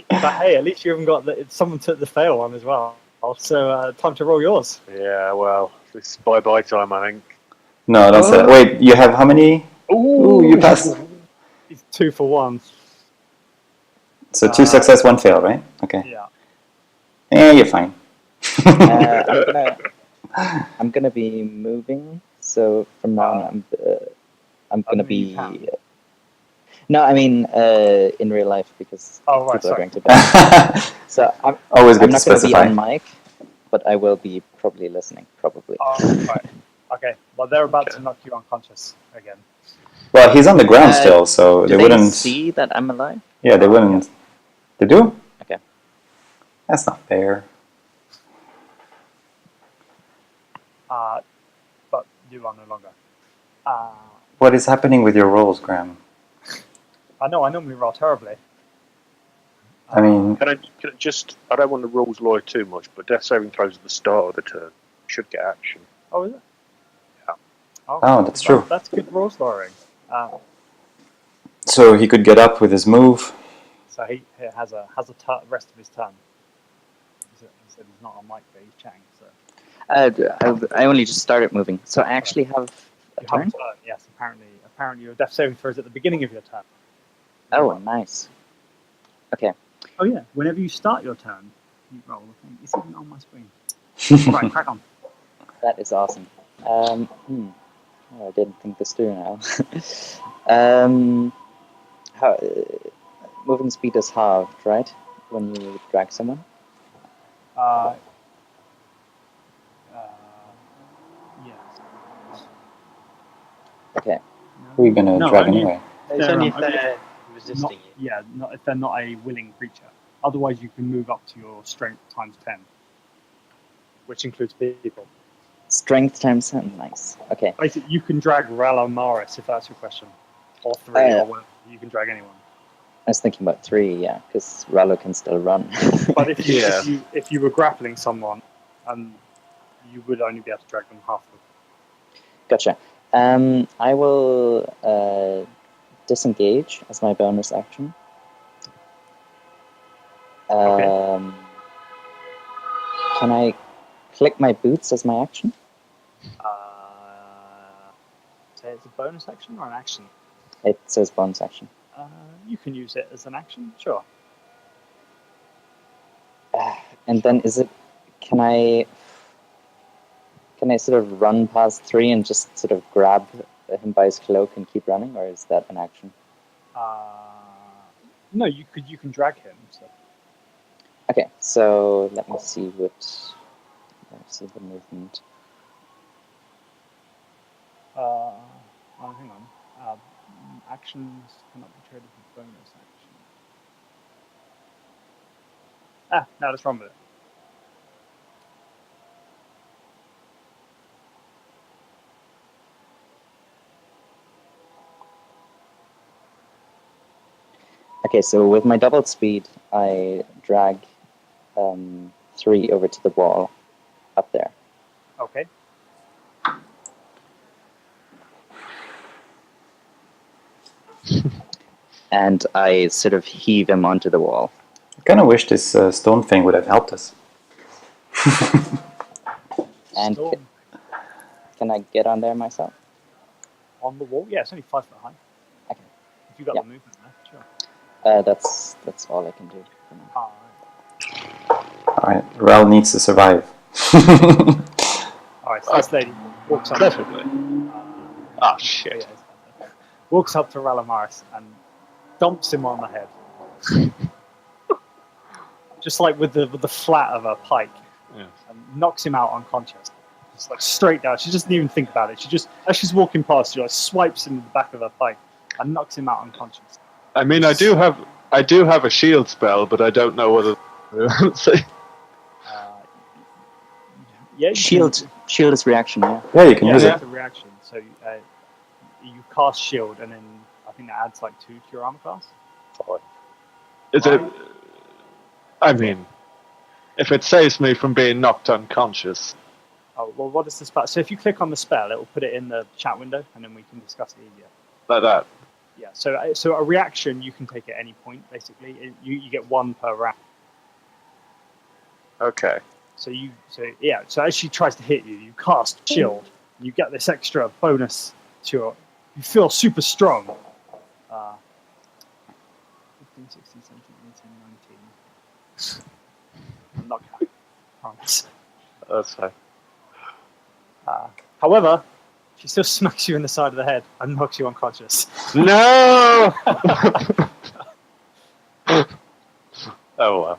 But hey, at least you haven't got someone took the fail one as well. So time to roll yours. Yeah, well, it's bye-bye time, I think. No, that's it. Wait, you have how many? Ooh, you passed. It's 2 for 1. So 2 success, 1 fail, right? Okay. Yeah. You're fine. I'm gonna be moving, so from now on I'm gonna be. No, I mean in real life because people are going to die. So I'm always good I'm to not gonna specify. be on mic, but I will be probably listening. Probably. Right. Okay. Well, they're about to knock you unconscious again. Well, he's on the ground still, so do they wouldn't see that I'm alive. Yeah, they wouldn't. Yeah. They do? Okay. That's not fair. But you are no longer. What is happening with your rolls, Graham? I know. I normally roll terribly. I mean, can I just? I don't want the rules lawyer too much, but death saving throws at the start of the turn should get action. Oh, is it? Yeah. Oh, that's true. That's good rules lawyering. So he could get up with his move. So he has a rest of his turn. He said he's not on mic, but he's chatting. So. I only just started moving, so I actually have a turn. Have a turn. Yes, apparently your death saving throws at the beginning of your turn. Oh, nice. Okay. Oh yeah, whenever you start your turn, you roll the thing. It's even on my screen. Right, crack on. That is awesome. Oh, I didn't think this through now. Moving speed is halved, right? When you drag someone? Yes. Who are you gonna No, drag only- anyway? It's They're, only if only if they're not, resisting you. yeah, not if they're not a willing creature. Otherwise, you can move up to your strength times 10, which includes people. Strength times 10. Nice. Okay. Basically, you can drag Ralomaris if that's your question, or 3, or whatever. You can drag anyone. I was thinking about 3, yeah, because Rallo can still run. But if you Yeah. if you were grappling someone, you would only be able to drag them half the. Gotcha. I will disengage as my bonus action. Okay. Can I click my boots as my action? Say it's a bonus action or an action. It says bonus action. You can use it as an action, sure. And then is it? Can I sort of run past 3 and just sort of grab him by his cloak and keep running, or is that an action? No, you can drag him. So. Okay, so let me see the movement. Hang on. Actions cannot be traded with bonus action. No, that's wrong with it. Okay, so with my double speed, I drag 3 over to the wall up there. Okay. And I sort of heave him onto the wall. I kind of wish this stone thing would have helped us. And Storm can I get on there myself? on the wall? Yeah, it's only 5 foot high. Okay. If you got Yeah. the movement there, sure. That's all I can do for now. Alright, Ral needs to survive. Alright, so this lady walks up Preferably. Ah, to shit. walks up to Ralomaris and dumps him on the head. Just like with the flat of a pike. Yeah. And knocks him out unconscious. Just like straight down. She doesn't even think about it. She just, as she's walking past, she like swipes him in the back of her pike and knocks him out unconscious. I mean, I do have a shield spell, but I don't know whether. Yeah, you Shield is reaction, yeah. Yeah, you can use it's it. a reaction. So you cast shield, and then I think that adds like 2 to your armor class. Is it? I mean, if it saves me from being knocked unconscious. Oh well, what is the spell? So if you click on the spell, it will put it in the chat window, and then we can discuss it easier. Like that. Yeah. So a reaction you can take at any point. Basically, you get 1 per round. Okay. So as she tries to hit you, you cast shield, and you get this extra bonus to your. You feel super strong. 15, 16, 17, 18, 19. I'm not counting. I promise. That's fine. However, she still smacks you in the side of the head and knocks you unconscious. No! Oh well.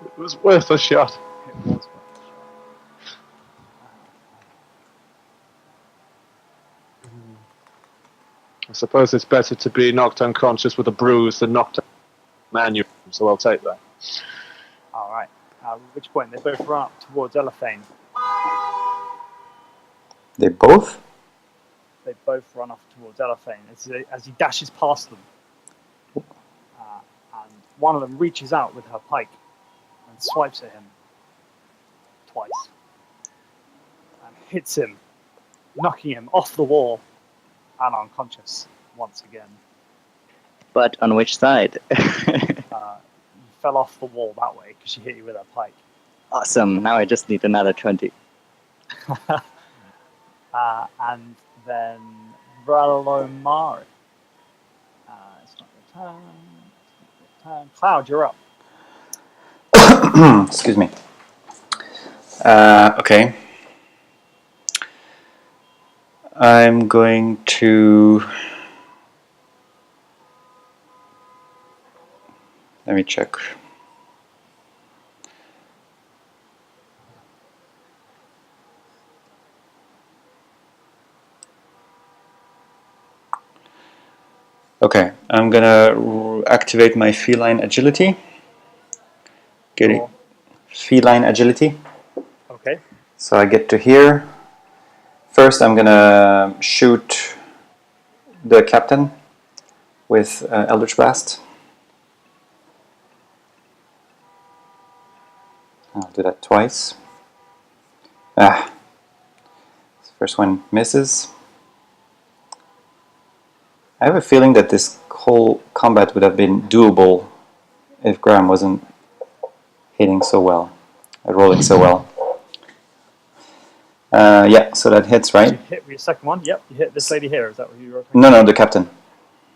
It was worth a shot. It was worth a shot. I suppose it's better to be knocked unconscious with a bruise than knocked manual, so I'll take that. All right. At which point they both run up towards Elephane. They both? They both run off towards Elephane as he dashes past them. And one of them reaches out with her pike and swipes at him twice. And hits him, knocking him off the wall and unconscious once again. But on which side? You fell off the wall that way because she hit you with her pike. Awesome. Now I just need another 20. And then Ralomari. It's not your turn. Cloud, you're up. Excuse me. Okay. I'm going to... Let me check. Okay, I'm gonna activate my feline agility. Get it? Sure. Feline agility. Okay. So I get to here. First, I'm gonna shoot the captain with Eldritch Blast. I'll do that twice. First one misses. I have a feeling that this whole combat would have been doable if Graham wasn't hitting so well, rolling so well. Yeah, so that hits, right? You hit your second one. Yep. You hit this lady here. Is that what you were? No, the captain.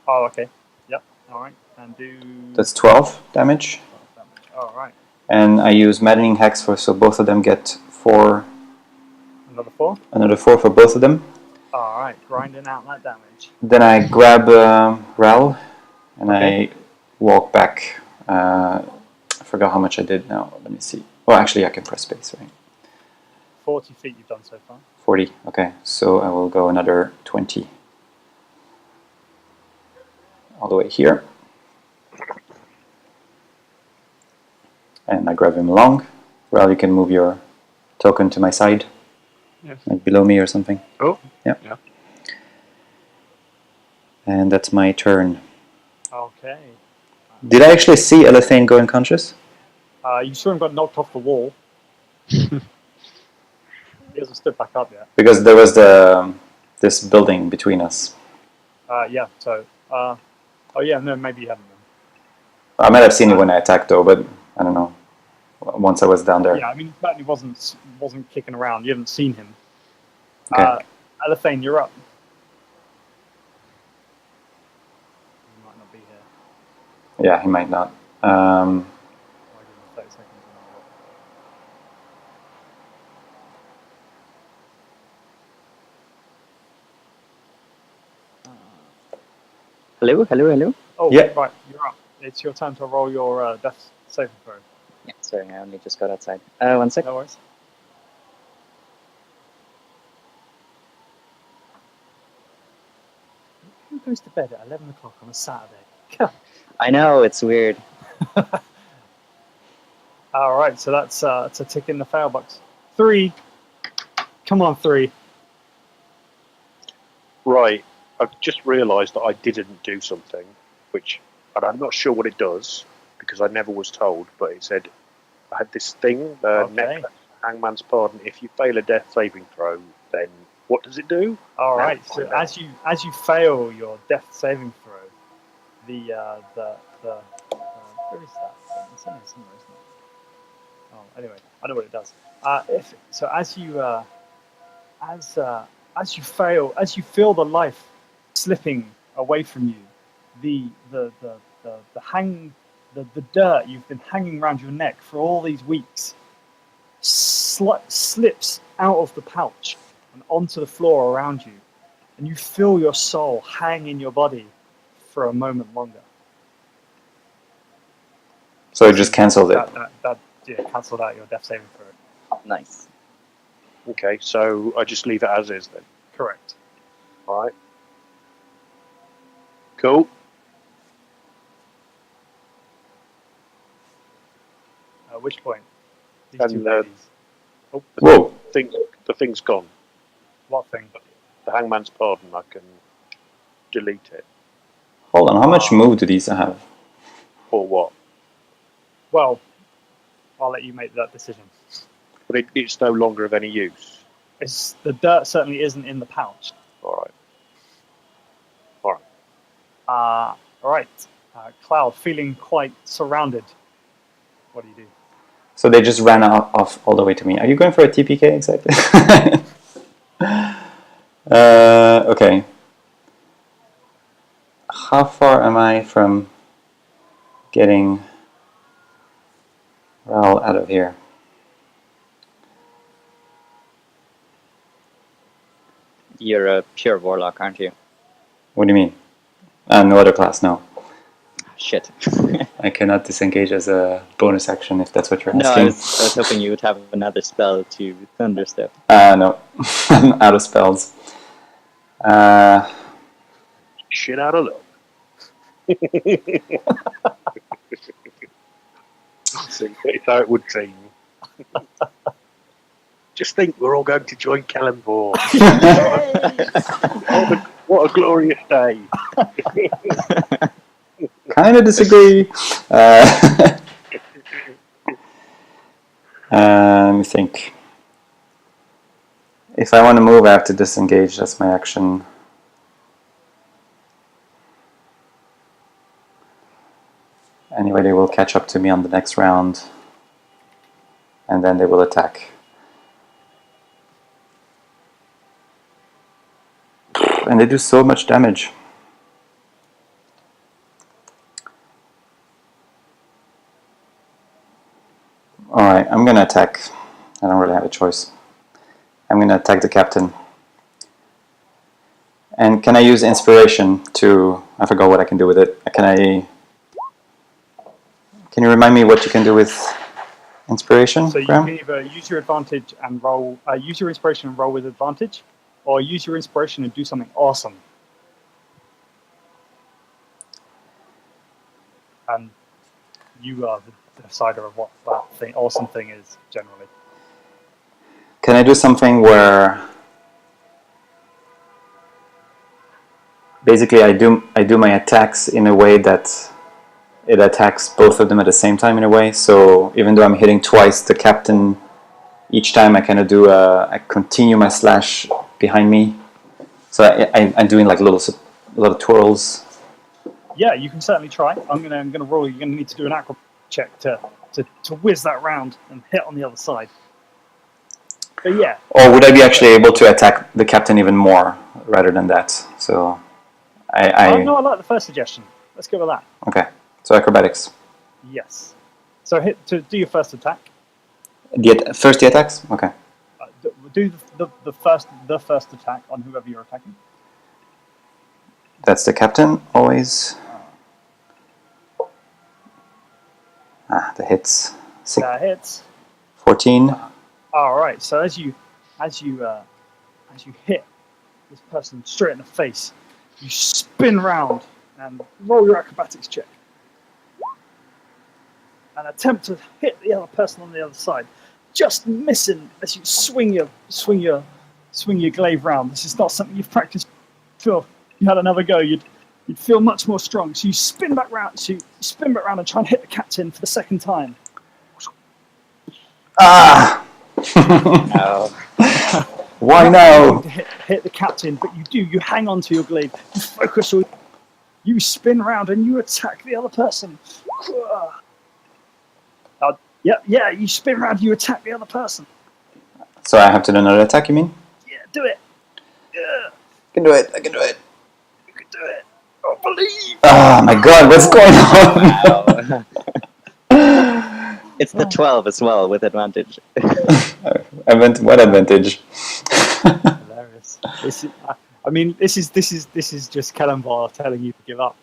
Oh, okay. Yep. All right. And do. That's 12 damage. 12 damage. All right. And I use Maddening Hex so both of them get 4. Another 4. Another 4 for both of them. All right. Grinding out that damage. Then I grab Ral and Okay. I walk back. I forgot how much I did now. Let me see. Well, actually, I can press space, right? 40 feet you've done so far. 40. Okay, so I will go another 20. All the way here. And I grab him along. Ral, you can move your token to my side. Yes. Like below me or something. Oh. Yeah. Yeah. And that's my turn. Okay. Did I actually see Elethane go unconscious? You saw him got knocked off the wall. He hasn't stood back up yet. Because there was this building between us. Yeah. So. Oh yeah. No. Maybe you haven't. I might have seen it when I attacked though, but I don't know. Once I was down there. Yeah. I mean, he certainly wasn't kicking around. You haven't seen him. Okay. Elethane, you're up. He might not be here. Yeah, he might not. I'll give him 30 seconds. Hello. Oh, Yeah. right. You're up. It's your turn to roll your death saving throw. Yeah, sorry, I only just got outside. 1 sec. No worries. Who goes to bed at 11 o'clock on a Saturday? I know, it's weird. All right, so that's a tick in the fail box. 3. Come on, 3. Right. I've just realised that I didn't do something, and I'm not sure what it does because I never was told. But it said I had this thing, necklace, Hangman's Pardon. If you fail a death saving throw, then what does it do? All right. So as you fail your death saving throw, the where is that? It's in here somewhere, isn't it? Oh, anyway, I know what it does. As you fail, as you feel the life slipping away from you, the dirt you've been hanging around your neck for all these weeks slips out of the pouch and onto the floor around you, and you feel your soul hang in your body for a moment longer. So it just cancelled it. That cancelled out your death saving throw. Nice. Okay, so I just leave it as is then. Correct. All right. Cool. At which point, these And, two ladies. Oh, Whoa. The thing's gone. what thing? The Hangman's Pardon. I can delete it. Hold on, how much move do these have? Or what? Well, I'll let you make that decision. But it's no longer of any use. The dirt certainly isn't in the pouch. All right. All right. Cloud, feeling quite surrounded. What do you do? So they just ran off all the way to me. Are you going for a TPK exactly? Okay. How far am I from getting Ral out of here? You're a pure warlock, aren't you? What do you mean? No other class, no. Shit. I cannot disengage as a bonus action if that's what you're No, asking. I was hoping you would have another spell to thunderstep. No. I'm out of spells. Shit out of luck. It's how it would seem. Just think, we're all going to join Kellenborg. What a glorious day! Kind of disagree. Let me think. If I want to move, I have to disengage. That's my action. Anyway, they will catch up to me on the next round. And then they will attack. And they do so much damage. Alright, I'm gonna attack. I don't really have a choice. I'm gonna attack the captain. And can I use inspiration to... I forgot what I can do with it. Can you remind me what you can do with inspiration, So you Graham? can either use your advantage and roll, use your inspiration and roll with advantage, or use your inspiration and do something awesome. And you are the decider of what that awesome thing is, generally. Can I do something where basically I do my attacks in a way that it attacks both of them at the same time in a way? So even though I'm hitting twice the captain, each time I kind of do I continue my slash behind me. So I'm doing like little twirls. Yeah, you can certainly try. I'm gonna roll. You're gonna need to do an acrobat check to whiz that round and hit on the other side. But yeah. Or would I be actually able to attack the captain even more rather than that? So No, I like the first suggestion. Let's go with that. Okay. So acrobatics. Yes. So hit to do your first attack. First the attacks? Okay. Do the first attack on whoever you're attacking. That's the captain, always. The hits. That hits. 14. All right. So as you hit this person straight in the face, you spin round and roll your acrobatics check, and attempt to hit the other person on the other side, just missing as you swing your glaive round. This is not something you've practiced before. If you had another go, you'd feel much more strong. So you spin back round. So you spin back round and try and hit the captain for the second time. Ah! No. Why now? Hit the captain, but you do. You hang on to your glaive. You focus. You spin round and you attack the other person. Yeah. You spin round. You attack the other person. So I have to do another attack, you mean? Yeah, do it. Yeah. I can do it. You can do it. I believe. Oh my god, what's going on? Wow. It's the 12 as well with advantage. What advantage? Hilarious. This is just Kellenborg telling you to give up.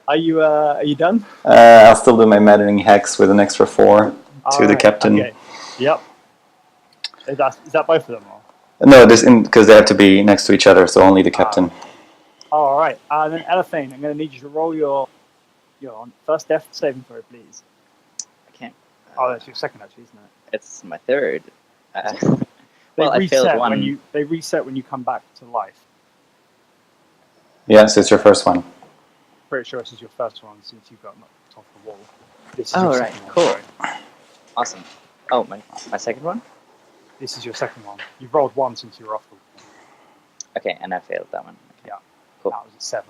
Are you done? I'll still do my maddening hex with an extra 4 to the captain. Okay. Yep. Is that both of them? Or? No, because they have to be next to each other, so only the captain. All right. Then Elephane, I'm going to need you to roll your first death saving throw, please. I can't. Oh, that's your second, actually, isn't it? It's my third. Well, I failed one. They reset when you come back to life. Yeah, so it's your first one. Pretty sure this is your first one since you got knocked off the wall. This is Oh, your right. second one, Cool. sorry. Awesome. Oh, my second one? This is your second one. You've rolled one since you were off the wall. Okay, and I failed that one. Okay. Yeah. Cool. That was a 7.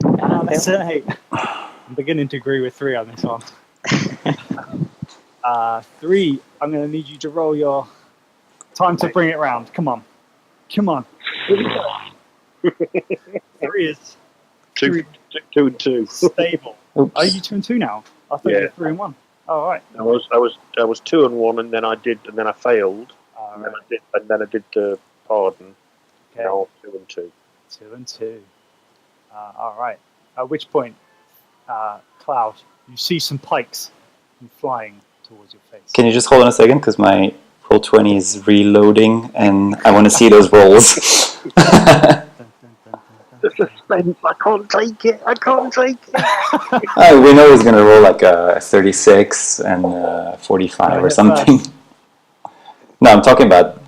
And I That's failed. an 8. I'm beginning to agree with 3 on this one. 3, I'm going to need you to roll your time to bring it round. Come on. Here we go. 3 is 2 and 2. stable. Oops. Are you 2 and 2 now? I thought you Yeah. were 3 and 1. Oh, all right. I was 2 and 1, and then I failed, and then I did the pardon. Okay. Now 2 and 2. 2 and 2. All right. At which point, Cloud, you see some pikes flying towards your face. Can you just hold on a second, because my Roll20 is reloading, and I want to see those rolls. Dun, dun, dun. suspense. I can't take it. I can't take it. We know he's going to roll like a 36 and 45 or something. First. No, I'm talking about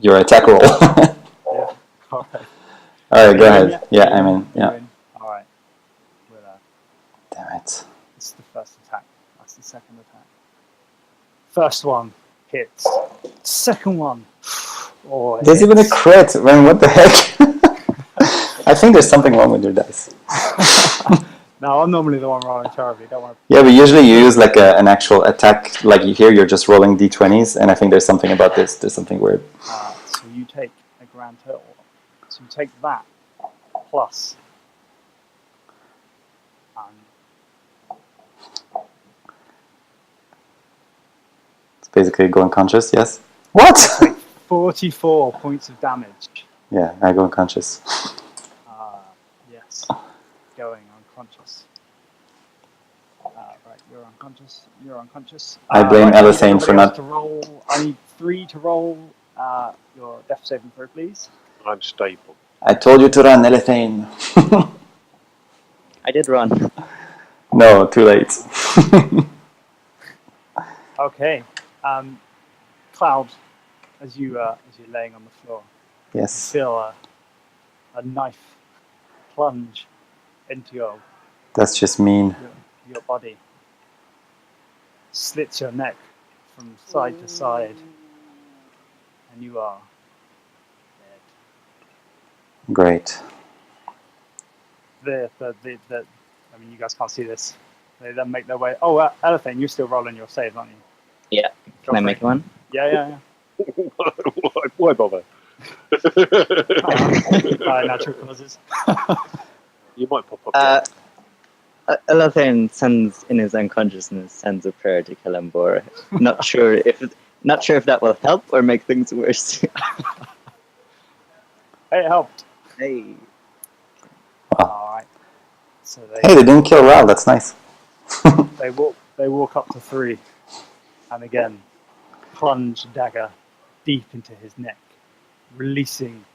your attack roll. Yeah. All right. All right, go ahead. Yet? Yeah, I'm in. Yeah. All right. We'll, Damn it. this is the first attack. That's the second attack. First one hits. Second one. Oh, There's even a crit. Man, what the heck? I think there's something wrong with your dice. No, I'm normally the one rolling terribly. Don't worry. Yeah, but usually you use like an actual attack. Like here, you're just rolling d20s, and I think there's something about this. There's something weird. So you take a grand total. So you take that plus. It's basically go unconscious. Yes. What? 44 points of damage. Yeah, I go unconscious. Yes. Going unconscious. Right, you're unconscious. You're unconscious. I blame Elithane for not. To roll. I need 3 to roll your death saving throw, please. I'm stable. I told you to run, Elithane. I did run. No, too late. Okay. Cloud, as you're laying on the floor, Yes. you feel a knife plunge into That's just mean. your body, slits your neck from side to side, and you are dead. Great. I mean, you guys can't see this. They then make their way. Oh, Elithane, you're still rolling your save, aren't you? Yeah. Can I make one? Yeah. Why bother? Natural causes. You might pop up. Elithane sends in his unconsciousness sends a prayer to Kalambor. Not sure if that will help or make things worse. Hey, it helped. Hey. All right. So Hey, they didn't kill Ral. That's nice. they walk up to 3, and again plunge dagger deep into his neck, releasing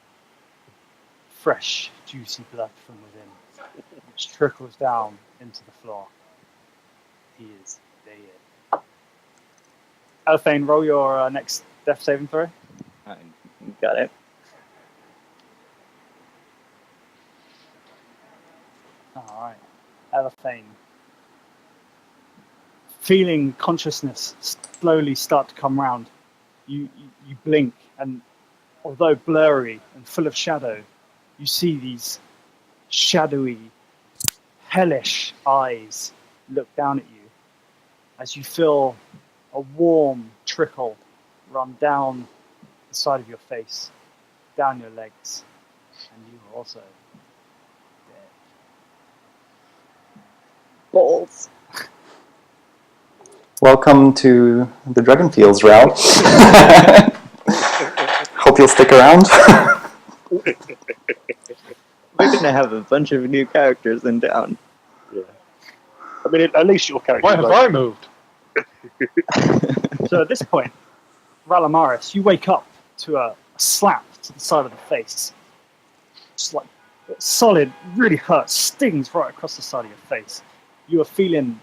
fresh, juicy blood from within, which trickles down into the floor. He is dead. Elithane, roll your next death saving throw. Got it. All right, Elithane. Feeling consciousness slowly start to come round, you blink, and although blurry and full of shadow, you see these shadowy, hellish eyes look down at you as you feel a warm trickle run down the side of your face, down your legs, and you are also dead. Balls. Welcome to the Dragonfields, Ral. Hope you'll stick around. We're gonna have a bunch of new characters in town. Yeah. I mean, at least your character. Why have I moved? So at this point, Ralamaris, you wake up to a slap to the side of the face. Just like solid, really hurt, stings right across the side of your face. You are feeling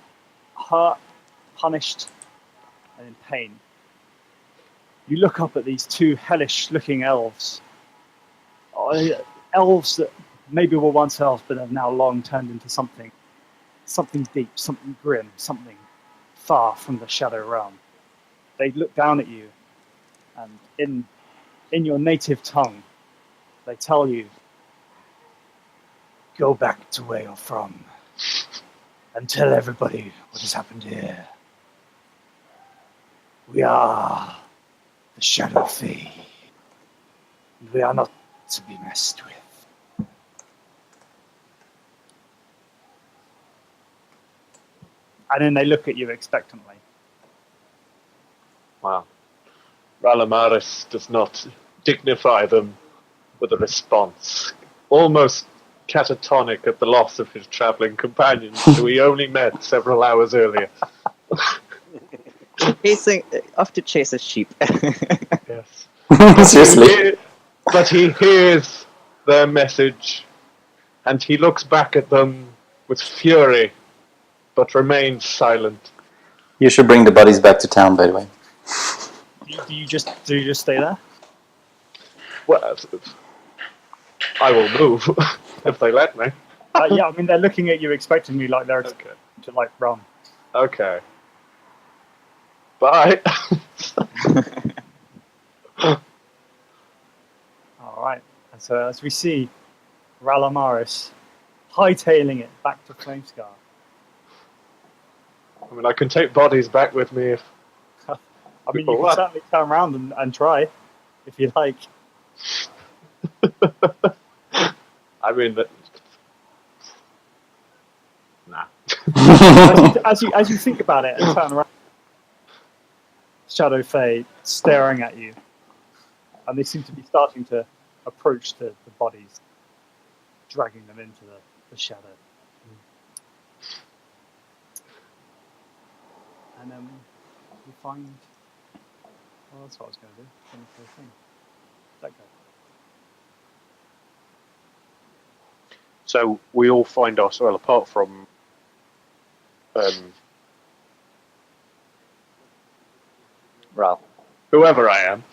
hurt, punished, and in pain. You look up at these 2 hellish-looking elves. Elves that maybe were once elves, but have now long turned into something deep, something grim, something far from the shadow realm. They look down at you, and in your native tongue, they tell you, "Go back to where you're from, and tell everybody what has happened here. We are the Shadow Fae, and we are not to be messed with." And then they look at you expectantly. Wow. Ralamaris does not dignify them with a response. Almost catatonic at the loss of his travelling companions, who he only met several hours earlier. Off to chase a sheep. Yes. Seriously. But he hears their message and he looks back at them with fury, but remains silent. You should bring the bodies back to town, by the way. Do you just stay there? Well, I will move if they let me. Yeah, I mean they're looking at you expectantly, like they're Okay. to like run. Okay. Bye. All right. And so as we see Ralamaris hightailing it back to Flamescar. I mean, I can take bodies back with me if. I mean, you can certainly turn around and try, if you like. I mean, nah. As you think about it and turn around, Shadow Fae staring at you, and they seem to be starting to approach the bodies, dragging them into the shadow. And then we find. Well, that's what I was going to do. Finish the thing. Let go. So we all find ourselves, apart from Ralph. Whoever I am.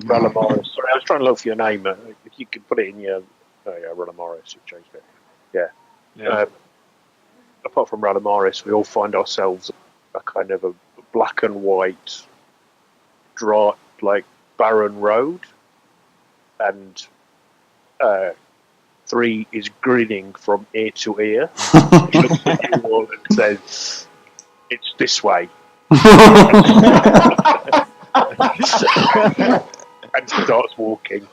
Ralamaris. Sorry, I was trying to look for your name. If you could put it in your... Oh, yeah, Ralamaris, you've changed it. Yeah. Apart from Ralamaris, we all find ourselves a kind of a black and white, dry, like, barren road. And 3 is grinning from ear to ear. He looks at you all and says, "It's this way." And starts walking.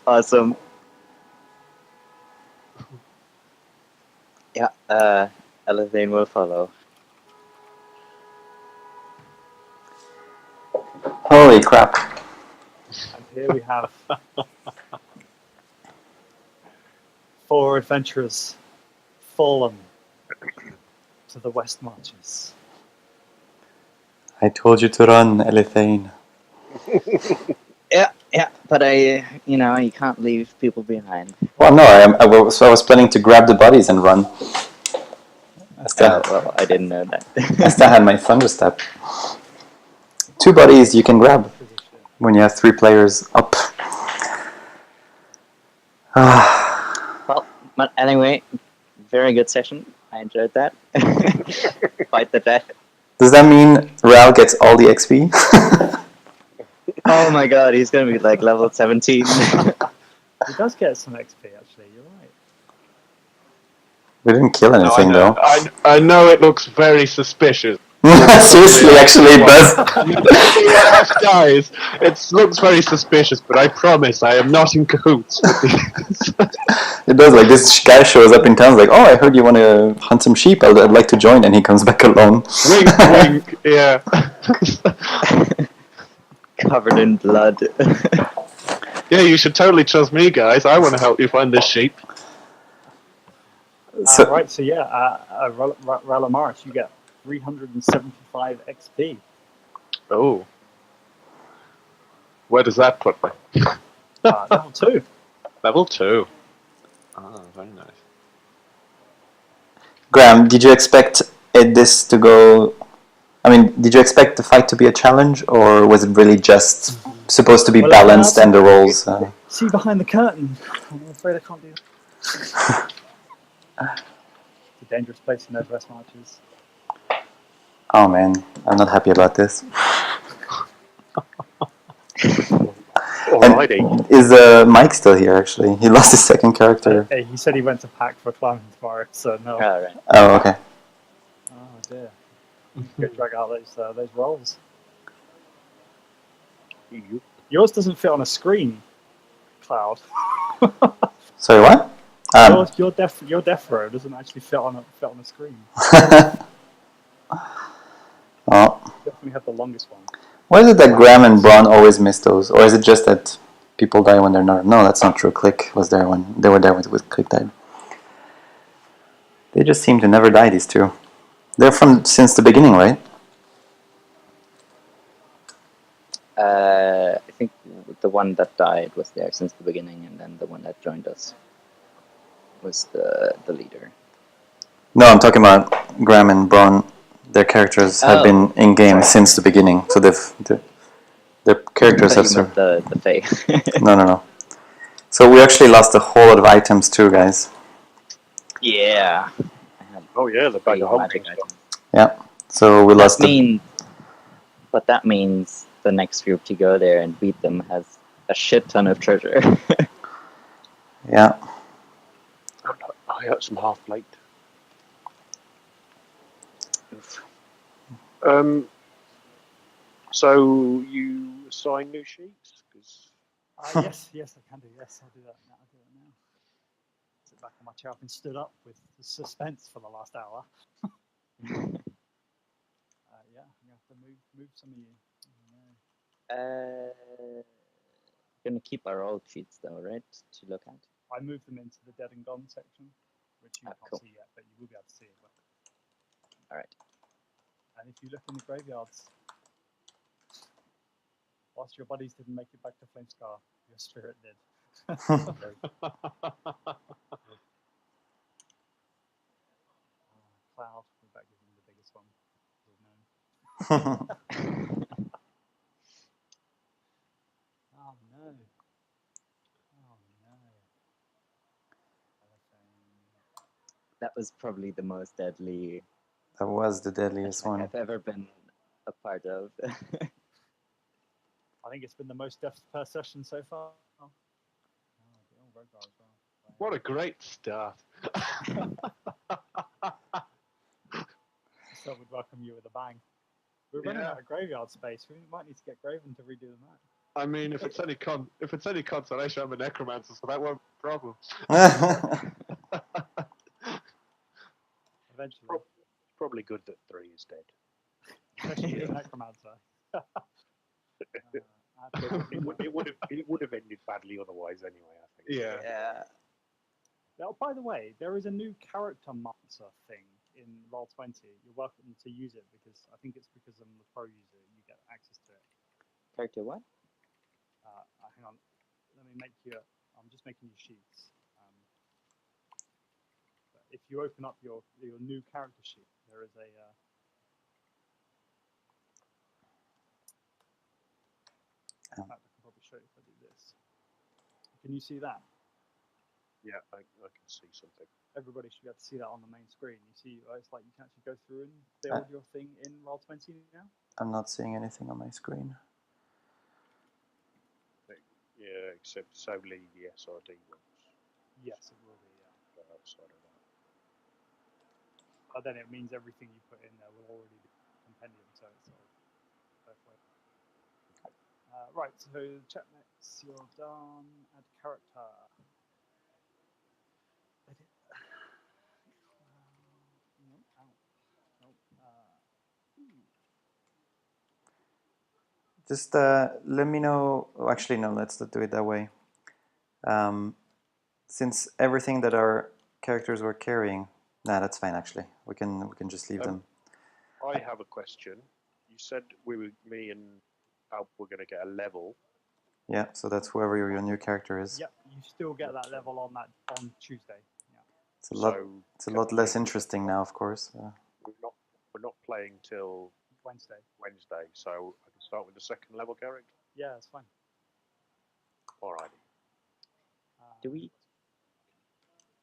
Awesome. Yeah, Elathane will follow. Holy crap. And here we have 4 adventurers fallen to the West Marches. I told you to run, Elathane. Yeah, but you can't leave people behind. Well, no, I was planning to grab the bodies and run. I didn't know that. I still had my thunderstep. 2 bodies you can grab when you have 3 players up. Well, but anyway, very good session. I enjoyed that. Fight the death. Does that mean Ral gets all the XP? Oh my god, he's gonna be like level 17. He does get some XP, actually, you're right. We didn't kill anything, though. I know it looks very suspicious. Seriously, actually, it does. Guys, it looks very suspicious, but I promise I am not in cahoots with these. It does, like, this guy shows up in town, like, oh, I heard you want to hunt some sheep, I'd like to join, and he comes back alone. Wink, wink, yeah. Covered in blood. Yeah, you should totally trust me, guys. I want to help you find this sheep. Ralamaris, you get 375 XP. Oh. Where does that put me? Level 2. Level 2. Ah, very nice. Graham, did you expect this to go... I mean, did you expect the fight to be a challenge, or was it really just supposed to be balanced and the rolls... See behind the curtain. I'm afraid I can't do that. It's a dangerous place in those West Marches. Oh man, I'm not happy about this. Alrighty. And is Mike still here, actually? He lost his second character. Hey, he said he went to pack for climbing tomorrow, so no. Oh, right. Oh, okay. Oh dear. Go drag out those rolls. Yours doesn't fit on a screen, Cloud. Sorry, what? Your death row doesn't actually fit on a screen. Oh. You definitely have the longest one. Why is it that Graham and Braun always miss those? Or is it just that people die when they're not? No, that's not true. Click was there when they were there with Click died. They just seem to never die, these two. They're from since the beginning, right? I think the one that died was there since the beginning, and then the one that joined us. was the leader. No, I'm talking about Graham and Braun. Their characters have been in game since the beginning, so their characters have served. The Fae. No. So we actually lost a whole lot of items too, guys. Yeah. Oh yeah, the bag of holding stuff. Yeah. So we lost. But that means the next group to go there and beat them has a shit ton of treasure. Yeah. I got some half plate. So you assign new sheets? Yes, I can do. Yes, I'll do that now. Sit back on my chair. I've been stood up with the suspense for the last hour. Yeah, I'm gonna have to move some of you. Gonna keep our old sheets though, right? To look at. I moved them into the dead and gone section, which you can't see yet, but you will be able to see it. All right. And if you look in the graveyards, whilst your bodies didn't make it back to Flamescar, your spirit did. Cloud, we're back giving the biggest one. Oh no. That was probably the most deadly. That was the deadliest one I've ever been a part of. I think it's been the most deaths per session so far. What a great start. So would welcome you with a bang. We're running out of graveyard space. We might need to get Graven to redo the map. I mean, if it's any consolation, I'm a necromancer, so that won't be a problem. Eventually. It's probably good that 3 is dead. Especially a necromancer. It would have ended badly otherwise anyway, I think. Yeah. Now, by the way, there is a new character mancer thing in Roll20. You're welcome to use it because I think it's because I'm the pro user. You get access to it. Character what? Hang on. Let me make you. I'm just making you sheets. If you open up your new character sheet, there is a. In fact, I can probably show you if I do this. Can you see that? Yeah, I can see something. Everybody should be able to see that on the main screen. You see, it's like you can actually go through and build your thing in Roll20 now. I'm not seeing anything on my screen. Yeah, except it's only the SRD ones. Yes, it will be. Go outside of that. But then it means everything you put in there will already be compendium, so it's all both ways. Right, so check next. You're done. Add character. Edit. Just let me know. Oh, actually, no. Let's not do it that way. Since everything that our characters were carrying, that's fine. Actually, we can just leave them. I have a question. You said me and Alp were going to get a level. Yeah, so that's whoever your new character is. Yep, you still get that level on Tuesday. Yeah. It's a lot less interesting now, of course. We're not playing till Wednesday, so I can start with the second level character. Yeah, that's fine. Alrighty. Do we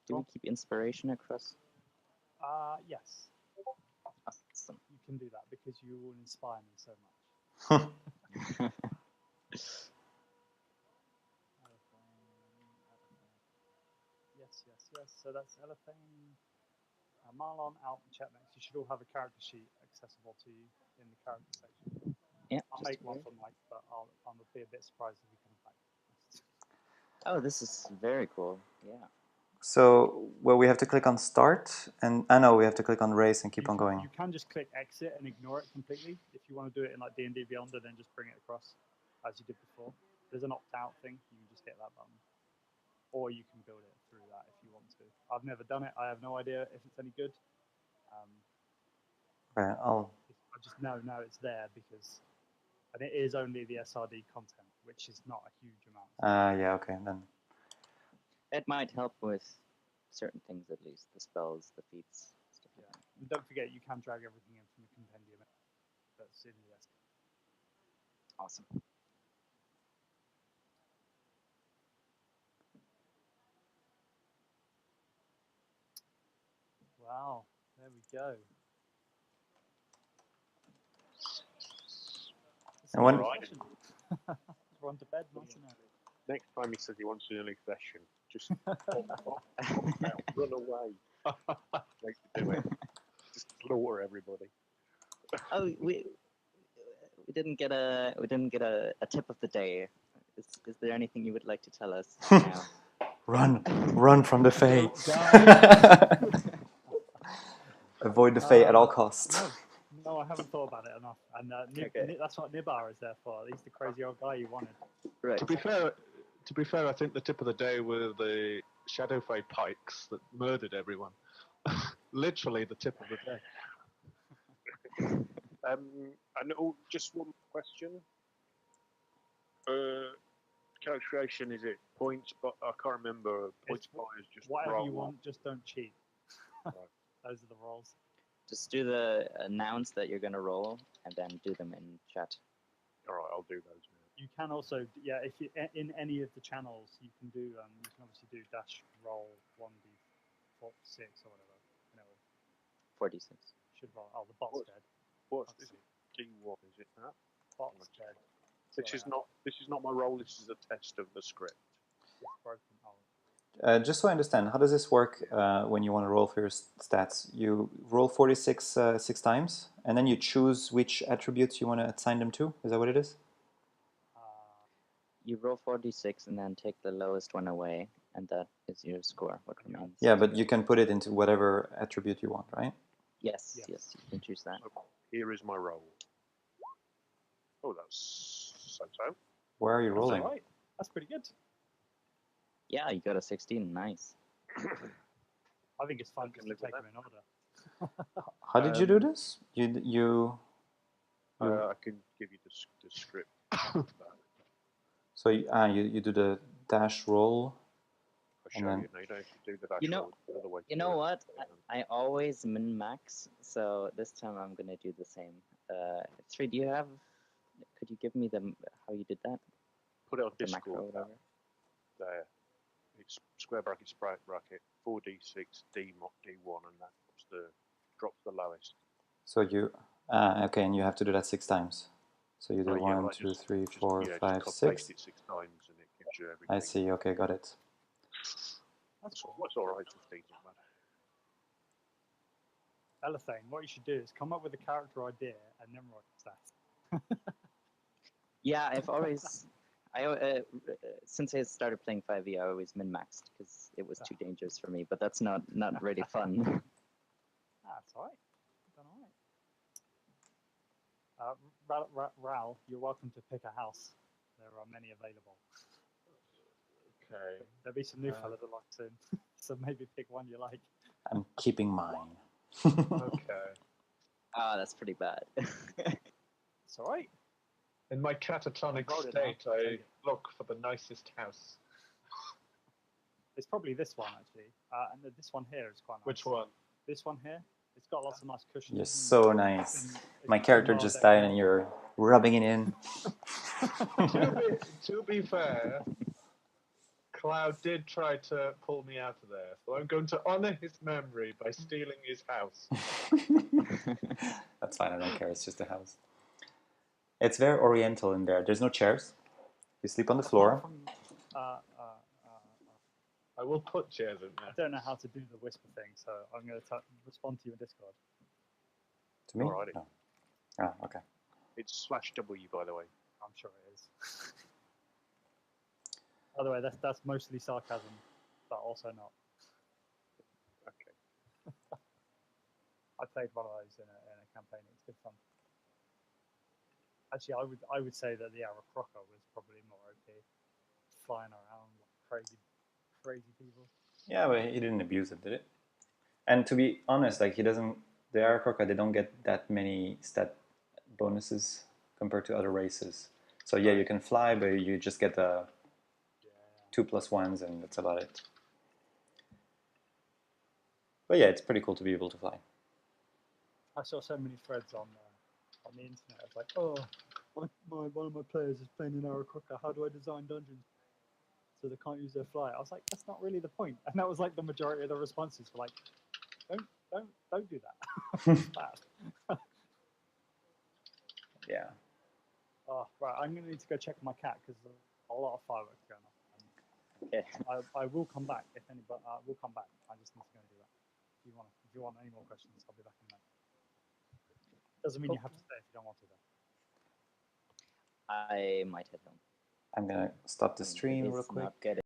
keep inspiration across? Yes. Awesome. You can do that because you will inspire me so much. Yes. So that's Elephane, Marlon, Alp, and Chetnex. You should all have a character sheet accessible to you in the character section. Yeah. I'll make one for Mike, but I'll be a bit surprised if he comes back. Oh, this is very cool. Yeah. So, we have to click on start, and no, we have to click on race and keep on going. You can just click exit and ignore it completely if you want to do it in like D&D Beyond, and then just bring it across as you did before. There's an opt-out thing. You can just hit that button, or you can build it through that if you want to. I've never done it. I have no idea if it's any good. Right, I just know now it's there and it is only the SRD content, which is not a huge amount. Yeah, okay, then. It might help with certain things at least, the spells, the feats, stuff like that. And don't forget, you can drag everything in from the compendium. That's in the list. Awesome. Wow, there we go. And when- We're on to bed, nice and early. Next time he says he wants an early session, just run away. Make you do it. Just slaughter everybody. Oh, we didn't get a tip of the day. Is there anything you would like to tell us now? Run from the Fae. Avoid the Fae at all costs. No, I haven't thought about it enough. And that's what Nibar is there for. He's the crazy old guy you wanted. Right. To be fair, I think the tip of the day were the Shadow Fae pikes that murdered everyone. Literally the tip of the day. And just one question. Character creation, is it points? But I can't remember. Points by is just whatever roll. You want, just don't cheat. Right. Those are the rolls. Just do the announce that you're going to roll, and then do them in chat. All right, I'll do those now. You can also, if you in any of the channels, you can do. You can obviously do dash roll 1d6 or whatever. You know, 46. should roll. Oh, the bot's dead. What is it? D1, is it that? Bot's dead. This is not my role. This is a test of the script. It's broken. Oh. Just so I understand, how does this work when you want to roll for your stats? You roll 46 6 times, and then you choose which attributes you want to assign them to? Is that what it is? You roll 46 and then take the lowest one away, and that is your score, what remains. Yeah, but you can put it into whatever attribute you want, right? Yes, you can choose that. So here is my roll. Oh, that's so. Where are you rolling? That's all right. That's pretty good. Yeah, you got a 16, nice. I think it's fun to take them in order. How did you do this? You I can give you the script. So you do the dash roll. I'll show you. No, you don't have to do the dash roll. Another way You know what? I always min-max, so this time I'm going to do the same. 3, could you give me how you did that? Put it on The Discord. macro, whatever. There. It's square bracket, sprite bracket, 4d6, d1, and that drops the lowest. So okay, and you have to do that 6 times. So you do 1, 2, 3, 4, 5, 6. Paste it 6 times, and it gives you everything. I see. Okay, got it. That's all right. It's decent, man. Elathane, what you should do is come up with a character idea and then write stats. Yeah, I've always, since I started playing 5e, I always min-maxed because it was too dangerous for me. But that's not really fun. That's all right. Done all right. Ral, you're welcome to pick a house. There are many available. Okay. There'll be some new fellas that like soon, so maybe pick one you like. I'm keeping mine. Okay. That's pretty bad. It's all right. In my catatonic state, I look for the nicest house. It's probably this one, actually. And this one here is quite nice. Which one? This one here. It's got lots of nice cushions. You're so nice. It's My been character well just decked died out. and you're rubbing it in. To be fair, Cloud did try to pull me out of there, so I'm going to honor his memory by stealing his house. That's fine, I don't care, it's just a house. It's very oriental in there. There's no chairs. You sleep on the floor. I will put chairs in there. I don't know how to do the whisper thing, so I'm going to respond to you in Discord. To me? Alrighty. No. Oh, okay. It's /W, by the way. I'm sure it is. By the way, that's mostly sarcasm, but also not. Okay. I played one of those in a campaign. It's good fun. Actually, I would say that the Aarakocra was probably more OP, flying around like crazy people. Yeah, but he didn't abuse it, did it? And to be honest, like the Aarakocra, they don't get that many stat bonuses compared to other races. So yeah, you can fly, but you just get the 2+1s, and that's about it. But yeah, it's pretty cool to be able to fly. I saw so many threads on the internet. I was like, oh, one of my players is playing an hour quicker. How do I design dungeons so they can't use their fly? I was like, that's not really the point. And that was like the majority of the responses were like, don't do that. It's bad. Yeah. Oh, right, I'm gonna need to go check my cat because there's a lot of fireworks going on. Okay. I will come back if anybody. We'll come back. I just need to go and do that. If you want any more questions, I'll be back in a minute. Doesn't mean you have to stay if you don't want to, though. I might head home. I'm gonna stop the stream real It's quick. not getting